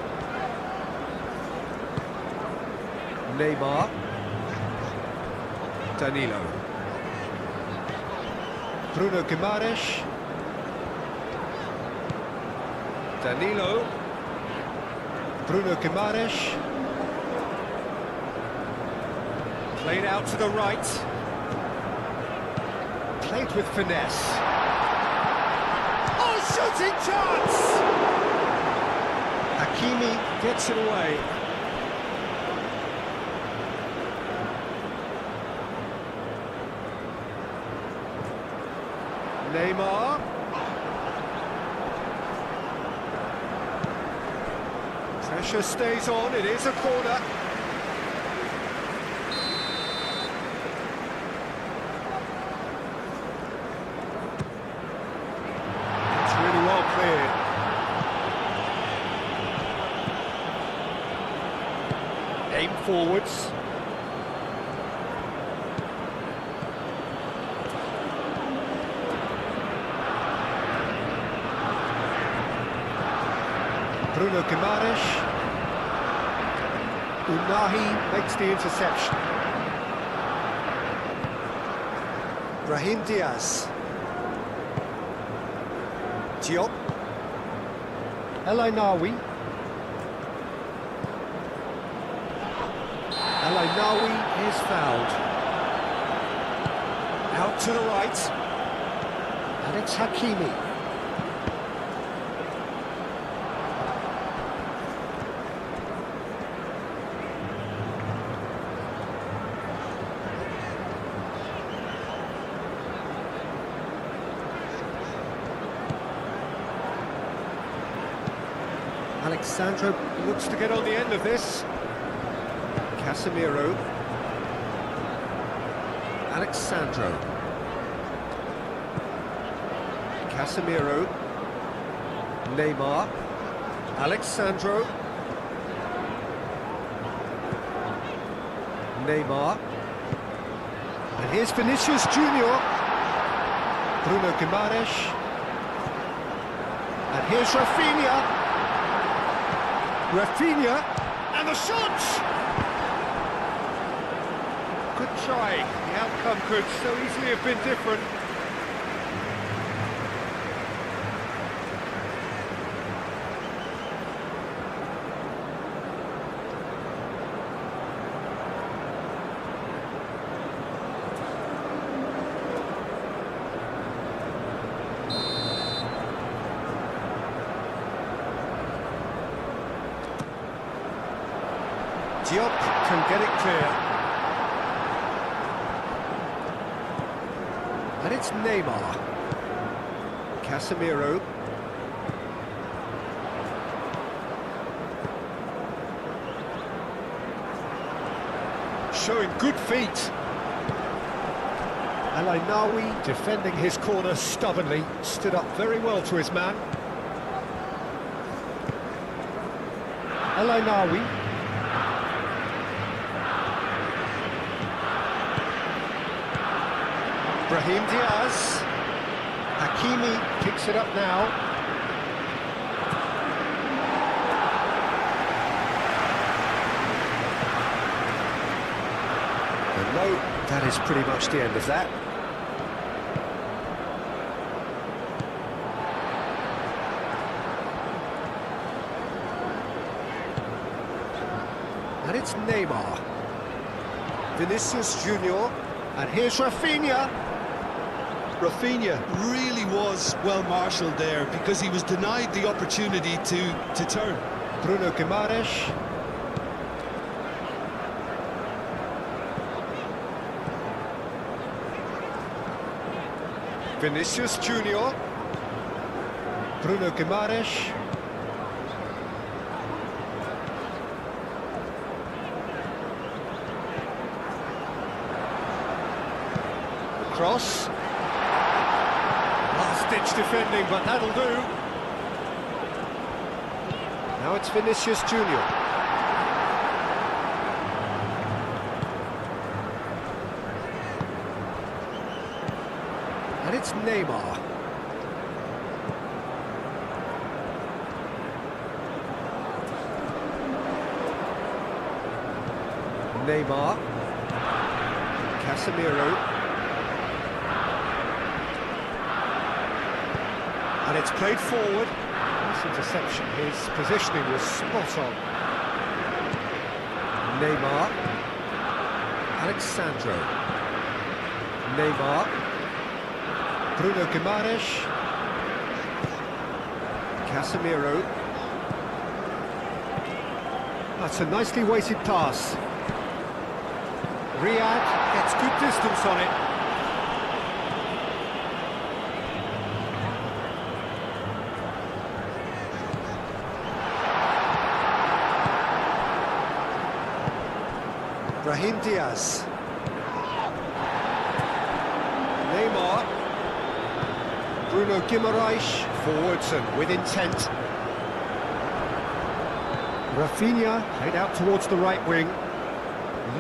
S3: Neymar. Danilo. Bruno Guimaraes. Danilo. Bruno Guimaraes. Played out to the right. Played with finesse. Oh, shooting chance! Hakimi gets it away. Neymar. Pressure stays on, it is a corner. It's really well cleared. Aim forwards. Bruno Guimaraes. Unahi makes the interception. Brahim Diaz. Diop. El Ainaoui. El Ainaoui is fouled. Out to the right. And it's Hakimi. Alexandro looks to get on the end of this. Casemiro. Alexandro. Casemiro. Neymar. Alexandro. Neymar. And here's Vinicius Junior. Bruno Guimaraes. And here's Rafinha. Rafinha, and the shot! Good try. The outcome could so easily have been different. Diop can get it clear. And it's Neymar. Casemiro. Showing good feet. El Ainaoui defending his corner stubbornly. Stood up very well to his man. El Ainaoui. Brahim Diaz. Hakimi picks it up now. And no, that is pretty much the end of that. And it's Neymar. Vinicius Junior. And here's Rafinha.
S2: Rafinha really was well marshalled there because he was denied the opportunity to turn.
S3: Bruno Guimaraes. Vinicius Junior. Bruno Guimaraes. The cross. Last-ditch defending, but that'll do. Now it's Vinicius Junior. And it's Neymar. Neymar. Casemiro. And it's played forward. This interception, his positioning was spot on. Neymar. Alexandro. Neymar. Bruno Guimaraes. Casemiro. That's a nicely weighted pass. Riyad gets good distance on it. Brahim Diaz. Neymar. Bruno Guimaraes, forwards and with intent. Rafinha played out towards the right wing.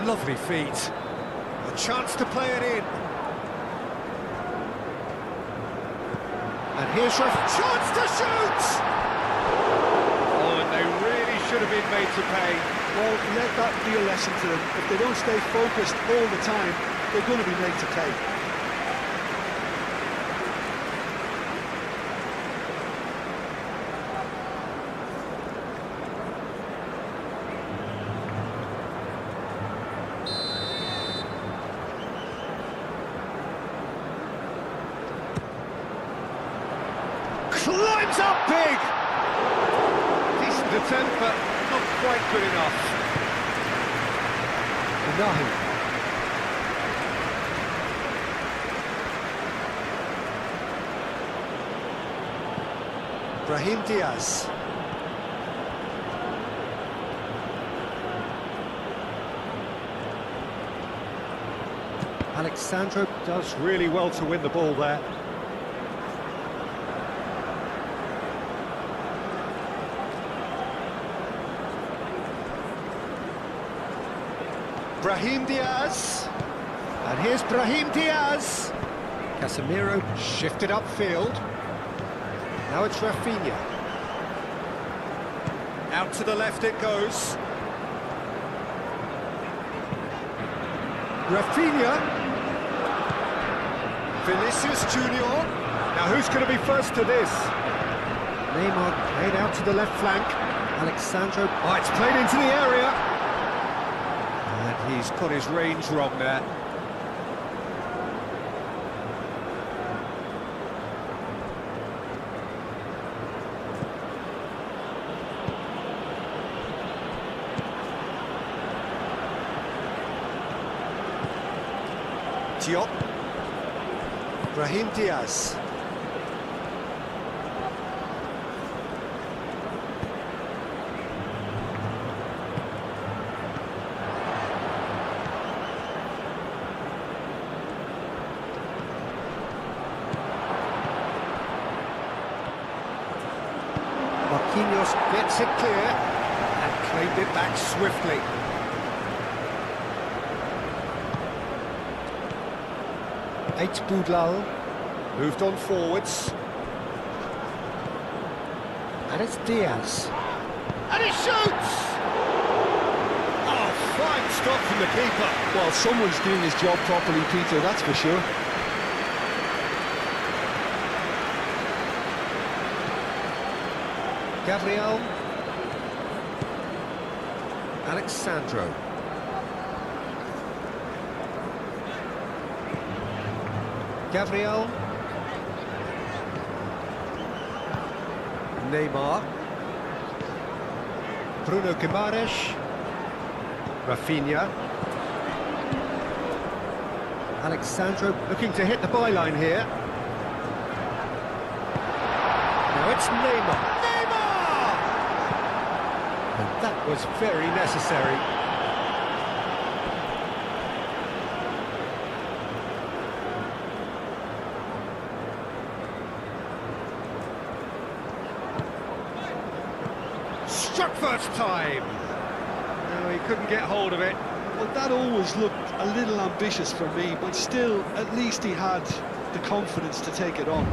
S3: Lovely feet. A chance to play it in. And here's chance to shoot! Oh, and they really should have been made to pay.
S2: Well, let that be a lesson to them. If they don't stay focused all the time, they're going to be made to pay.
S3: Climbs up big! Decent attempt, but not quite good enough. Nahi. Brahim Diaz. Alexandro does really well to win the ball there. Brahim Diaz. And here's Brahim Diaz. Casemiro shifted upfield. Now it's Rafinha. Out to the left it goes. Rafinha. Vinicius Junior. Now who's going to be first to this? Neymar played out to the left flank. Alexandro. Oh, it's played into the area. And he's got his range wrong there. Diop. Brahim Diaz. Marquinhos gets it clear and claimed it back swiftly. Eight Boudlal moved on forwards. And it's Diaz. And he shoots! Oh, fine stop from the keeper.
S2: Well, someone's doing his job properly, Peter, that's for sure.
S3: Gabriel. Alexandro. Gabriel. Neymar. Bruno Guimaraes. Rafinha. Alexandro looking to hit the byline here. it's Neymar. Neymar! And that was very necessary. Struck first time. No, he couldn't get hold of it.
S2: Well, that always looked a little ambitious for me, but still, at least he had the confidence to take it on.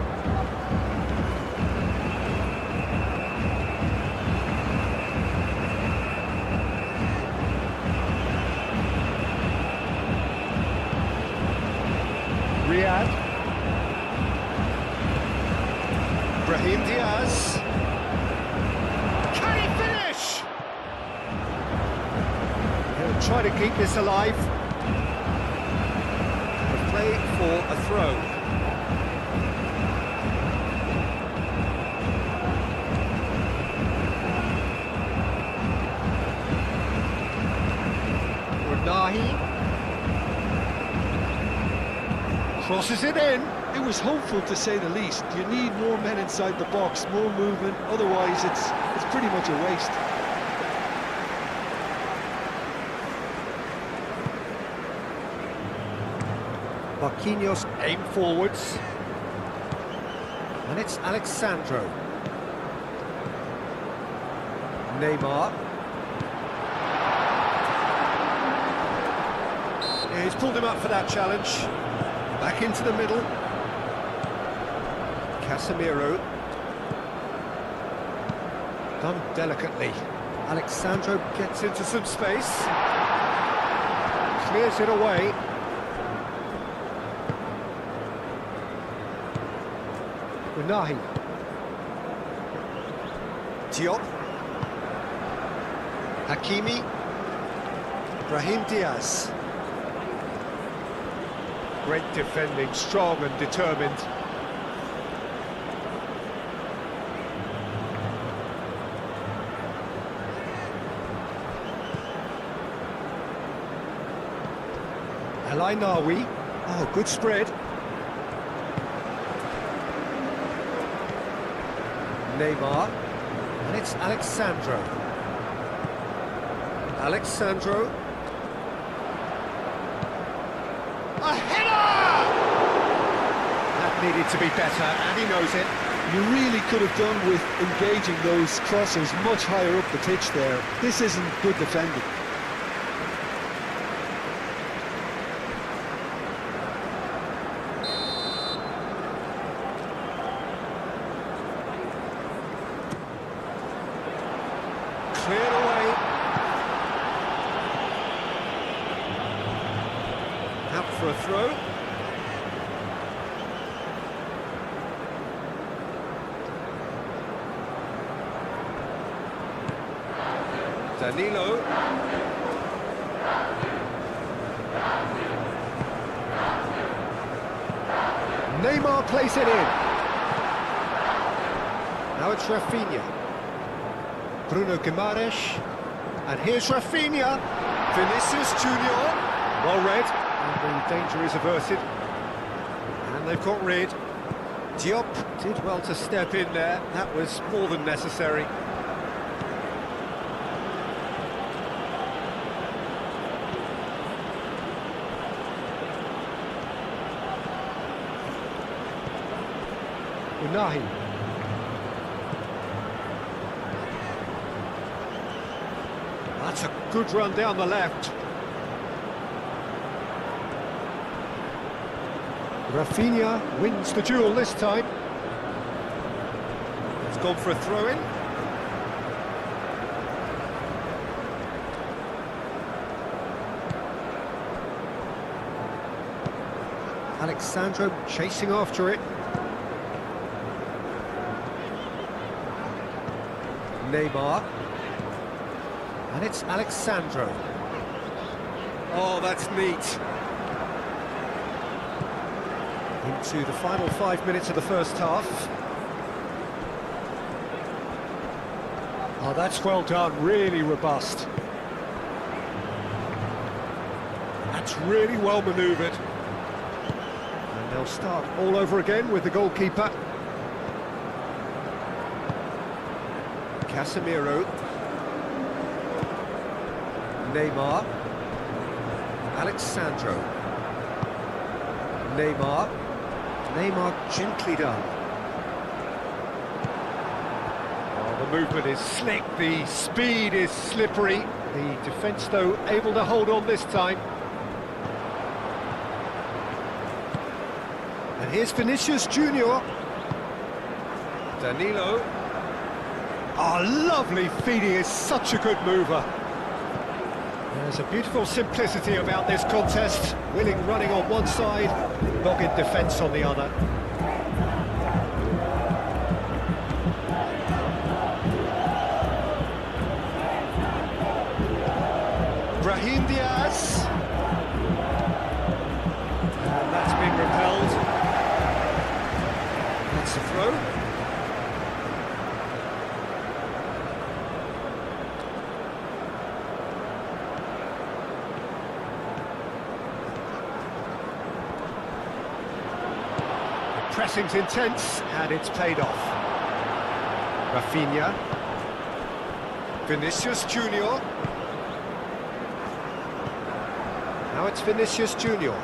S3: Riyad. Brahim Diaz. Can he finish? He'll try to keep this alive. A play for a throw. Nahi crosses it in.
S2: It was hopeful, to say the least. You need more men inside the box, more movement, otherwise it's pretty much a waste.
S3: Marquinhos aim forwards. And it's Alexandro. Neymar. Yeah, he's pulled him up for that challenge. Back into the middle. Casemiro. Done delicately. Alexandro gets into some space. Clears it away. Unahi. Diop. Hakimi. Brahim Diaz. Great defending, strong and determined. El Ainawi. Oh, good spread. Neymar. And it's Alexandro. Alexandro. A header! That needed to be better, and he knows it.
S2: You really could have done with engaging those crossers much higher up the pitch there. This isn't good defending.
S3: Cleared away. Out for a throw. Danilo. Neymar plays it in. Now it's Rafinha. Bruno Guimaraes. And here's Rafinha. Vinicius Junior. Well read. And the danger is averted. And they've got rid. Diop did well to step in there. That was more than necessary. Unahi. That's a good run down the left. Rafinha wins the duel this time. It's gone for a throw-in. Alexandro chasing after it. Neymar. And it's Alexandro. Oh, that's neat. Into the final 5 minutes of the first half. Oh, that's well done, really robust. That's really well manoeuvred. And they'll start all over again with the goalkeeper. Casemiro. Neymar. Alexandro. Neymar. Neymar gently done. Oh, the movement is slick, the speed is slippery. The defence, though, able to hold on this time. And here's Vinicius Junior. Danilo. Oh, lovely feet, he is such a good mover. There's a beautiful simplicity about this contest. Willing running on one side, dogged defence on the other. Brahim Diaz. And that's been repelled. That's a throw. Pressing's intense, and it's paid off. Rafinha. Vinicius Junior. Now it's Vinicius Junior.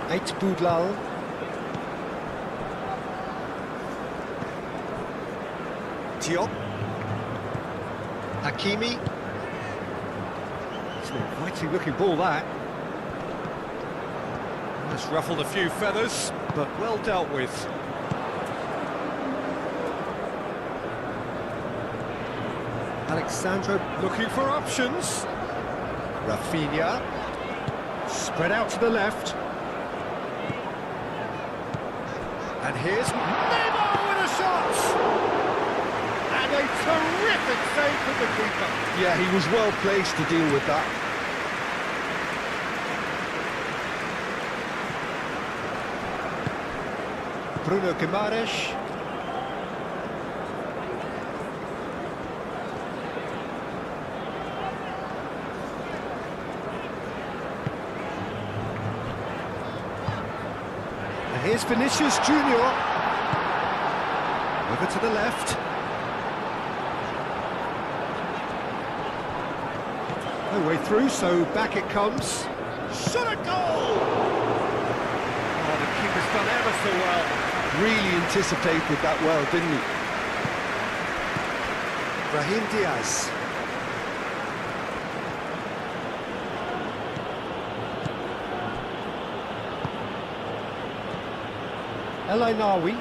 S3: 8 Boudlal. Diop. Hakimi. It's an inviting looking ball, that. Has ruffled a few feathers, but well dealt with. Alexandro looking for options. Rafinha. Spread out to the left. And here's Neymar with a shot! And a terrific save from the keeper.
S2: Yeah, he was well placed to deal with that.
S3: Bruno Guimaraes. And here's Vinicius Junior. Over to the left. No way through, so back it comes. Shot a goal! Oh, the keeper's done ever so well.
S2: Really anticipated that well, didn't he?
S3: Brahim Diaz. El Ainawi.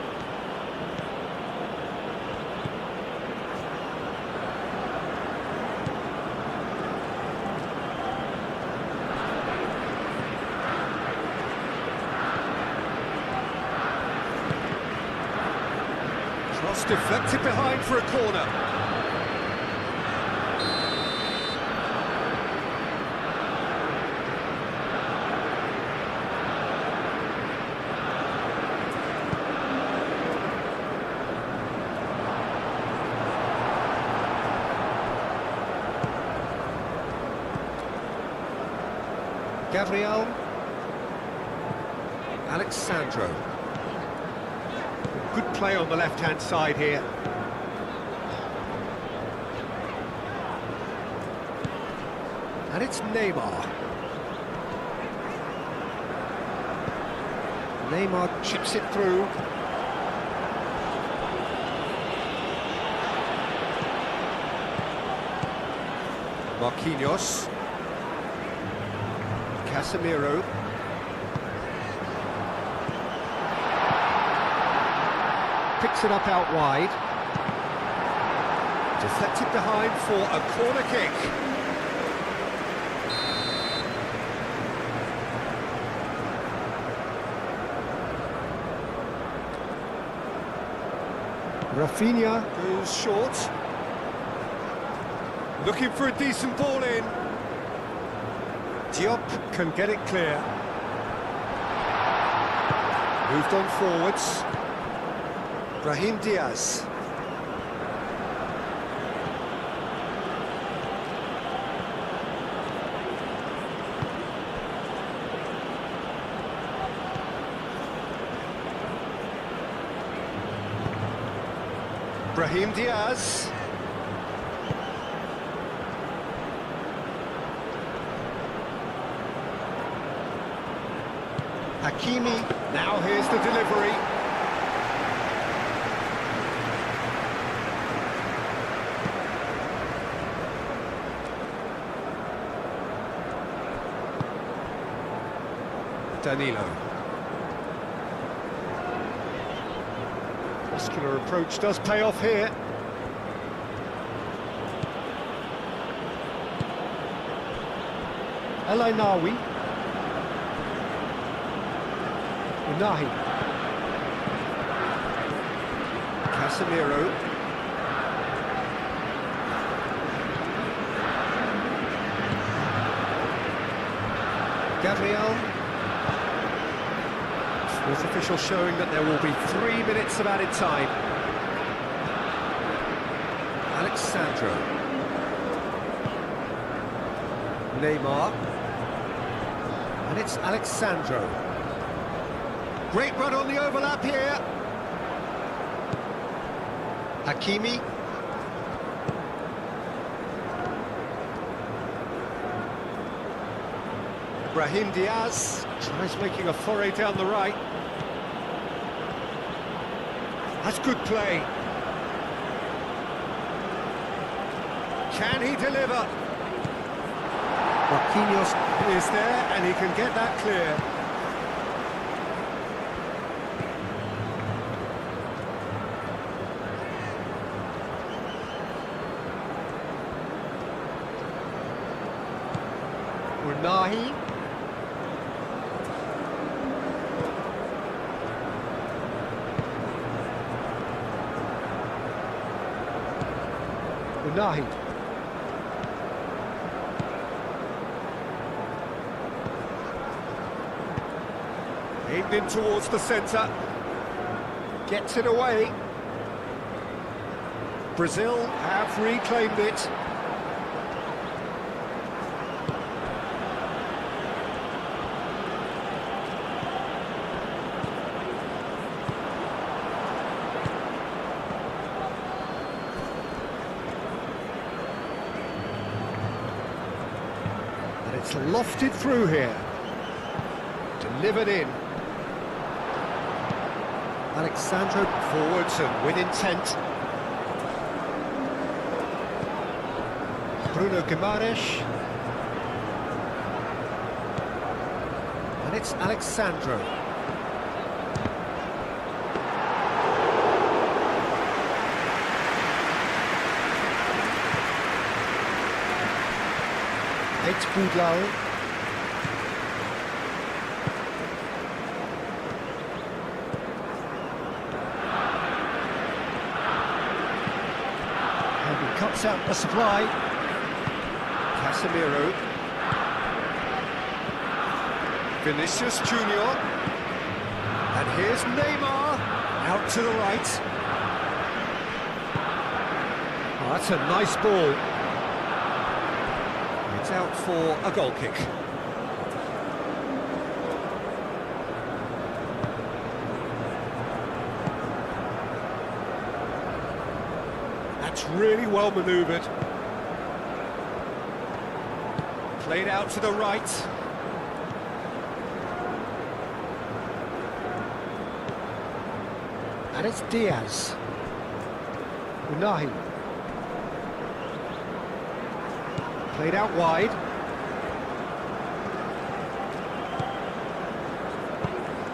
S3: Cross deflected behind for a corner. Gabriel. Alexandro. Good play on the left-hand side here. And it's Neymar. Neymar chips it through. Marquinhos. Casemiro. Picks it up out wide. Deflected behind for a corner kick. Rafinha goes short. Looking for a decent ball in. Diop can get it clear. Moved on forwards. Brahim Diaz. Brahim Diaz. Hakimi. Now here's the delivery. Danilo. Muscular approach does pay off here. El Ainawi. Unahi. Casemiro. Gabriel. With official showing that there will be 3 minutes of added time. Alexandro. Neymar. And it's Alexandro. Great run on the overlap here. Hakimi. Brahim Diaz tries making a foray down the right. That's good play. Can he deliver? Marquinhos is there and he can get that clear. Unahi. Unahi. Aimed in towards the centre. Gets it away. Brazil have reclaimed it. It's lofted through here. Delivered in. Alexandro forwards and with intent. Bruno Guimaraes. And it's Alexandro. It's Boudlau. And he cuts out the supply. Casemiro. Vinicius Junior. And here's Neymar. Out to the right. Oh, that's a nice ball. It's out for a goal kick. That's really well manoeuvred. Played out to the right. And it's Diaz. Unahi. Played out wide.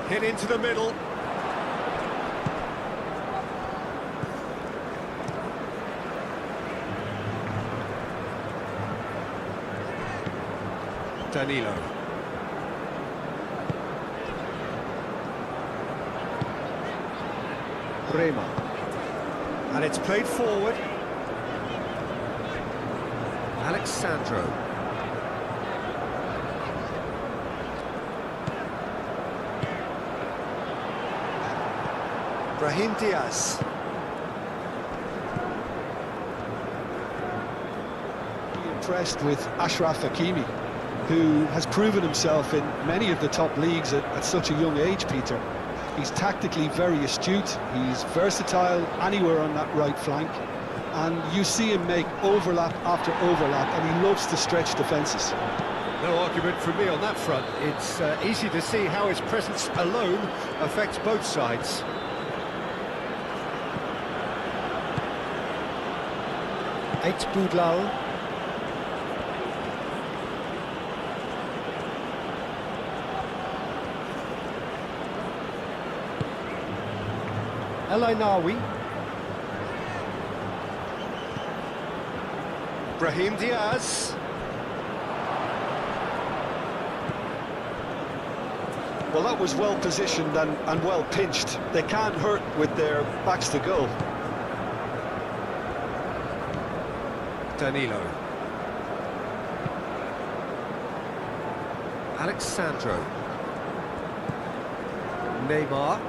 S3: Hit into the middle. Danilo. Rema. And it's played forward. Alexandro. Brahim Diaz.
S2: Impressed with Achraf Hakimi, who has proven himself in many of the top leagues at such a young age, Peter. He's tactically very astute, he's versatile anywhere on that right flank, and you see him make overlap after overlap, and he loves to stretch defences.
S3: No argument from me on that front. It's easy to see how his presence alone affects both sides. Eight Boudlal. El Ainawi. Brahim Diaz.
S2: Well, that was well positioned and well pinched. They can't hurt with their backs to goal.
S3: Danilo. Alexandro. Neymar.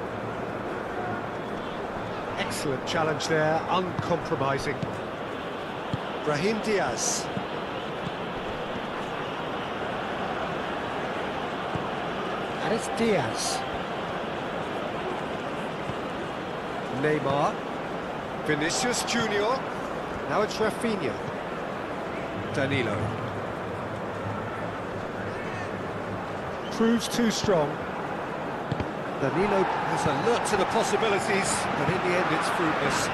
S3: Excellent challenge there, uncompromising. Brahim Diaz. And it's Diaz. Neymar. Vinicius Junior. Now it's Rafinha. Danilo. Proves too strong. Danilo is alert to the possibilities, but in the end it's fruitless.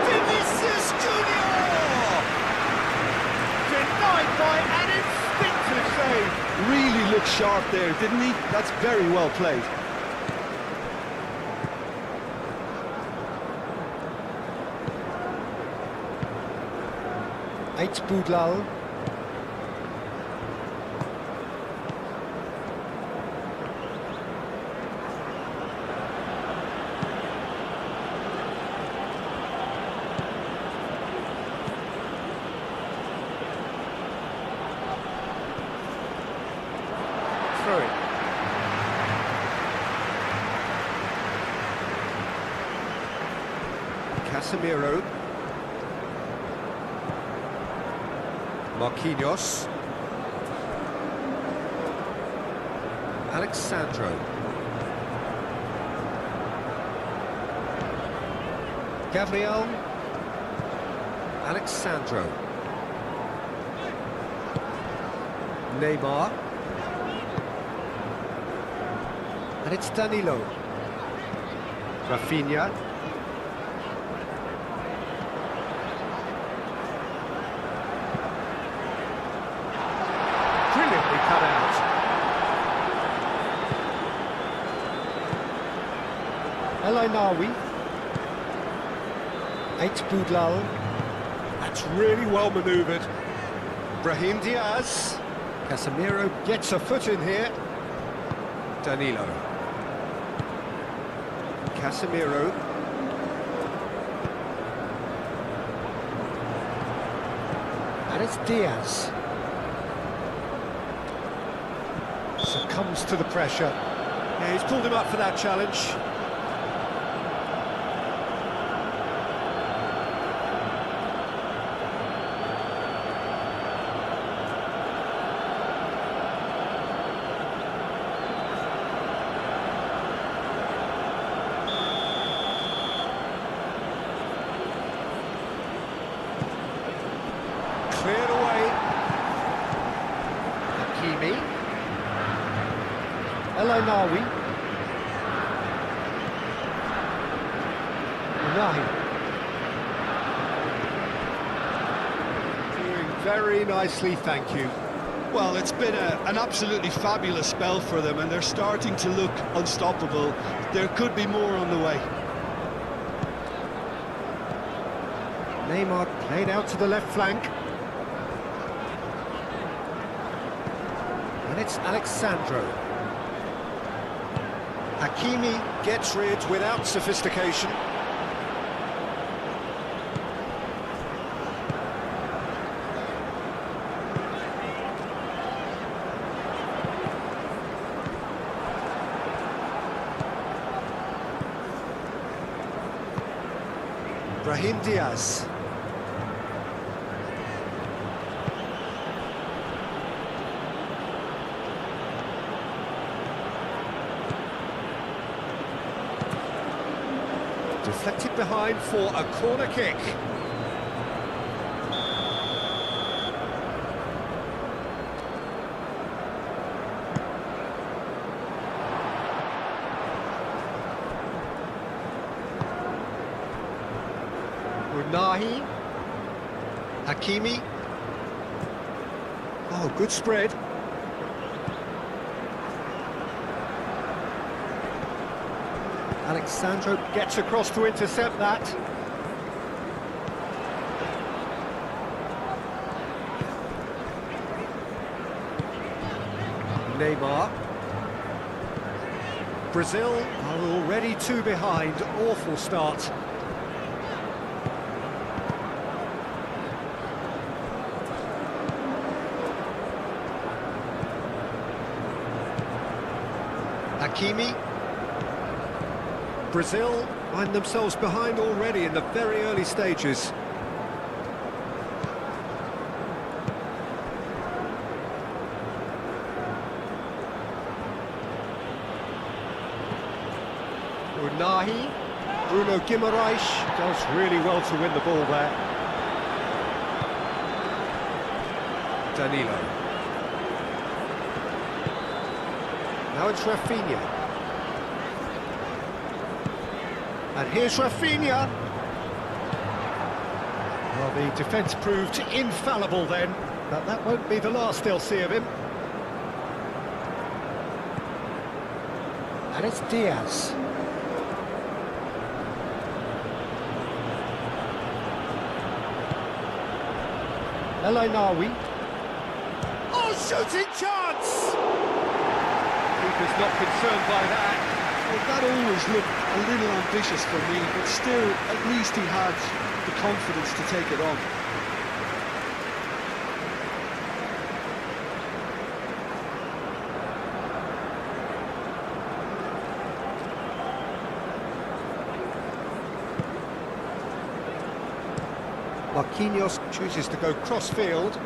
S3: Vinicius Junior! Denied by an instinctive save.
S2: Really looked sharp there, didn't he? That's very well played.
S3: Eight Boudlal. Throw it. Casemiro. Marquinhos. Alexandro. Gabriel. Alexandro. Neymar. And it's Danilo. Rafinha. Brilliantly cut out. El Ainawi. Eight Boudlal. That's really well manoeuvred. Brahim Diaz. Casemiro gets a foot in here. Danilo. Casemiro. And it's Diaz. Succumbs to the pressure. Yeah, he's pulled him up for that challenge. Cleared away. Hakimi. El Ainawi. Unahi. Doing very nicely, thank you.
S2: Well, it's been an absolutely fabulous spell for them, and they're starting to look unstoppable. There could be more on the way.
S3: Neymar played out to the left flank. And it's Alexandro. Hakimi gets rid without sophistication. Brahim Diaz. Deflected behind for a corner kick. Unahi. Hakimi. Oh, good spread. Alexandro gets across to intercept that. Neymar. Brazil are already two behind. Awful start. Hakimi. Brazil find themselves behind already in the very early stages. Unahi. Bruno Guimaraes does really well to win the ball there. Danilo. Now it's Rafinha. And here's Rafinha. Well, the defence proved infallible then, but that won't be the last they'll see of him. And it's Diaz. El Ainawi. Oh, shooting chance! Keeper's not concerned by that.
S2: Well, that always looked a little ambitious for me, but still, at least he had the confidence to take it on.
S3: Marquinhos chooses to go cross-field.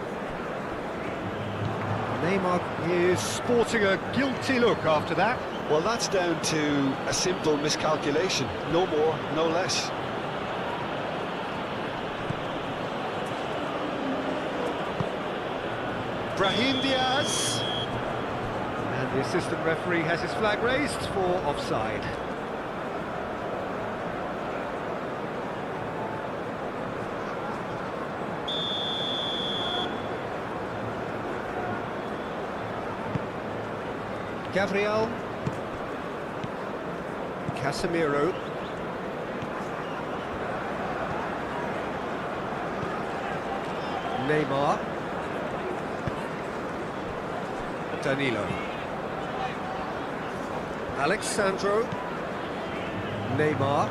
S3: Neymar is sporting a guilty look after that.
S2: Well, that's down to a simple miscalculation. No more, no less.
S3: Brahim Diaz. And the assistant referee has his flag raised for offside. Gabriel. Casemiro. Neymar. Danilo. Alexandro. Neymar.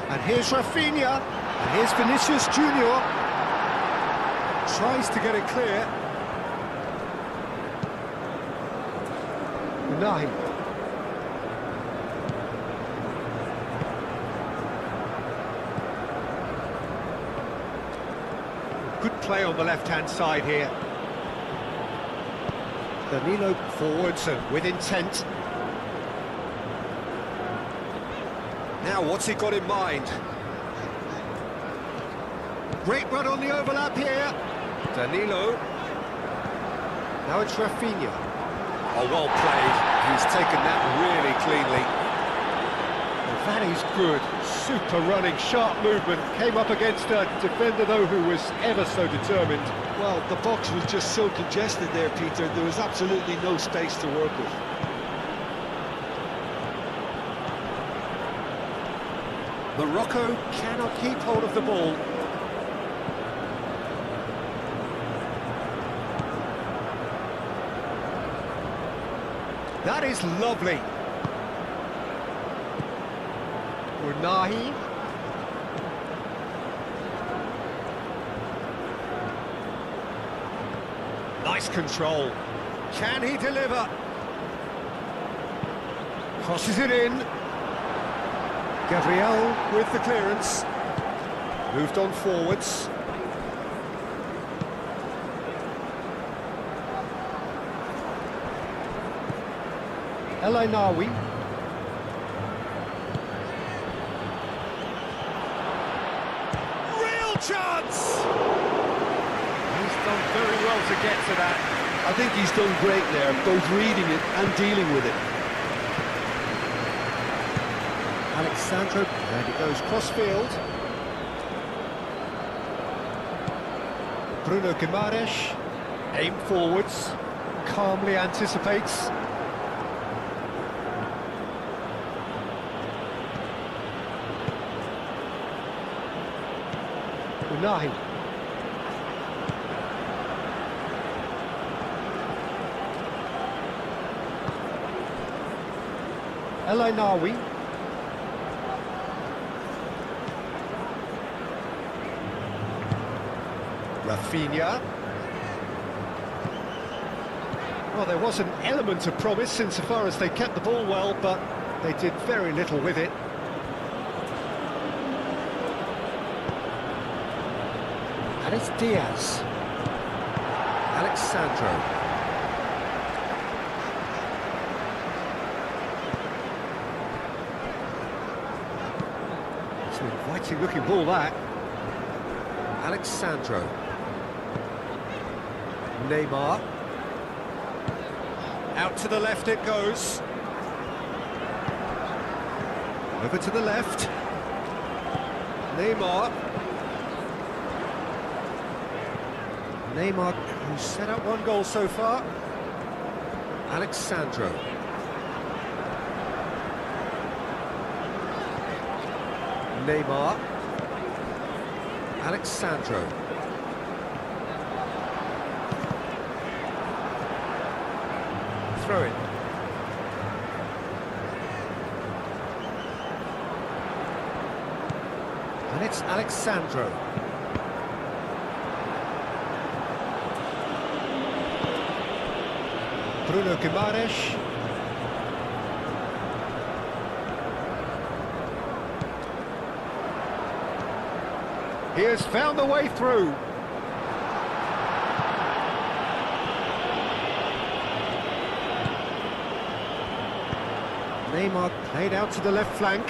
S3: And here's Rafinha. And here's Vinicius Junior. Tries to get it clear. Unahi. Good play on the left-hand side here. Danilo forwards and with intent. Now, what's he got in mind? Great run on the overlap here. Danilo. Now it's Rafinha. Oh, well played. He's taken that really cleanly. Well, that is good. Super running, sharp movement. Came up against a defender, though, who was ever so determined.
S2: Well, the box was just so congested there, Peter. There was absolutely no space to work with.
S3: Morocco cannot keep hold of the ball. That is lovely. Unahi. Nice control. Can he deliver? Crosses it in. Gabriel with the clearance. Moved on forwards. El Ainawi. chance! He's done very well to get to that.
S2: I think he's done great there, both reading it and dealing with it.
S3: Alexandro, and it goes cross-field. Bruno Guimaraes, aim forwards, calmly anticipates. Unahi. El Ainawi. Rafinha. Well, there was an element of promise insofar as they kept the ball well, but they did very little with it. And it's Diaz. Alexandro. It's an inviting looking ball, that. Alexandro. Neymar. Out to the left it goes. Over to the left. Neymar. Neymar, who's set up one goal so far. Alexandro. Neymar. Alexandro. Throw it. And it's Alexandro. Bruno Guimaraes. He has found the way through. Neymar played out to the left flank.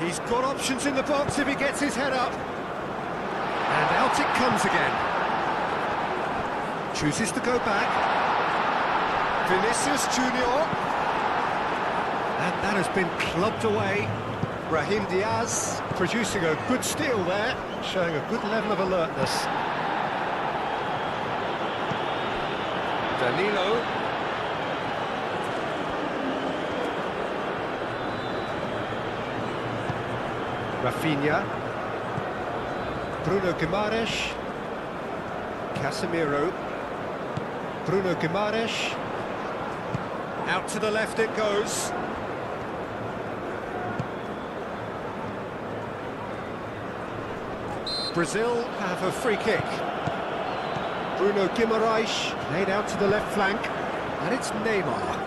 S3: He's got options in the box if he gets his head up. And out it comes again. Chooses to go back. Vinicius Junior. And that has been clubbed away. Brahim Diaz producing a good steal there, showing a good level of alertness. Danilo. Rafinha. Bruno Guimaraes. Casemiro. Bruno Guimaraes. Out to the left it goes. Brazil have a free kick. Bruno Guimaraes played out to the left flank, and it's Neymar.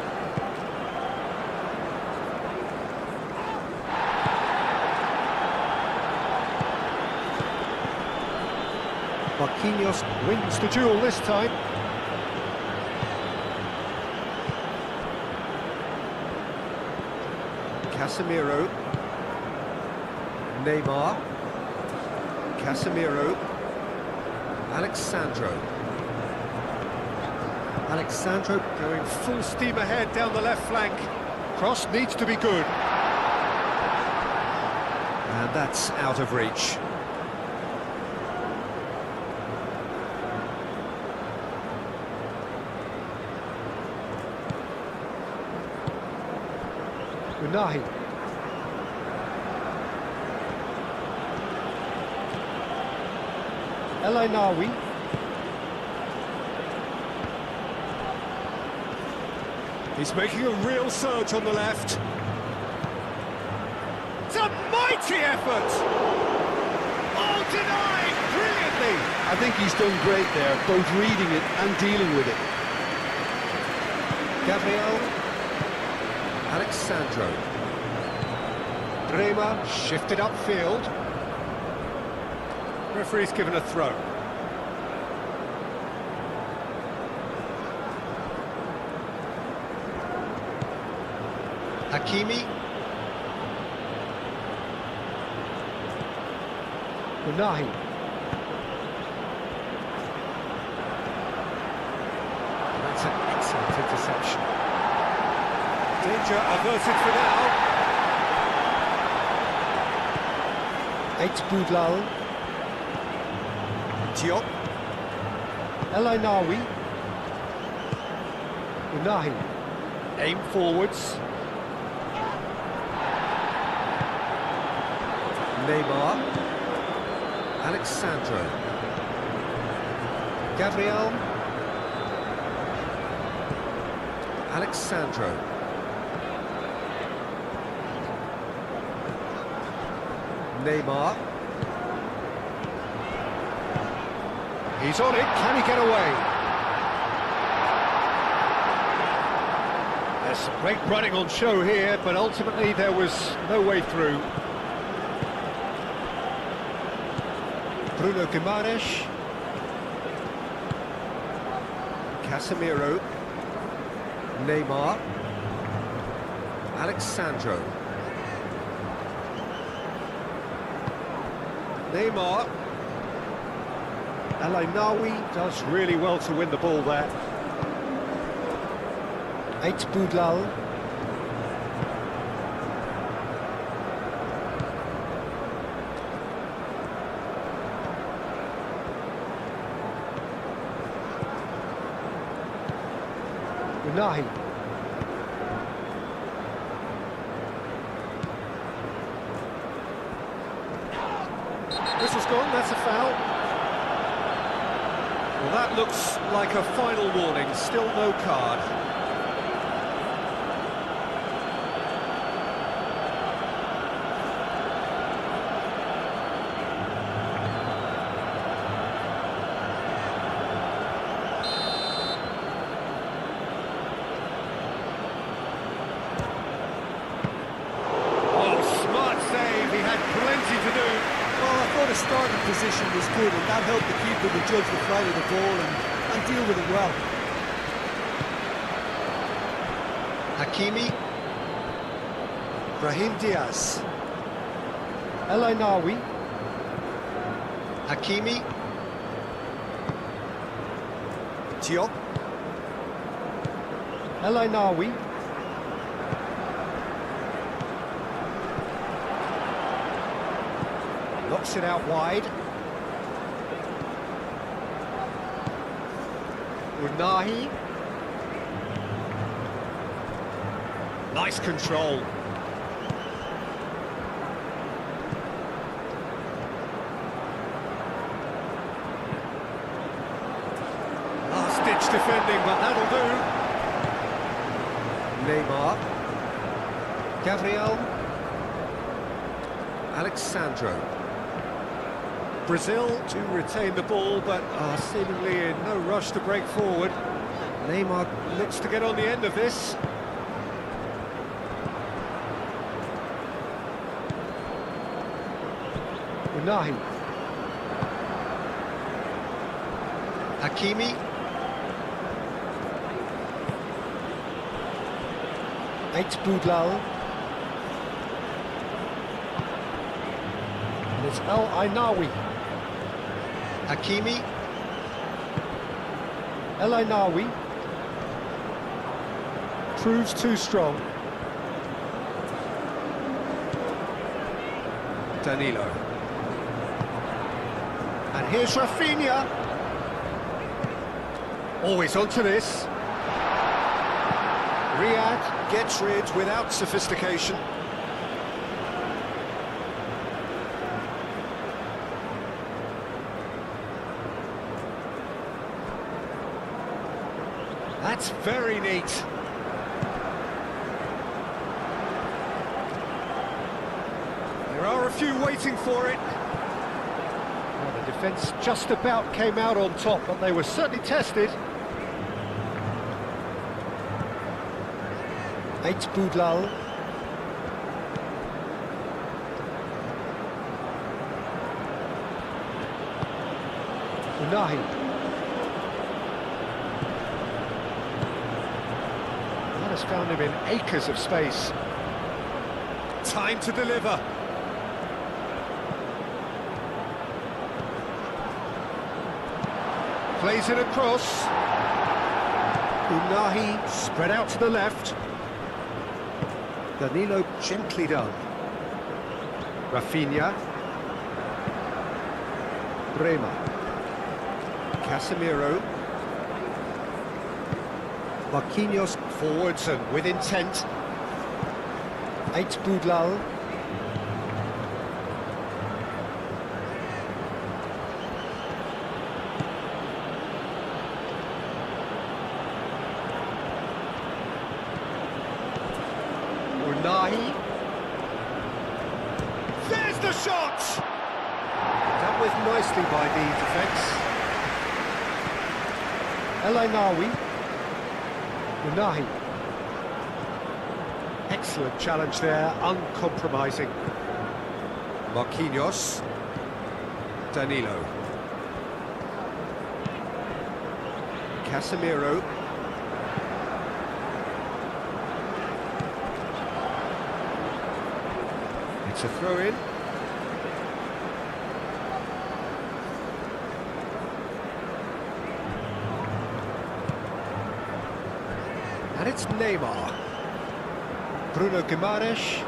S3: Marquinhos wins the duel this time. Casemiro. Neymar. Casemiro. Alexandro. Alexandro going full steam ahead down the left flank. Cross needs to be good. And that's out of reach. Unahi. El Ainawi. He's making a real surge on the left. It's a mighty effort! Oh, denied brilliantly!
S2: I think he's done great there, both reading it and dealing with it.
S3: Gabriel. Alexandro. Bremer shifted upfield. Referee's given a throw. Hakimi. Unahi. That's an excellent interception. Danger averted for now. 8 Boudlal. Diop. El Ainawi. Unahi. Aim forwards. Neymar. Alexandro. Gabriel. Alexandro. Neymar. He's on it, can he get away? There's some great running on show here, but ultimately there was no way through. Bruno Guimaraes. Casemiro. Neymar. Alexandro. Neymar. El Ainawi does really well to win the ball there. 8 Boudlal. Unahi. This is gone, that's a foul. Well, that looks like a final warning, still no card.
S2: The starting position was good, and that helped the keeper to judge the flight of the ball and deal with it well.
S3: Hakimi. Brahim Diaz. El Ainawi. Hakimi. Diop. El Ainawi. Knocks it out wide. Unahi. Nice control. Last-ditch defending, but that'll do. Neymar. Gabriel. Alexandro. Brazil to retain the ball, but are seemingly in no rush to break forward. Neymar looks to get on the end of this. Unahi. Hakimi. 8 Boudlal. And it's El Ainawi. Hakimi. El Ainawi. Proves too strong. Danilo. And here's Rafinha. Always onto this. Riyad gets rid without sophistication. That's very neat. There are a few waiting for it. Well, the defence just about came out on top, but they were certainly tested. 8 Boudlal. Unahi. That has found him in acres of space. Time to deliver. Plays it across. Unahi spread out to the left. Danilo gently done. Rafinha. Bremer. Casemiro. Marquinhos forwards and with intent. Eight Boudlal. Unahi. There's the shot! Dealt with nicely by the defence. El Ainawi. Unahi. Excellent challenge there, uncompromising. Marquinhos. Danilo. Casemiro. It's a throw-in. And it's Neymar. Bruno Guimaraes.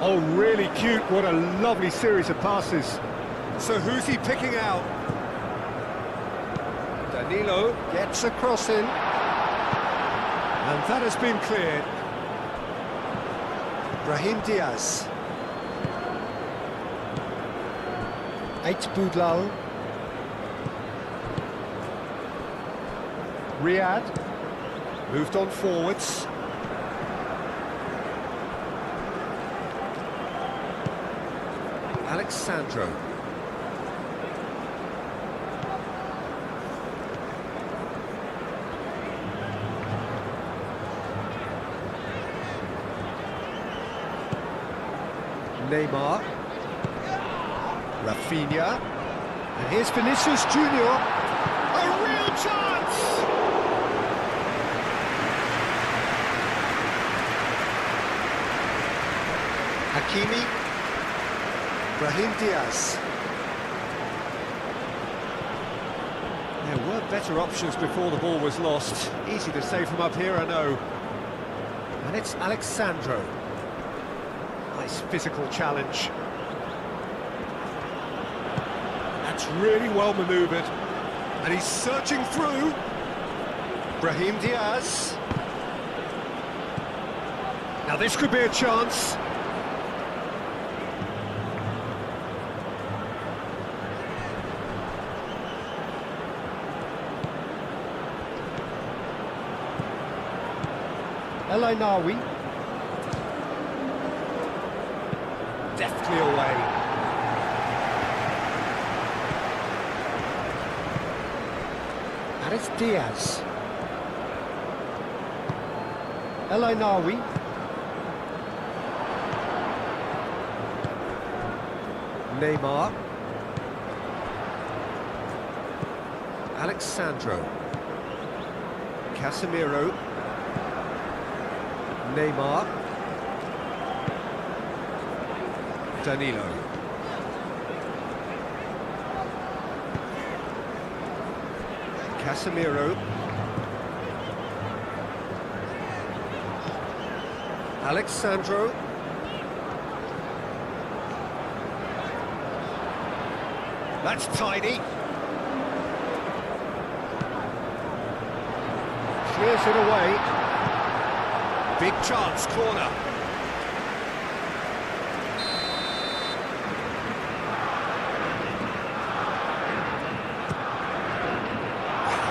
S3: Oh, really cute. What a lovely series of passes. So who's he picking out? Danilo gets a cross in. And that has been cleared. Brahim Diaz. 8 Boudlal. Riyad. Moved on forwards. Alexandro. Neymar. Rafinha. And here's Vinicius Junior. A real chance! Hakimi. Brahim Diaz. There were better options before the ball was lost. Easy to say from up here, I know. And it's Alexandro. Nice physical challenge. That's really well manoeuvred. And he's searching through. Brahim Diaz. Now this could be a chance. El Ainawi. Deftly away. And it's Diaz. El Ainawi. Neymar. Alexandro. Casemiro. Neymar. Danilo. Casemiro. Alexandro. That's tidy. Clears it away. Big chance, corner.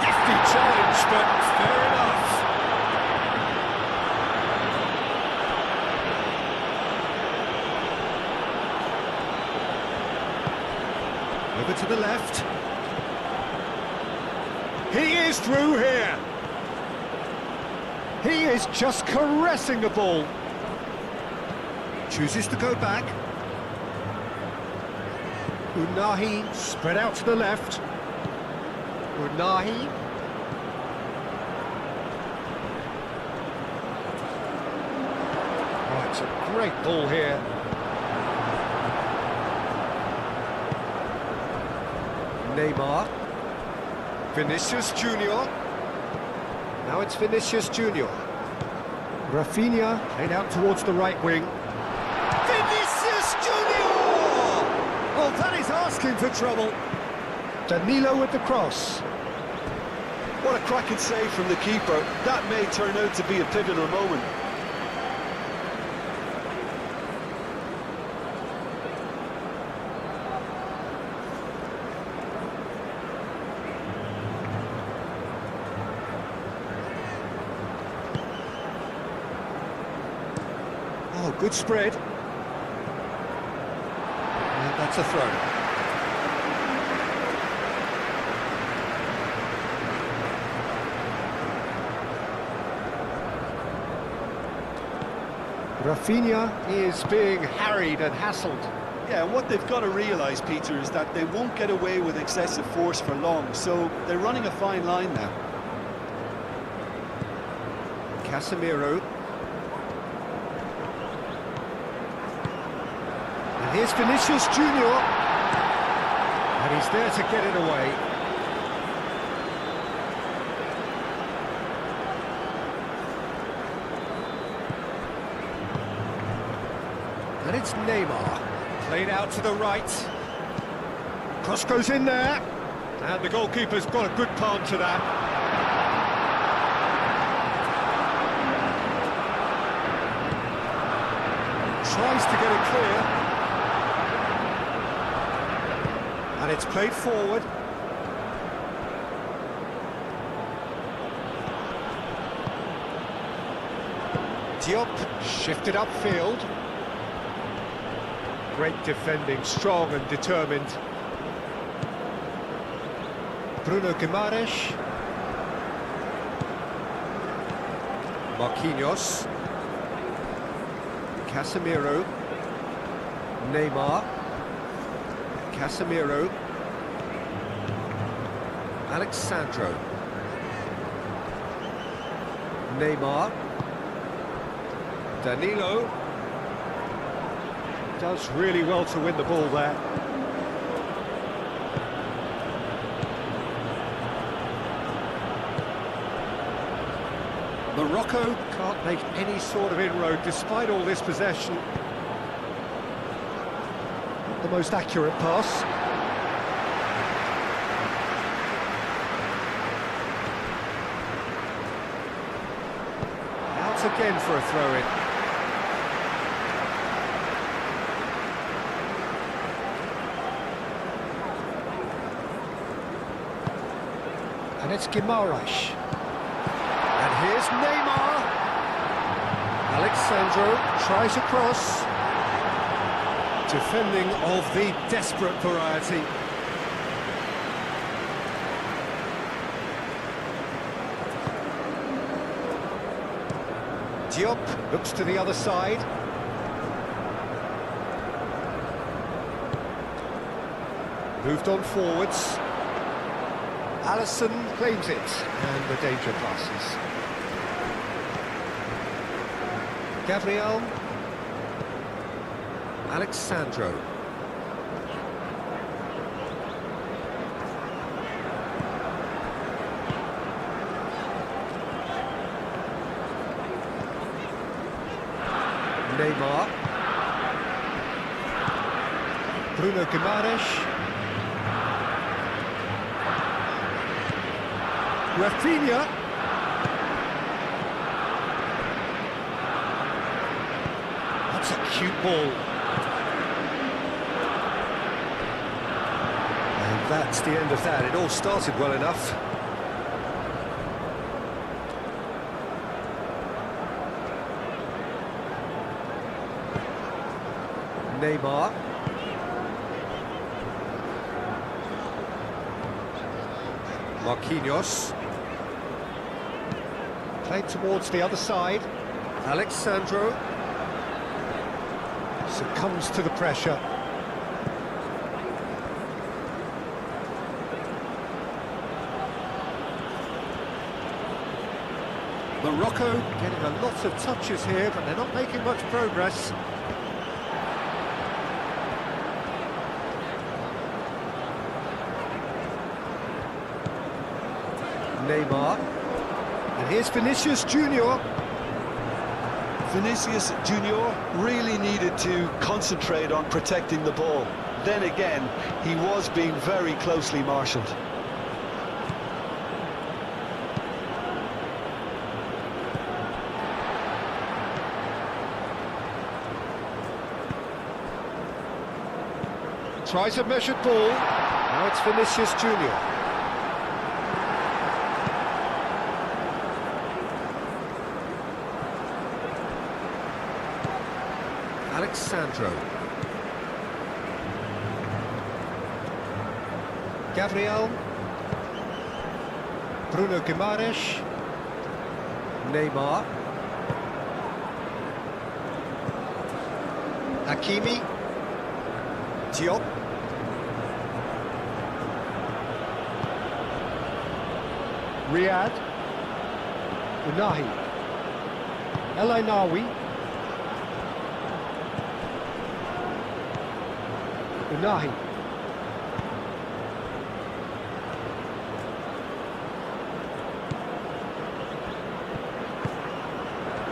S3: Hefty challenge, but fair enough. Over to the left. He is through here. He is just caressing the ball. Chooses to go back. Unahi spread out to the left. Unahi. Oh, it's a great ball here. Neymar. Vinicius Junior. Now it's Vinicius Junior. Rafinha played out towards the right wing. Vinicius Junior! Oh, that is asking for trouble. Danilo with the cross.
S2: What a cracking save from the keeper. That may turn out to be a pivotal moment.
S3: Oh, good spread. And that's a throw. Rafinha is being harried and hassled.
S2: Yeah, and what they've got to realise, Peter, is that they won't get away with excessive force for long, so they're running a fine line now.
S3: Casemiro. And here's Vinicius Junior. And he's there to get it away. And it's Neymar. Played out to the right. Cross goes in there. And the goalkeeper's got a good palm to that. Tries to get it clear. And it's played forward. Diop shifted upfield. Great defending, strong and determined. Bruno Guimaraes. Marquinhos. Casemiro. Neymar. Casemiro. Alexandro. Neymar. Danilo. Does really well to win the ball there. Morocco can't make any sort of inroad despite all this possession. Not the most accurate pass. Out again for a throw-in. And it's Guimaraes. And here's Neymar. Alexandro tries a cross. Defending of the desperate variety. Diop looks to the other side. Moved on forwards. Alisson claims it, and the danger passes. Gabriel. Alexandro. Neymar. Bruno Guimaraes. Rafinha. That's a cute ball. And that's the end of that. It all started well enough. Neymar. Marquinhos. Played towards the other side. Alexandro succumbs to the pressure. Morocco getting a lot of touches here, but they're not making much progress. Neymar. And here's Vinicius Junior.
S2: Vinicius Junior really needed to concentrate on protecting the ball. Then again, he was being very closely marshalled.
S3: Tries a measured ball. Now it's Vinicius Junior. Alexandro. Gabriel. Bruno Guimaraes. Neymar. Hakimi. Diop. Riyad. Unahi. El Ainawi. Unahi.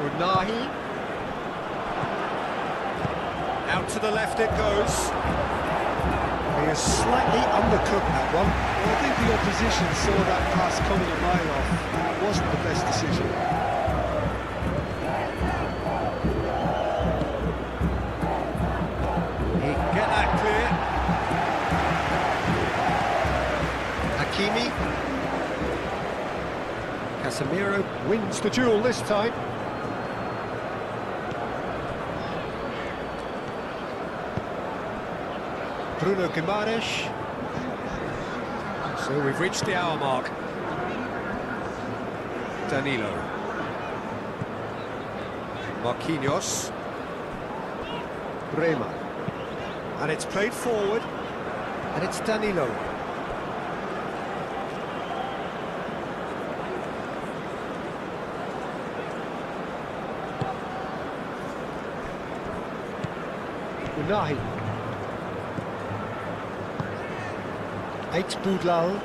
S3: Unahi. Out to the left it goes. He is slightly undercooked that one.
S2: Well, I think the opposition saw that pass coming a mile off, and it wasn't the best decision.
S3: He can get that clear. Hakimi. Casemiro wins the duel this time. Bruno Guimaraes. So we've reached the hour mark. Danilo. Marquinhos. Bremer. And it's played forward. And it's Danilo. Unahi. Eight Boudlal.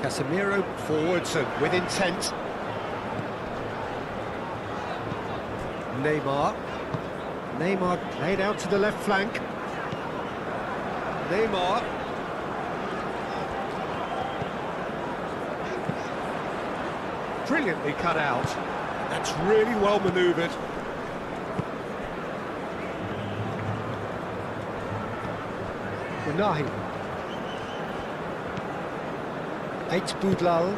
S3: Casemiro forwards and with intent. Neymar played out to the left flank. Neymar. Brilliantly cut out. That's really well manoeuvred. Unahi. Eight Boudlal.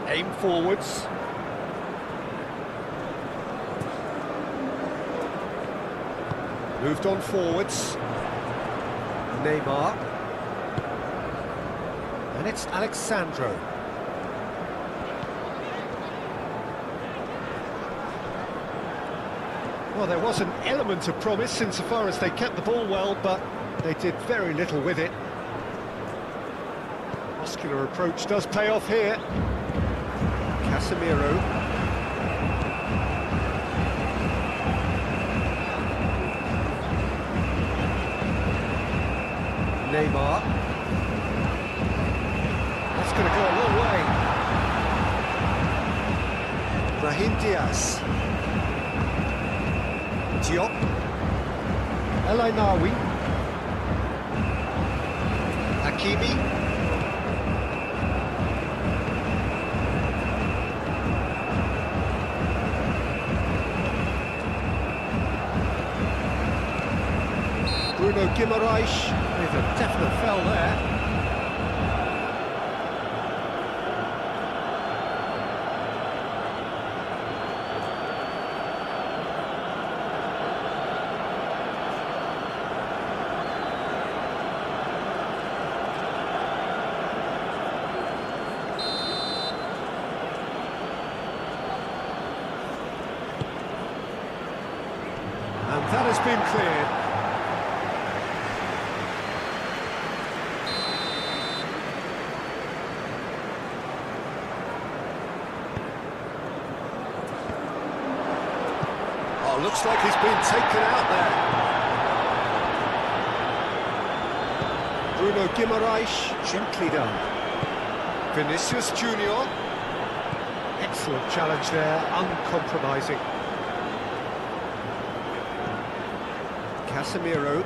S3: Aim forwards. Moved on forwards. Neymar. And it's Alexandro. Well, there was an element of promise insofar as they kept the ball well, but they did very little with it. Muscular approach does pay off here. Casemiro. Neymar. That's going to go a long way. Brahim Diaz. Diop. El Ainawi. Hakimi. Bruno Guimaraes with a definite foul there. And that has been cleared. Oh, looks like he's been taken out there. Bruno Guimaraes, gently done. Vinicius Junior. Excellent challenge there, uncompromising. Casemiro.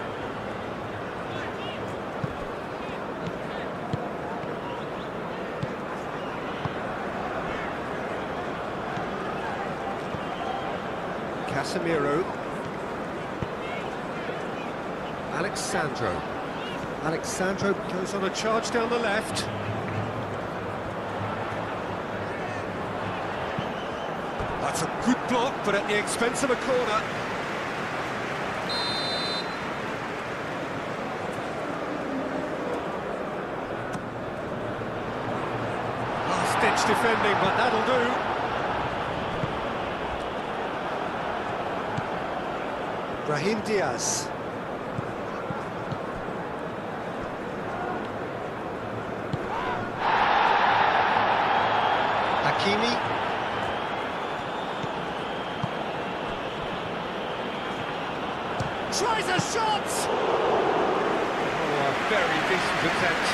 S3: Casemiro. Alexandro goes on a charge down the left. That's a good block, but at the expense of a corner. Last-ditch defending, but that'll do. Brahim Diaz. Hakimi. Tries a shot! Oh, a very decent attempt.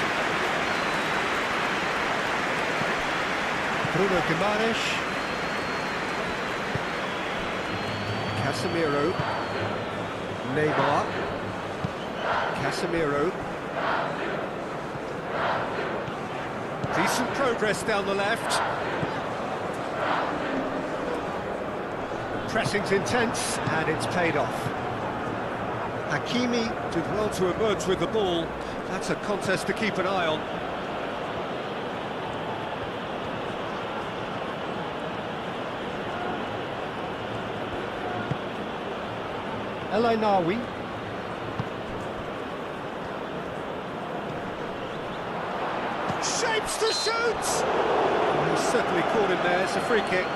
S3: Bruno Guimaraes. Casemiro. Neymar. Casemiro. Decent progress down the left. Pressing's intense, and it's paid off. Hakimi did well to emerge with the ball. That's a contest to keep an eye on. El Ainaoui. Shapes to shoot! Oh, he's certainly caught him there. It's a free kick.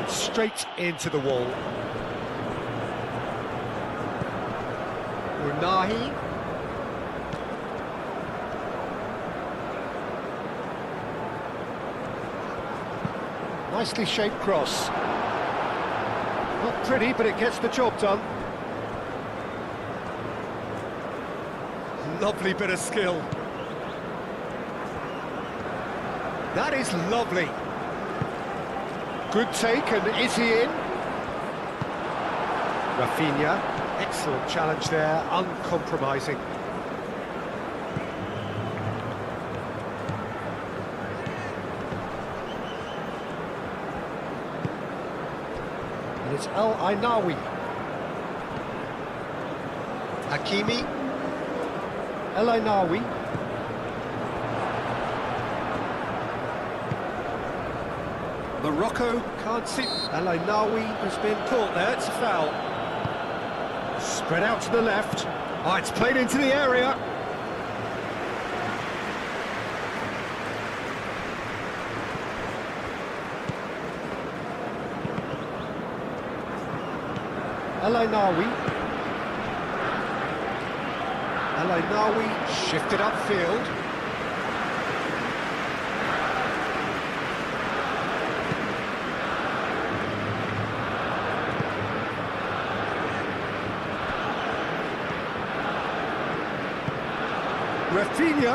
S3: Straight into the wall. Unahi. Nicely shaped cross. Not pretty, but it gets the job done. Lovely bit of skill. That is lovely. Good take, and is he in? Rafinha, excellent challenge there, uncompromising. And it's El Ainaoui. Hakimi. El Ainaoui. Morocco can't see. El Ainaoui has been caught there, it's a foul. Spread out to the left. Oh, it's played into the area. El Ainaoui. El Ainaoui shifted upfield. Rafinha.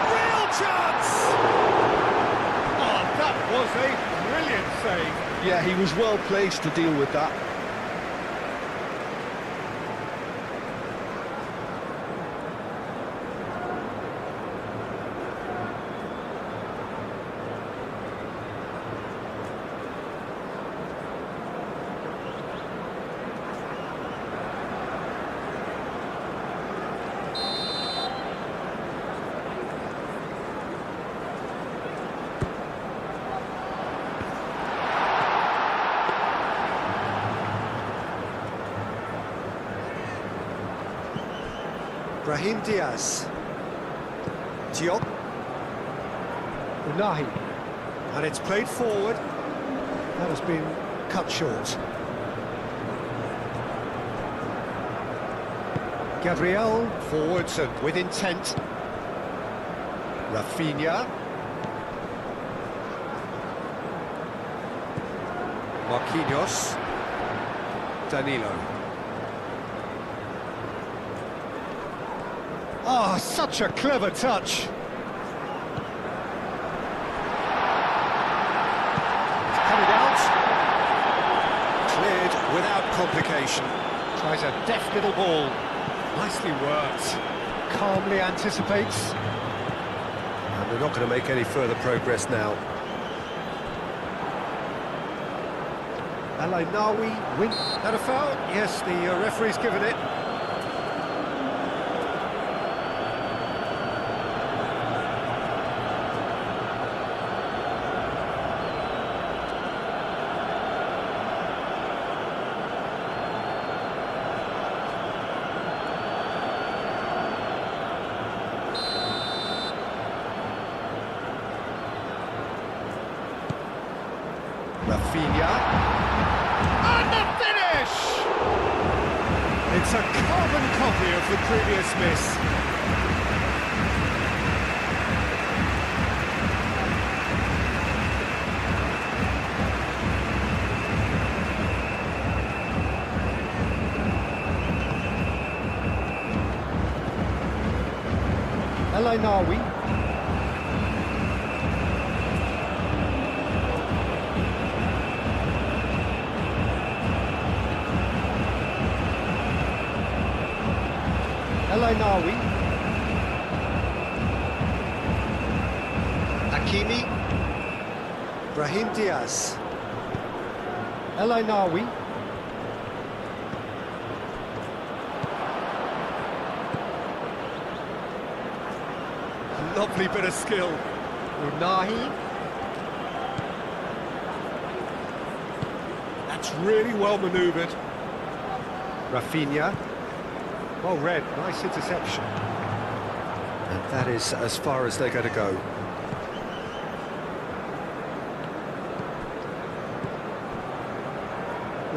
S3: Real chance! Oh, that was a brilliant save.
S2: Yeah, he was well placed to deal with that.
S3: Brahim Diaz. Diop. Unahi. And it's played forward. That has been cut short. Gabriel, forwards and with intent. Rafinha. Marquinhos. Danilo. Oh, such a clever touch. It's headed out. Cleared without complication. Tries a deft little ball. Nicely worked. Calmly anticipates. And they're not going to make any further progress now. Al-Ainawi wins. That a foul? Yes, the referee's given it. Rafinha. And the finish! It's a carbon copy of the previous miss. Al-Ainawi. Al-Ainawi. Hakimi. Brahim Diaz. Al-Ainawi. Lovely bit of skill. Unahi. That's really well manoeuvred. Rafinha. Well read, nice interception. And that is as far as they're going to go.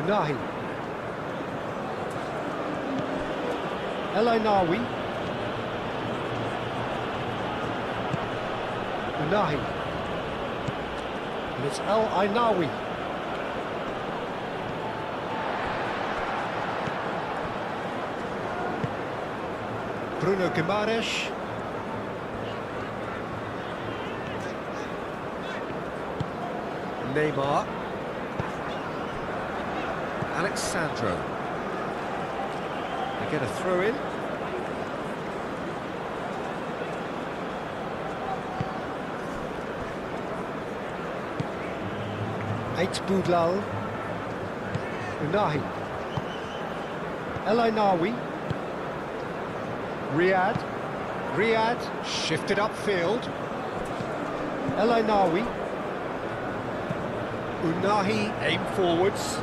S3: Unahi. Al-Ainawi. Unahi. And it's Al-Ainawi. Bruno Guimaraes. Neymar. Alexandro. They get a throw in. Eight Boudlal. Unahi. Al-Ainawi. Riyad shifted upfield. Al-Ainawi. Unahi aim forwards.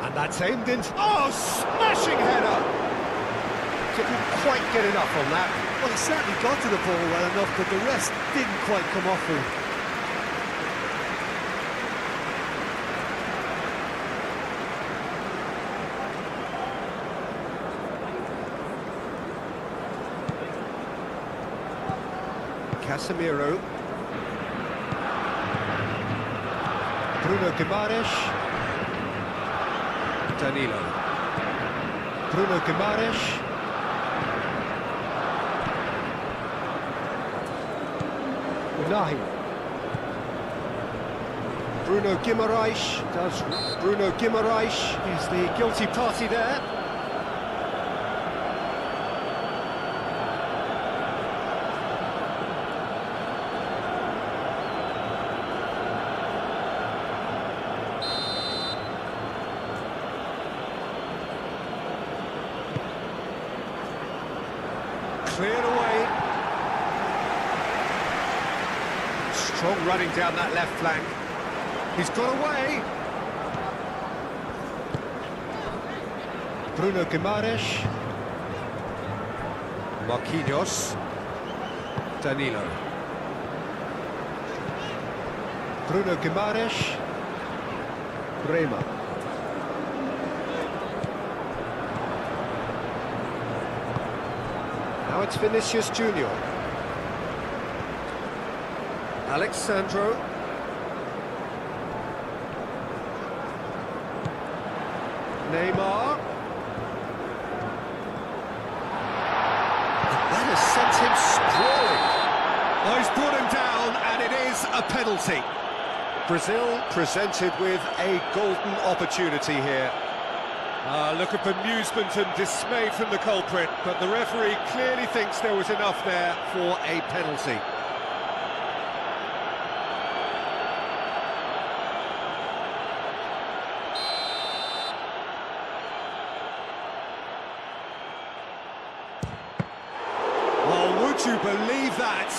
S3: And that's aimed in. Oh, smashing header! Didn't quite get enough on that.
S2: Well, he certainly got to the ball well enough, but the rest didn't quite come off him.
S3: Casemiro. Bruno Guimaraes. Danilo. Bruno Guimaraes. Unahi. Bruno Guimaraes. Bruno Guimaraes is the guilty party there. Cleared away. Strong running down that left flank. He's got away. Bruno Guimaraes. Marquinhos. Danilo. Bruno Guimaraes. Bremer. Now it's Vinicius Junior. Alexandro. Neymar. That has sent him sprawling. Oh, he's brought him down, and it is a penalty. Brazil presented with a golden opportunity here. Look at bemusement and dismay from the culprit, but the referee clearly thinks there was enough there for a penalty. Oh, would you believe that?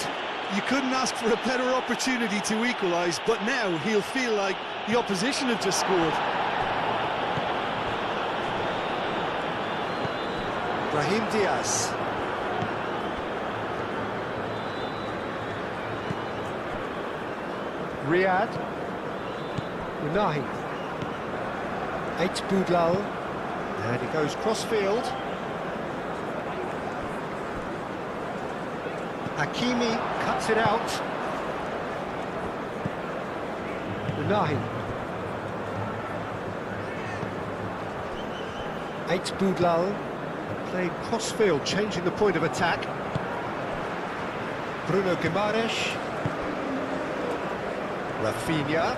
S2: You couldn't ask for a better opportunity to equalise, but now he'll feel like the opposition have just scored.
S3: Brahim Diaz. Riyad. Unahi. Eight Boudlal. And he goes cross-field. Hakimi cuts it out. Unahi. Eight Boudlal. Playing cross-field, changing the point of attack. Bruno Guimaraes. Rafinha.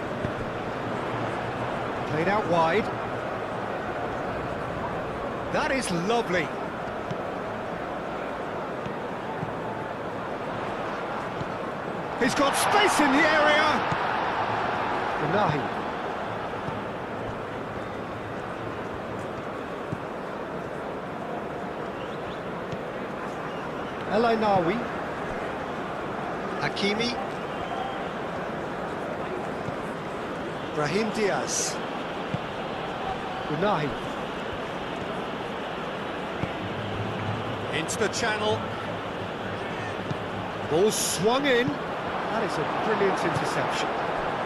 S3: Played out wide. That is lovely. He's got space in the area. Unahi. El Ainawi. Hakimi. Brahim Diaz. Unahi. Into the channel. Ball swung in. That is a brilliant interception.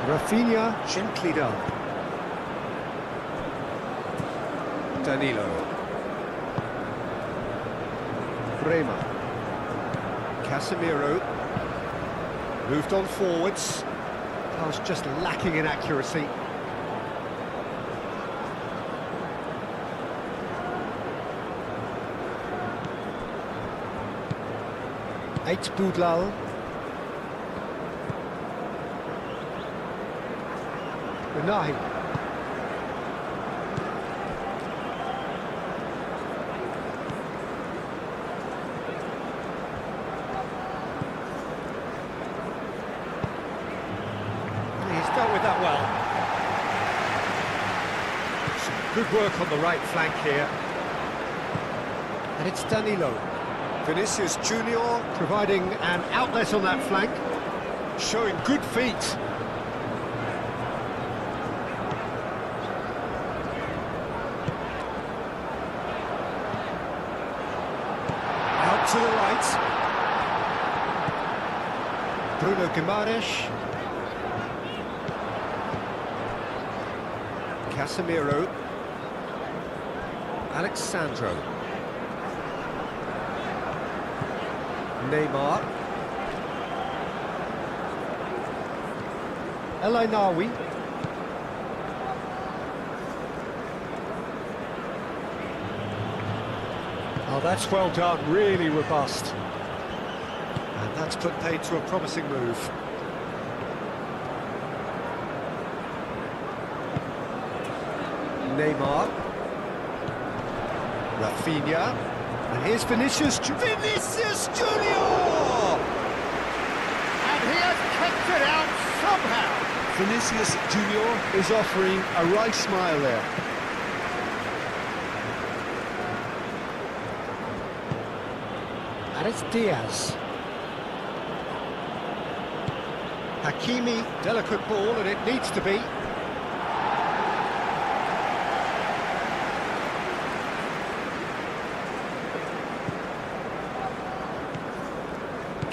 S3: Rafinha gently done. Danilo. Bremer. Casemiro. Moved on forwards. Pass just lacking in accuracy. Eight Boudlal. Unahi. He's dealt with that well. Some good work on the right flank here. And it's Danilo. Vinicius Junior providing an outlet on that flank. Showing good feet. To the right. Bruno Guimaraes. Casemiro. Alexandro. Neymar. El Ainawi. Oh, that's well done, really robust. And that's put paid to a promising move. Neymar. Rafinha. And here's Vinicius Junior! And he has kept it out somehow!
S2: Vinicius Junior is offering a right smile there.
S3: And it's Diaz. Hakimi, delicate ball, and it needs to be.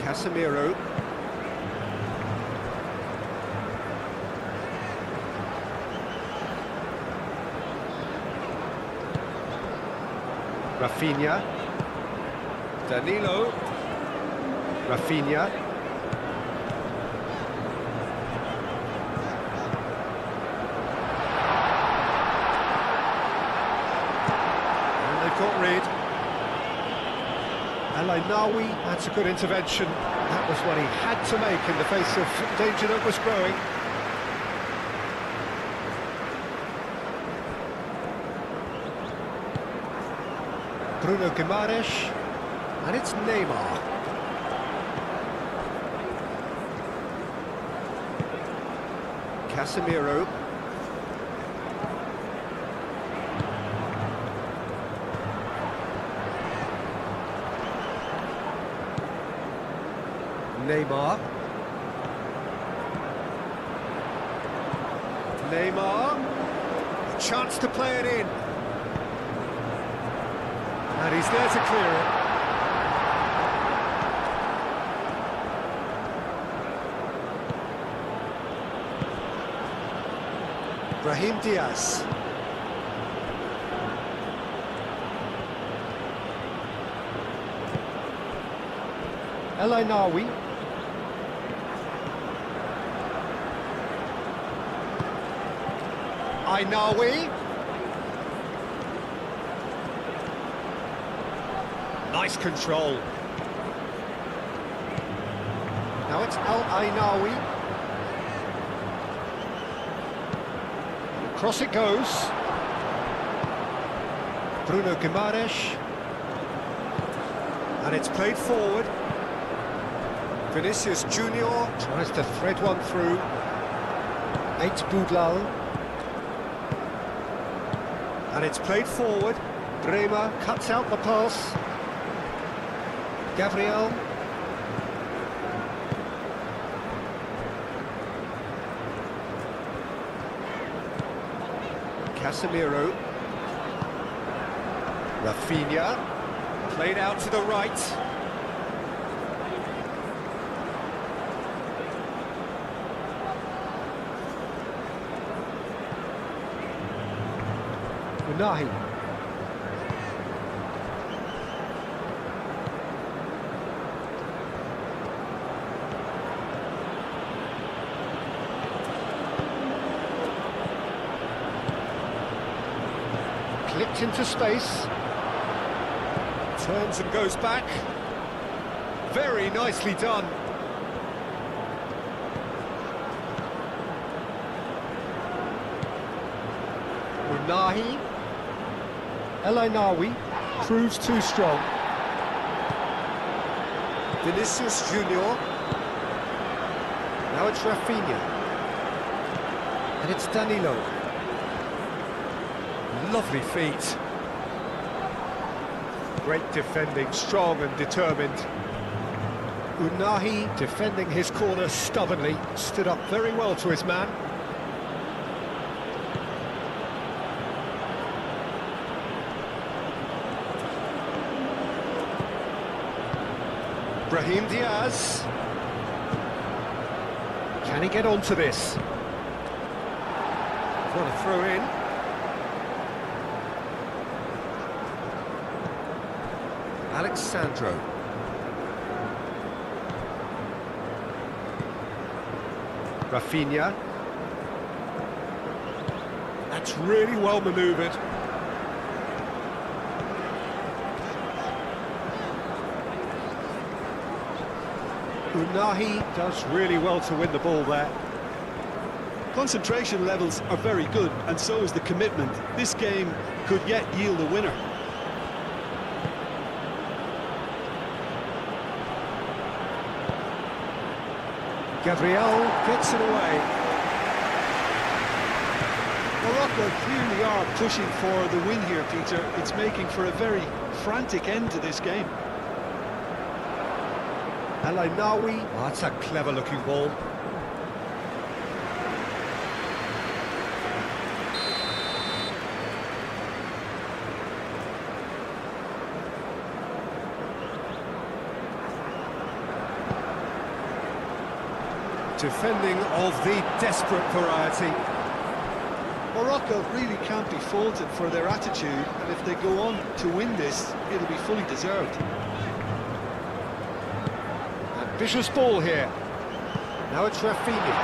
S3: Casemiro. Rafinha. Danilo. Rafinha. And they've got rid. Al-Ainawi, that's a good intervention. That was what he had to make in the face of danger that was growing. Bruno Guimaraes, and it's Neymar. Casemiro. Neymar. Neymar. Chance to play it in. And he's there to clear it. Brahim Diaz. El-Ainawi. Ainawi. Nice control. Now it's El-Ainawi. Cross it goes. Bruno Guimaraes. And it's played forward. Vinicius Junior tries to thread one through. Eight Boudlal. And it's played forward. Bremer cuts out the pass. Gabriel. Casemiro. Rafinha. Played out to the right. Unahi. Clipped into space. Turns and goes back. Very nicely done. Unahi. El-Ainawi proves too strong. Vinicius Junior. Now it's Rafinha. And it's Danilo. Lovely feet. Great defending, strong and determined. Unahi defending his corner stubbornly. Stood up very well to his man. Brahim Diaz. Can he get onto this? What a throw in. Alexandro. Rafinha. That's really well manoeuvred. Unahi does really well to win the ball there.
S2: Concentration levels are very good, and so is the commitment. This game could yet yield a winner.
S3: Gabriel gets it away.
S2: Morocco clearly are pushing for the win here, Peter. It's making for a very frantic end to this game.
S3: El-Ainawi. Oh, that's a clever looking ball. Defending of the desperate variety.
S2: Morocco really can't be faulted for their attitude, and if they go on to win this, it'll be fully deserved.
S3: Ambitious ball here. Now it's Rafinha,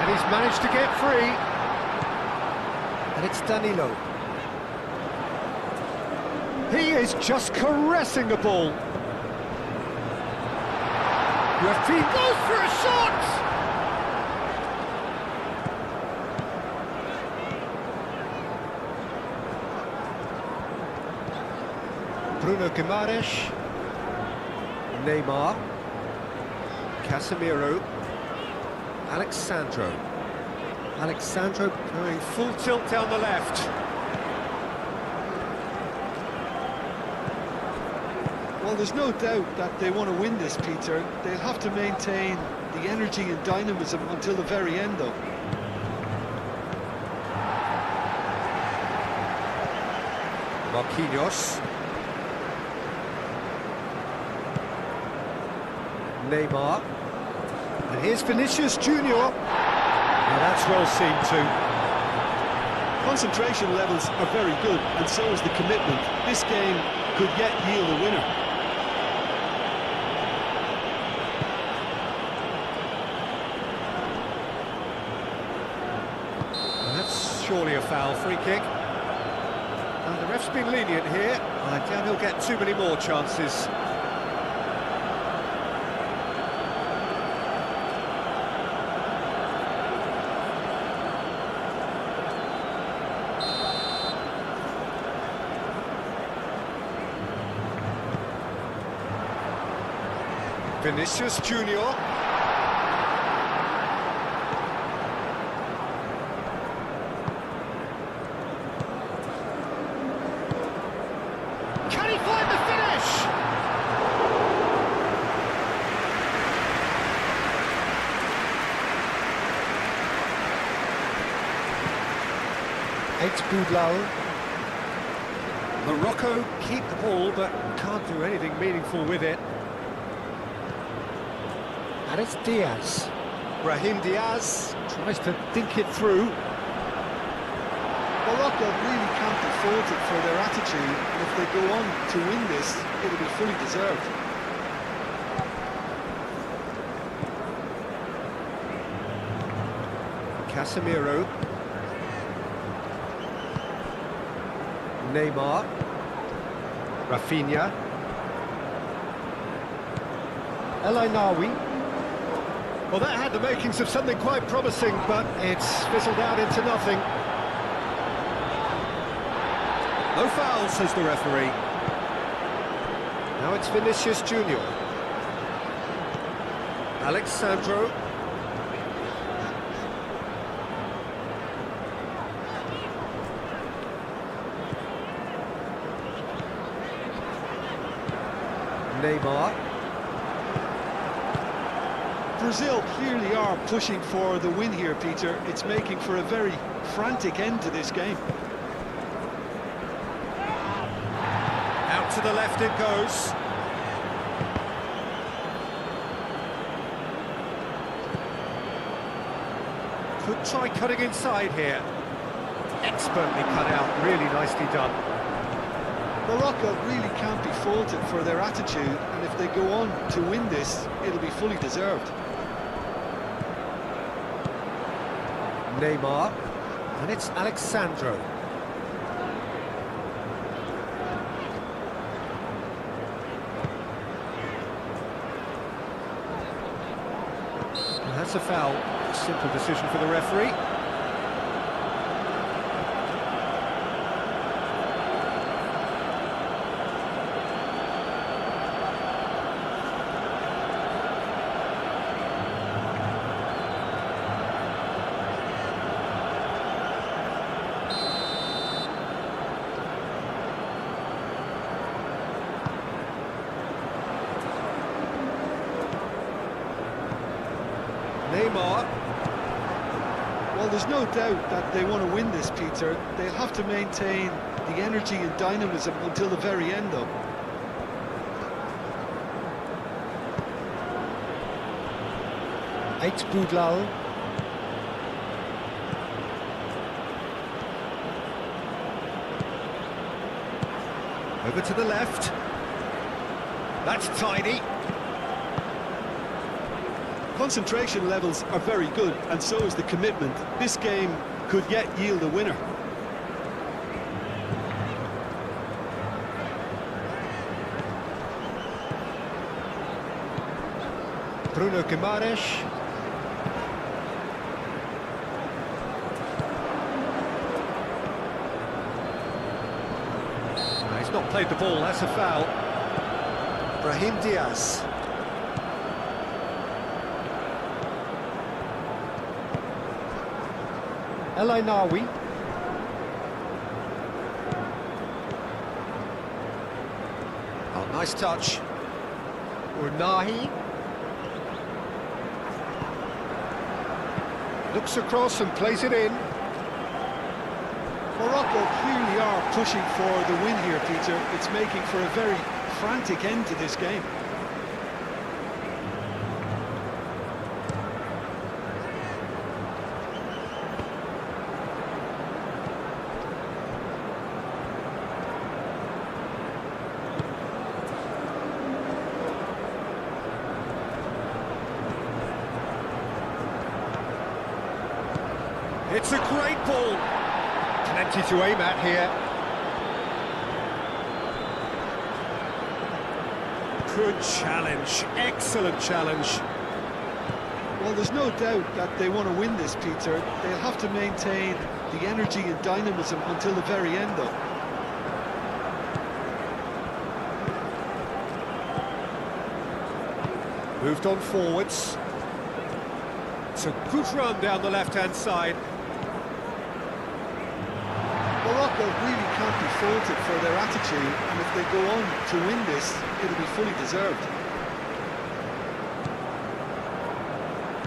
S3: and he's managed to get free. And it's Danilo. He is just caressing the ball. Rafinha goes for a shot! Bruno Guimaraes, Neymar, Casemiro, Alexandro going full tilt down the left.
S2: Well, there's no doubt that they want to win this, Peter. They'll have to maintain the energy and dynamism until the very end, though.
S3: Marquinhos. Neymar. And here's Vinicius Junior. Now that's well seen too.
S2: Concentration levels are very good, and so is the commitment. This game could yet yield a winner.
S3: Well, that's surely a foul, free kick. And the ref's been lenient here. I doubt he'll get too many more chances. Vinicius Junior. Can he find the finish? It's Boudlal. Morocco keep the ball, but can't do anything meaningful with it. And it's Diaz. Brahim Diaz tries to think it through.
S2: Morocco really can't be faulted for their attitude, and if they go on to win this, it'll be fully deserved.
S3: Casemiro. Neymar. Rafinha. El Ainaoui. Well, that had the makings of something quite promising, but it's fizzled out into nothing. No foul, says the referee. Now it's Vinicius Junior. Alexandro. Neymar.
S2: Brazil clearly are pushing for the win here, Peter. It's making for a very frantic end to this game.
S3: Out to the left it goes. Could try cutting inside here. Expertly cut out, really nicely done.
S2: Morocco really can't be faulted for their attitude, and if they go on to win this, it'll be fully deserved.
S3: Neymar, and it's Alexandro. And that's a foul. Simple decision for the referee. Neymar.
S2: Well, there's no doubt that they want to win this, Peter. They'll have to maintain the energy and dynamism until the very end, though.
S3: Eight Boudlal. Over to the left. That's tidy.
S2: Concentration levels are very good, and so is the commitment. This game could yet yield a winner.
S3: Bruno Guimaraes. He's not played the ball, that's a foul. Brahim Diaz. El Ainawi. Oh, nice touch. Urnahi. Looks across and plays it in.
S2: Morocco clearly are pushing for the win here, Peter. It's making for a very frantic end to this game.
S3: It's a great ball. Plenty to aim at here. Good challenge, excellent challenge.
S2: Well, there's no doubt that they want to win this, Peter. They'll have to maintain the energy and dynamism until the very end, though.
S3: Moved on forwards. It's a good run down the left-hand side.
S2: Morocco really can't be faulted for their attitude, and if they go on to win this, it'll be fully deserved.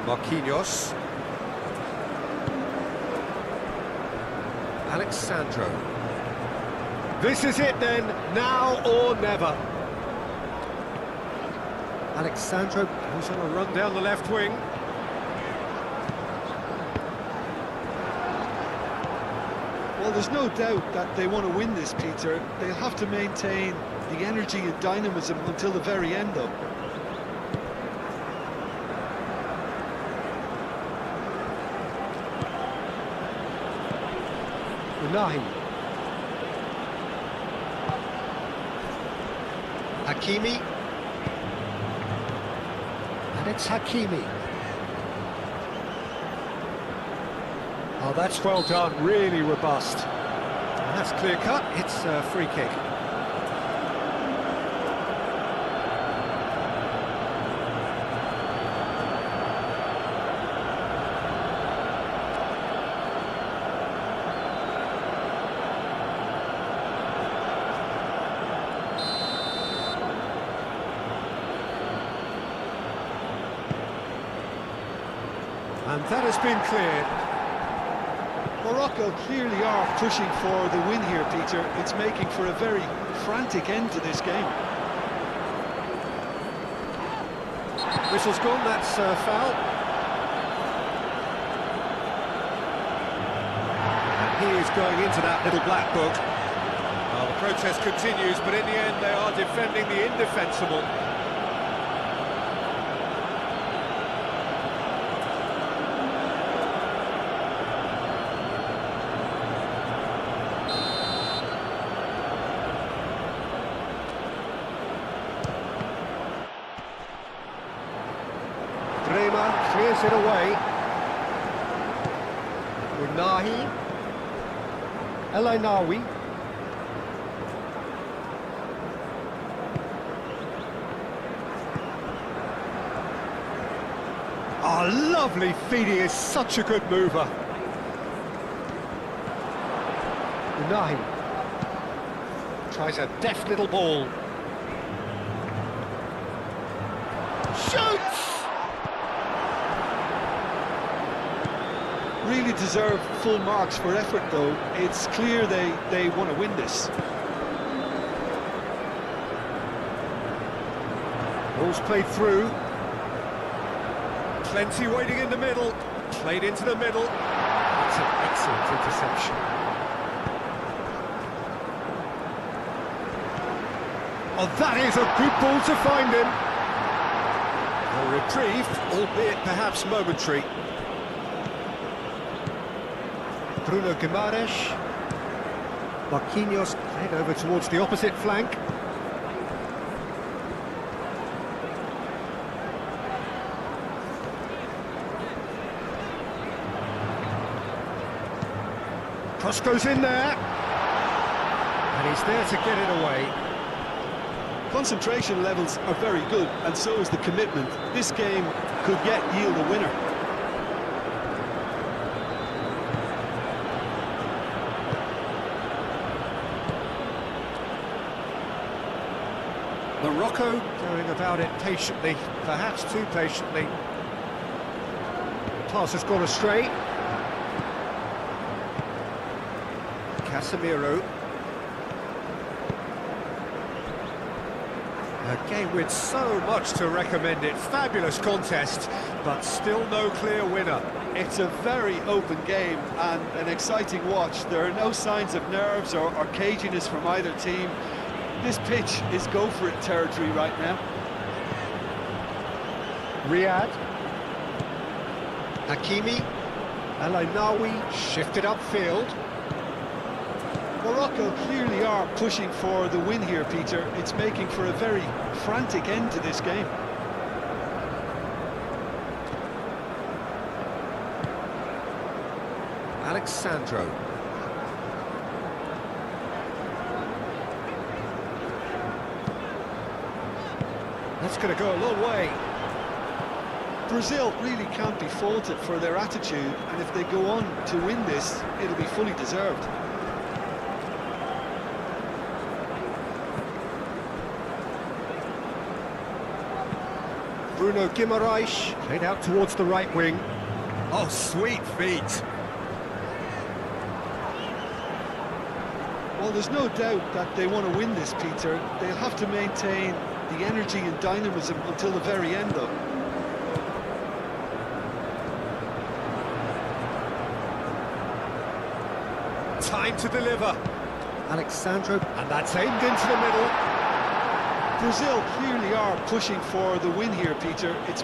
S3: Marquinhos. Alexandro. This is it then, now or never. Alexandro goes on a run down the left wing.
S2: Well, there's no doubt that they want to win this, Peter. They'll have to maintain the energy and dynamism until the very end, though.
S3: Unahi. Hakimi. And it's Hakimi. Oh, that's well done, really robust. And that's clear cut, it's a free kick. And that has been cleared.
S2: Morocco clearly are pushing for the win here, Peter. It's making for a very frantic end to this game.
S3: Whistle's gone, that's a foul. And he is going into that little black book. Well, the protest continues, but in the end they are defending the indefensible. Clears it away. Unahi. El Ainawi. Oh, lovely feed, he is such a good mover. Unahi. Tries a deft little ball. Shoots!
S2: Really deserve full marks for effort, though. It's clear they want to win this.
S3: Ball's played through. Plenty waiting in the middle. Played into the middle. That's an excellent interception. Oh, that is a good ball to find him. A reprieve, albeit perhaps momentary. Bruno Guimaraes. Marquinhos head over towards the opposite flank. Cross goes in there. And he's there to get it away.
S2: Concentration levels are very good, and so is the commitment. This game could yet yield a winner.
S3: Morocco going about it patiently, perhaps too patiently. Pass has gone astray. Casemiro. A game with so much to recommend it. Fabulous contest, but still no clear winner.
S2: It's a very open game and an exciting watch. There are no signs of nerves or caginess from either team. This pitch is go-for-it territory right now.
S3: Riyad. Hakimi. El-Ainaoui shifted upfield.
S2: Morocco clearly are pushing for the win here, Peter. It's making for a very frantic end to this game.
S3: Alexandro. That's going to go a long way.
S2: Brazil really can't be faulted for their attitude, and if they go on to win this, it'll be fully deserved.
S3: Bruno Guimaraes played out towards the right wing. Oh, sweet feet.
S2: Well, there's no doubt that they want to win this, Peter. They'll have to maintain the energy and dynamism until the very end, though.
S3: Time to deliver. Alexandro, and that's aimed into the middle.
S2: Brazil clearly are pushing for the win here, Peter. It's